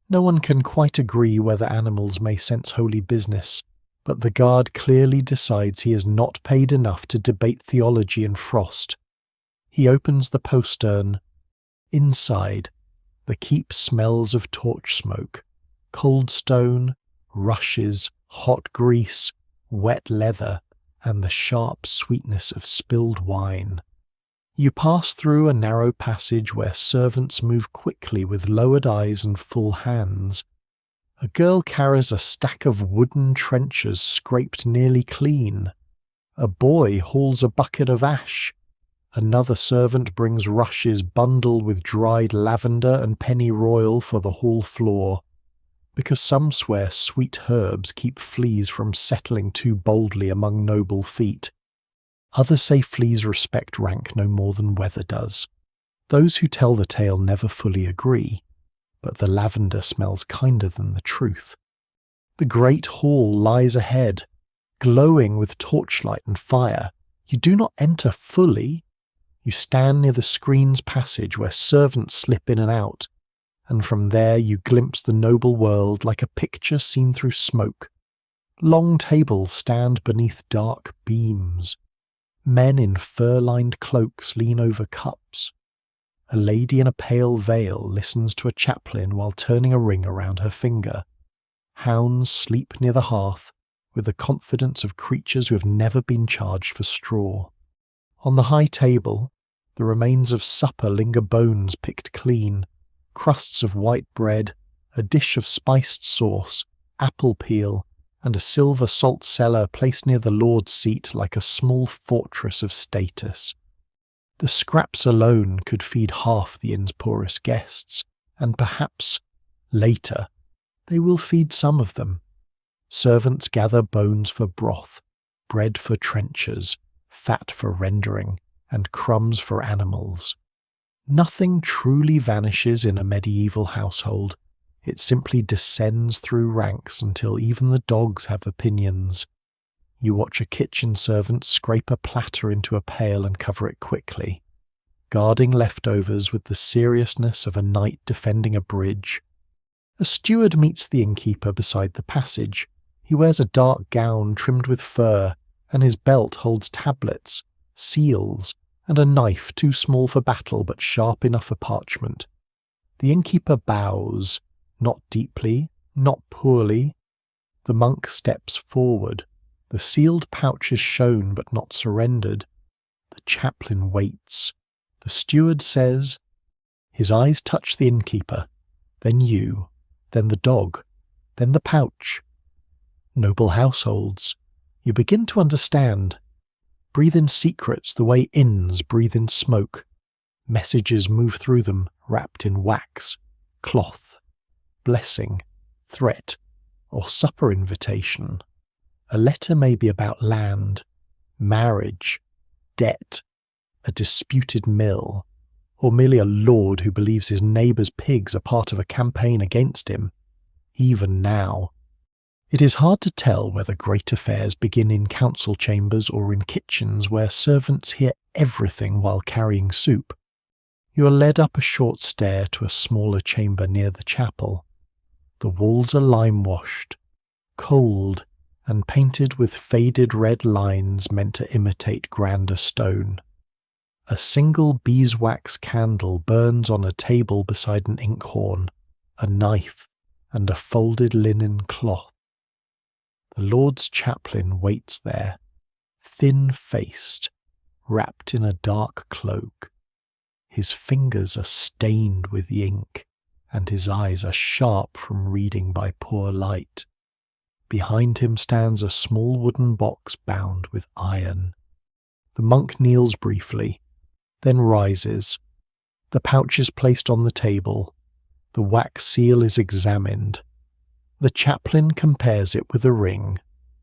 No one can quite agree whether animals may sense holy business, but the guard clearly decides he is not paid enough to debate theology in Frost. He opens the postern. Inside, the keep smells of torch smoke, cold stone, rushes, hot grease, wet leather, and the sharp sweetness of spilled wine. You pass through a narrow passage where servants move quickly with lowered eyes and full hands. A girl carries a stack of wooden trenchers scraped nearly clean. A boy hauls a bucket of ash. Another servant brings rushes bundled with dried lavender and pennyroyal for the hall floor, because some swear sweet herbs keep fleas from settling too boldly among noble feet. Others say fleas respect rank no more than weather does. Those who tell the tale never fully agree, but the lavender smells kinder than the truth. The great hall lies ahead, glowing with torchlight and fire. You do not enter fully. You stand near the screen's passage where servants slip in and out, and from there you glimpse the noble world like a picture seen through smoke. Long tables stand beneath dark beams. Men in fur-lined cloaks lean over cups. A lady in a pale veil listens to a chaplain while turning a ring around her finger. Hounds sleep near the hearth with the confidence of creatures who have never been charged for straw. On the high table, the remains of supper linger, bones picked clean, crusts of white bread, a dish of spiced sauce, apple peel, and a silver salt cellar placed near the Lord's seat like a small fortress of status. The scraps alone could feed half the inn's poorest guests, and perhaps, later, they will feed some of them. Servants gather bones for broth, bread for trenchers, fat for rendering, and crumbs for animals. Nothing truly vanishes in a medieval household. It simply descends through ranks until even the dogs have opinions. You watch a kitchen servant scrape a platter into a pail and cover it quickly, guarding leftovers with the seriousness of a knight defending a bridge. A steward meets the innkeeper beside the passage. He wears a dark gown trimmed with fur, and his belt holds tablets, seals, and a knife too small for battle but sharp enough for parchment. The innkeeper bows, not deeply, not poorly. The monk steps forward. The sealed pouch is shown but not surrendered. The chaplain waits. The steward says. His eyes touch the innkeeper, then you, then the dog, then the pouch. Noble households. You begin to understand. Breathe in secrets the way inns breathe in smoke. Messages move through them, wrapped in wax, cloth, blessing, threat, or supper invitation. A letter may be about land, marriage, debt, a disputed mill, or merely a lord who believes his neighbour's pigs are part of a campaign against him. Even now, it is hard to tell whether great affairs begin in council chambers or in kitchens where servants hear everything while carrying soup. You are led up a short stair to a smaller chamber near the chapel. The walls are lime-washed, cold, and painted with faded red lines meant to imitate grander stone. A single beeswax candle burns on a table beside an inkhorn, a knife, and a folded linen cloth. The Lord's chaplain waits there, thin-faced, wrapped in a dark cloak. His fingers are stained with ink, and his eyes are sharp from reading by poor light. Behind him stands a small wooden box bound with iron. The monk kneels briefly, then rises. The pouch is placed on the table. The wax seal is examined. The chaplain compares it with a ring,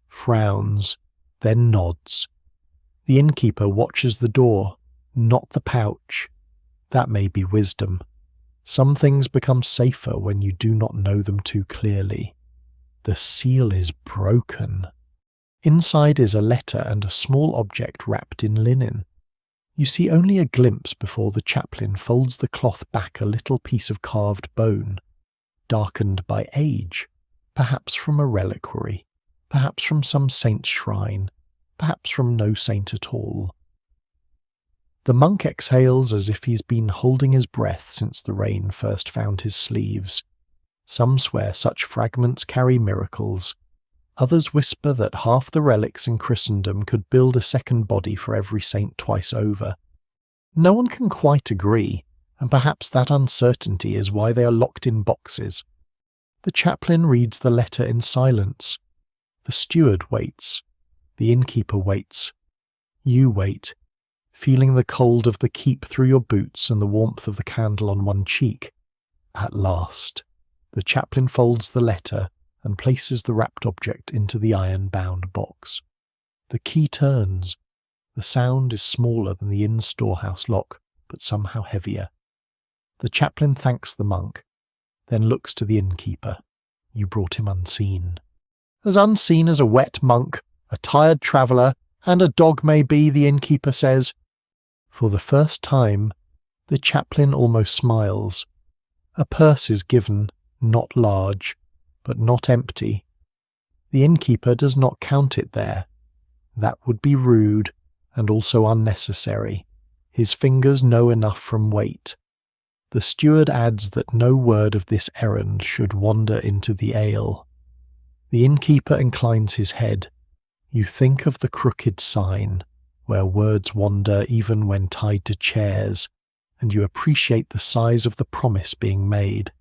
frowns, then nods. The innkeeper watches the door, not the pouch. That may be wisdom. Some things become safer when you do not know them too clearly. The seal is broken. Inside is a letter and a small object wrapped in linen. You see only a glimpse before the chaplain folds the cloth back a little piece of carved bone, darkened by age, perhaps from a reliquary, perhaps from some saint's shrine, perhaps from no saint at all. The monk exhales as if he's been holding his breath since the rain first found his sleeves. Some swear such fragments carry miracles. Others whisper that half the relics in Christendom could build a second body for every saint twice over. No one can quite agree, and perhaps that uncertainty is why they are locked in boxes. The chaplain reads the letter in silence. The steward waits. The innkeeper waits. You wait, feeling the cold of the keep through your boots and the warmth of the candle on one cheek. At last, the chaplain folds the letter and places the wrapped object into the iron-bound box. The key turns. The sound is smaller than the inn's storehouse lock, but somehow heavier. The chaplain thanks the monk, then looks to the innkeeper. You brought him unseen. As unseen as a wet monk, a tired traveller, and a dog may be, the innkeeper says. For the first time, the chaplain almost smiles. A purse is given, not large, but not empty. The innkeeper does not count it there. That would be rude, and also unnecessary. His fingers know enough from weight. The steward adds that no word of this errand should wander into the ale. The innkeeper inclines his head. You think of the crooked sign, where words wander even when tied to chairs, and you appreciate the size of the promise being made.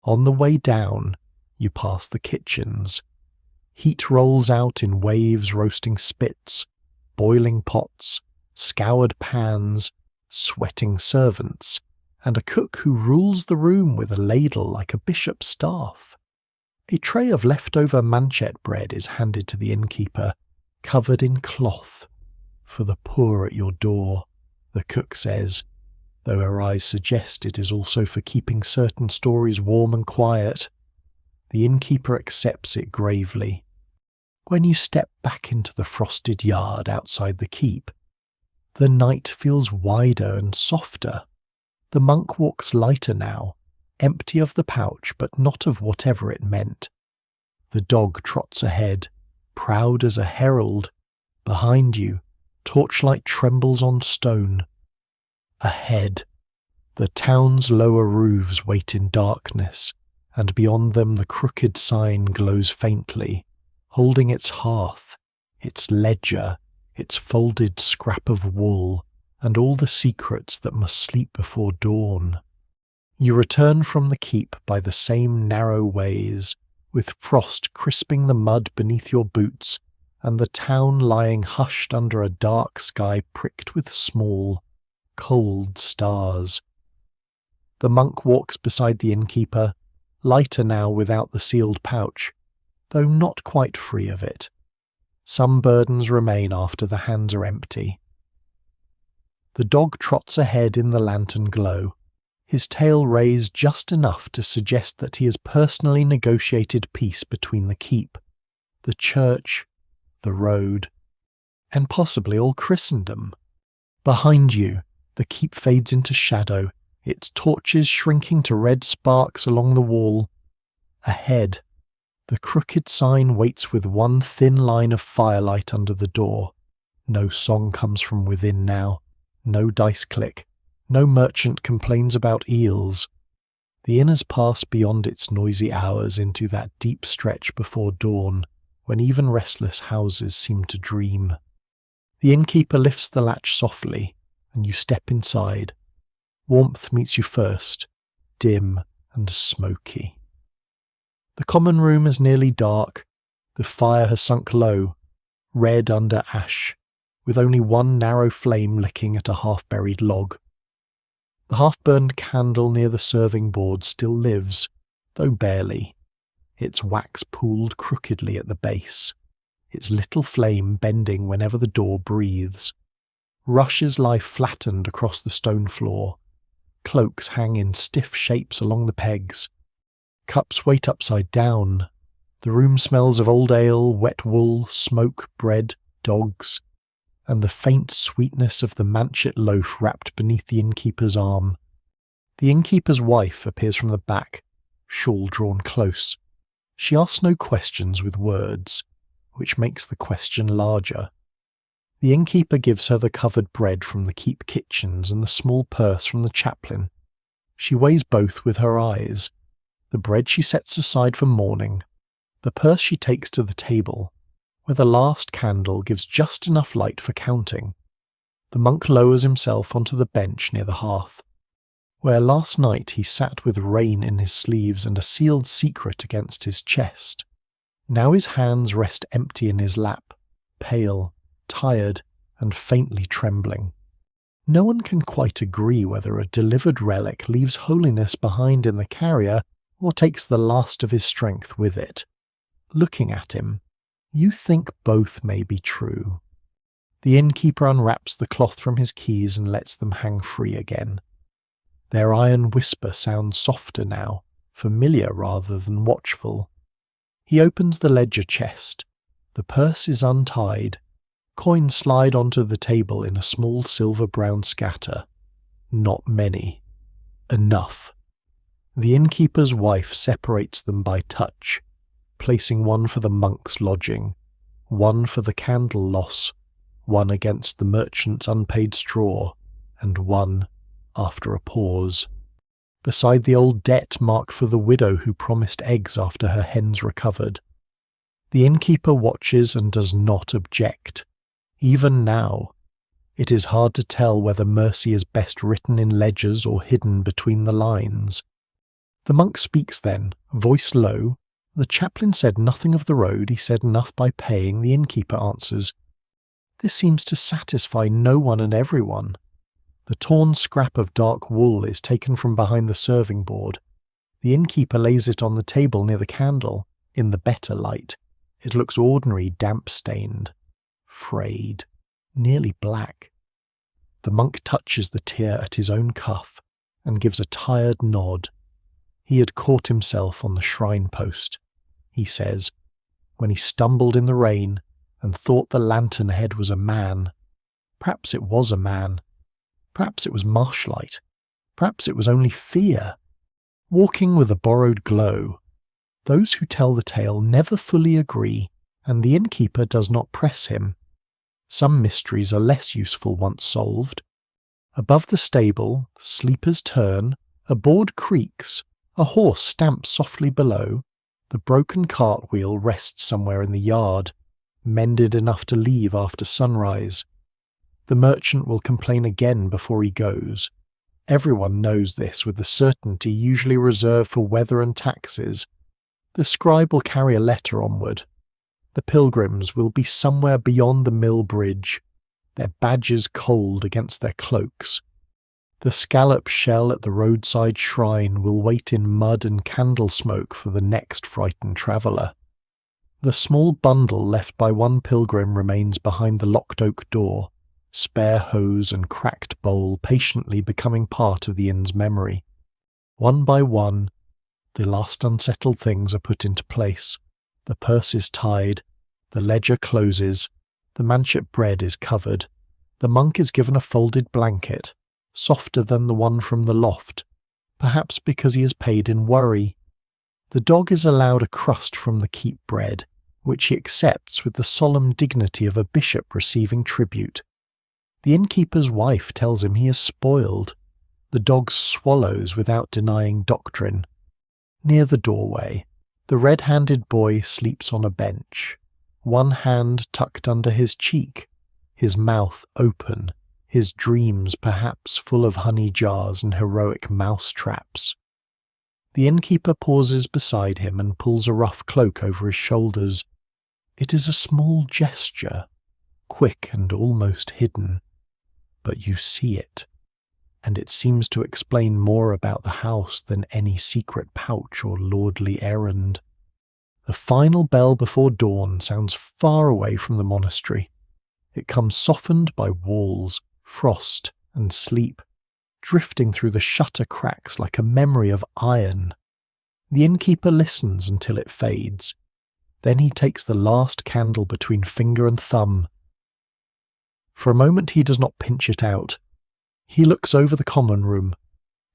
On the way down, you pass the kitchens. Heat rolls out in waves roasting spits, boiling pots, scoured pans, sweating servants, and a cook who rules the room with a ladle like a bishop's staff. A tray of leftover manchet bread is handed to the innkeeper, covered in cloth. "For the poor at your door," the cook says, though her eyes suggest it is also for keeping certain stories warm and quiet. The innkeeper accepts it gravely. When you step back into the frosted yard outside the keep, the night feels wider and softer. The monk walks lighter now, empty of the pouch but not of whatever it meant. The dog trots ahead, proud as a herald. Behind you, torchlight trembles on stone. Ahead, the town's lower roofs wait in darkness, and beyond them the crooked sign glows faintly, holding its hearth, its ledger, its folded scrap of wool, and all the secrets that must sleep before dawn. You return from the keep by the same narrow ways, with frost crisping the mud beneath your boots, and the town lying hushed under a dark sky pricked with small, cold stars. The monk walks beside the innkeeper, lighter now without the sealed pouch, though not quite free of it. Some burdens remain after the hands are empty. The dog trots ahead in the lantern glow, his tail raised just enough to suggest that he has personally negotiated peace between the keep, the church, the road, and possibly all Christendom. Behind you, the keep fades into shadow, its torches shrinking to red sparks along the wall. Ahead, the crooked sign waits with one thin line of firelight under the door. No song comes from within now, no dice click, no merchant complains about eels. The inn has passed beyond its noisy hours into that deep stretch before dawn, when even restless houses seem to dream. The innkeeper lifts the latch softly, and you step inside. Warmth meets you first, dim and smoky. The common room is nearly dark. The fire has sunk low, red under ash, with only one narrow flame licking at a half-buried log. The half-burned candle near the serving board still lives, though barely, its wax pooled crookedly at the base, its little flame bending whenever the door breathes. Rushes lie flattened across the stone floor. Cloaks hang in stiff shapes along the pegs. Cups wait upside down. The room smells of old ale, wet wool, smoke, bread, dogs, and the faint sweetness of the manchet loaf wrapped beneath the innkeeper's arm. The innkeeper's wife appears from the back, shawl drawn close. She asks no questions with words, which makes the question larger. The innkeeper gives her the covered bread from the keep kitchens and the small purse from the chaplain. She weighs both with her eyes. The bread she sets aside for morning, the purse she takes to the table, where the last candle gives just enough light for counting. The monk lowers himself onto the bench near the hearth, where last night he sat with rain in his sleeves and a sealed secret against his chest. Now his hands rest empty in his lap, pale, tired, and faintly trembling. No one can quite agree whether a delivered relic leaves holiness behind in the carrier or takes the last of his strength with it. Looking at him, you think both may be true. The innkeeper unwraps the cloth from his keys and lets them hang free again. Their iron whisper sounds softer now, familiar rather than watchful. He opens the ledger chest. The purse is untied. Coins slide onto the table in a small silver-brown scatter. Not many. Enough. The innkeeper's wife separates them by touch, placing one for the monk's lodging, one for the candle loss, one against the merchant's unpaid straw, and one, after a pause, beside the old debt marked for the widow who promised eggs after her hens recovered. The innkeeper watches and does not object. Even now, it is hard to tell whether mercy is best written in ledgers or hidden between the lines. The monk speaks then, voice low. The chaplain said nothing of the road, he said enough by paying. The innkeeper answers, "This seems to satisfy no one and everyone. The torn scrap of dark wool is taken from behind the serving board. The innkeeper lays it on the table near the candle. In the better light, it looks ordinary, damp-stained, frayed, nearly black. The monk touches the tear at his own cuff and gives a tired nod. He had caught himself on the shrine post, he says, when he stumbled in the rain and thought the lantern head was a man. Perhaps it was a man. Perhaps it was marshlight. Perhaps it was only fear. Walking with a borrowed glow. Those who tell the tale never fully agree, and the innkeeper does not press him. Some mysteries are less useful once solved. Above the stable, sleepers turn, a board creaks, a horse stamps softly below, the broken cartwheel rests somewhere in the yard, mended enough to leave after sunrise. The merchant will complain again before he goes. Everyone knows this with the certainty usually reserved for weather and taxes. The scribe will carry a letter onward. The pilgrims will be somewhere beyond the mill bridge, their badges cold against their cloaks. The scallop shell at the roadside shrine will wait in mud and candle smoke for the next frightened traveller. The small bundle left by one pilgrim remains behind the locked oak door, spare hose and cracked bowl patiently becoming part of the inn's memory. One by one, the last unsettled things are put into place. The purse is tied, the ledger closes, the manchet bread is covered. The monk is given a folded blanket, softer than the one from the loft, perhaps because he is paid in worry. The dog is allowed a crust from the keep bread, which he accepts with the solemn dignity of a bishop receiving tribute. The innkeeper's wife tells him he is spoiled. The dog swallows without denying doctrine. Near the doorway, the red-handed boy sleeps on a bench, one hand tucked under his cheek, his mouth open, his dreams perhaps full of honey jars and heroic mouse traps. The innkeeper pauses beside him and pulls a rough cloak over his shoulders. It is a small gesture, quick and almost hidden, but you see it, and it seems to explain more about the house than any secret pouch or lordly errand. The final bell before dawn sounds far away from the monastery. It comes softened by walls, frost, and sleep, drifting through the shutter cracks like a memory of iron. The innkeeper listens until it fades. Then he takes the last candle between finger and thumb. For a moment he does not pinch it out. He looks over the common room,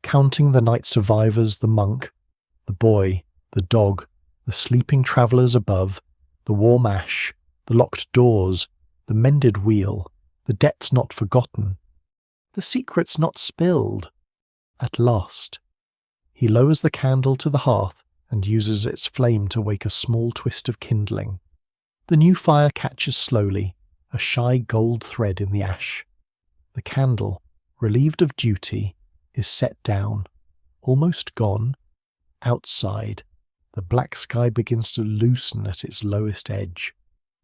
counting the night survivors, the monk, the boy, the dog, the sleeping travellers above, the warm ash, the locked doors, the mended wheel, the debts not forgotten, the secrets not spilled. At last, he lowers the candle to the hearth and uses its flame to wake a small twist of kindling. The new fire catches slowly, a shy gold thread in the ash. The candle, relieved of duty, is set down, almost gone. Outside, the black sky begins to loosen at its lowest edge.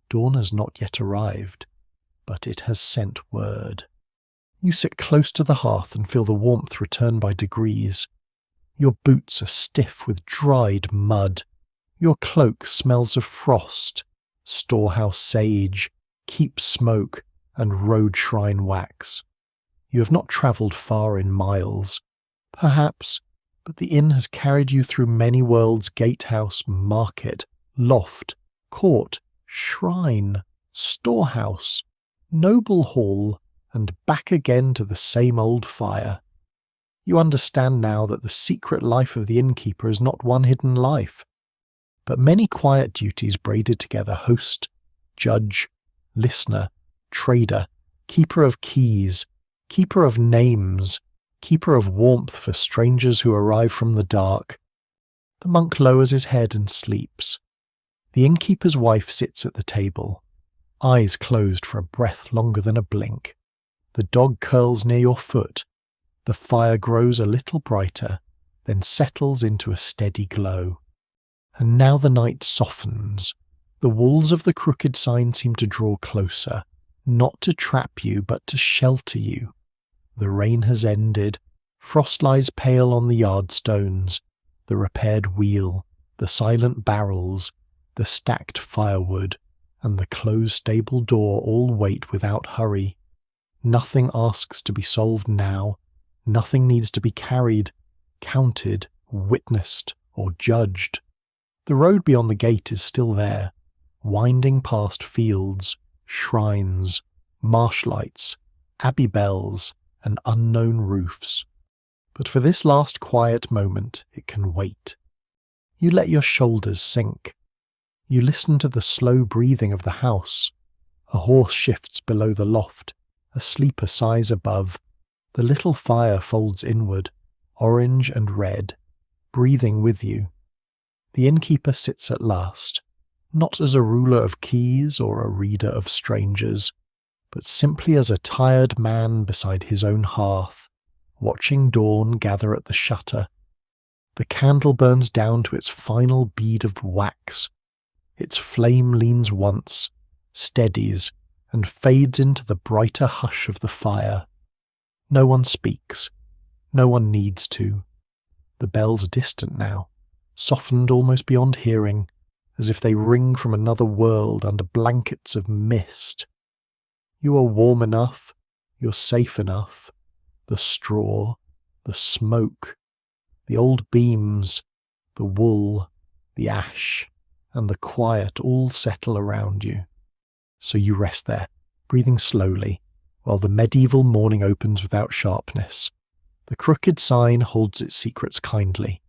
Dawn has not yet arrived, but it has sent word. You sit close to the hearth and feel the warmth return by degrees. Your boots are stiff with dried mud. Your cloak smells of frost, storehouse sage, keep smoke, and road shrine wax. You have not travelled far in miles, perhaps, but the inn has carried you through many worlds, gatehouse, market, loft, court, shrine, storehouse, noble hall, and back again to the same old fire. You understand now that the secret life of the innkeeper is not one hidden life, but many quiet duties braided together: host, judge, listener, trader, keeper of keys, keeper of names, keeper of warmth for strangers who arrive from the dark. The monk lowers his head and sleeps. The innkeeper's wife sits at the table, eyes closed for a breath longer than a blink. The dog curls near your foot. The fire grows a little brighter, then settles into a steady glow. And now the night softens. The walls of the crooked sign seem to draw closer, not to trap you, but to shelter you. The rain has ended, frost lies pale on the yard stones, the repaired wheel, the silent barrels, the stacked firewood, and the closed stable door all wait without hurry. Nothing asks to be solved now, nothing needs to be carried, counted, witnessed, or judged. The road beyond the gate is still there, winding past fields, shrines, marsh lights, abbey bells, and unknown roofs. But for this last quiet moment, it can wait. You let your shoulders sink. You listen to the slow breathing of the house. A horse shifts below the loft, a sleeper sighs above. The little fire folds inward, orange and red, breathing with you. The innkeeper sits at last, not as a ruler of keys or a reader of strangers, but simply as a tired man beside his own hearth, watching dawn gather at the shutter. The candle burns down to its final bead of wax. Its flame leans once, steadies, and fades into the brighter hush of the fire. No one speaks. No one needs to. The bells are distant now, softened almost beyond hearing, as if they ring from another world under blankets of mist. You are warm enough, you're safe enough. The straw, the smoke, the old beams, the wool, the ash, and the quiet all settle around you. So you rest there, breathing slowly, while the medieval morning opens without sharpness. The crooked sign holds its secrets kindly.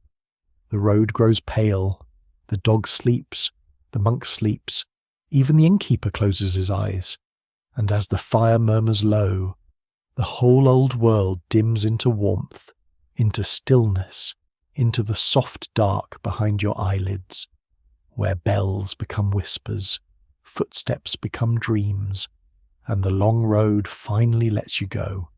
The road grows pale, the dog sleeps, the monk sleeps, even the innkeeper closes his eyes, and as the fire murmurs low, the whole old world dims into warmth, into stillness, into the soft dark behind your eyelids, where bells become whispers, footsteps become dreams, and the long road finally lets you go.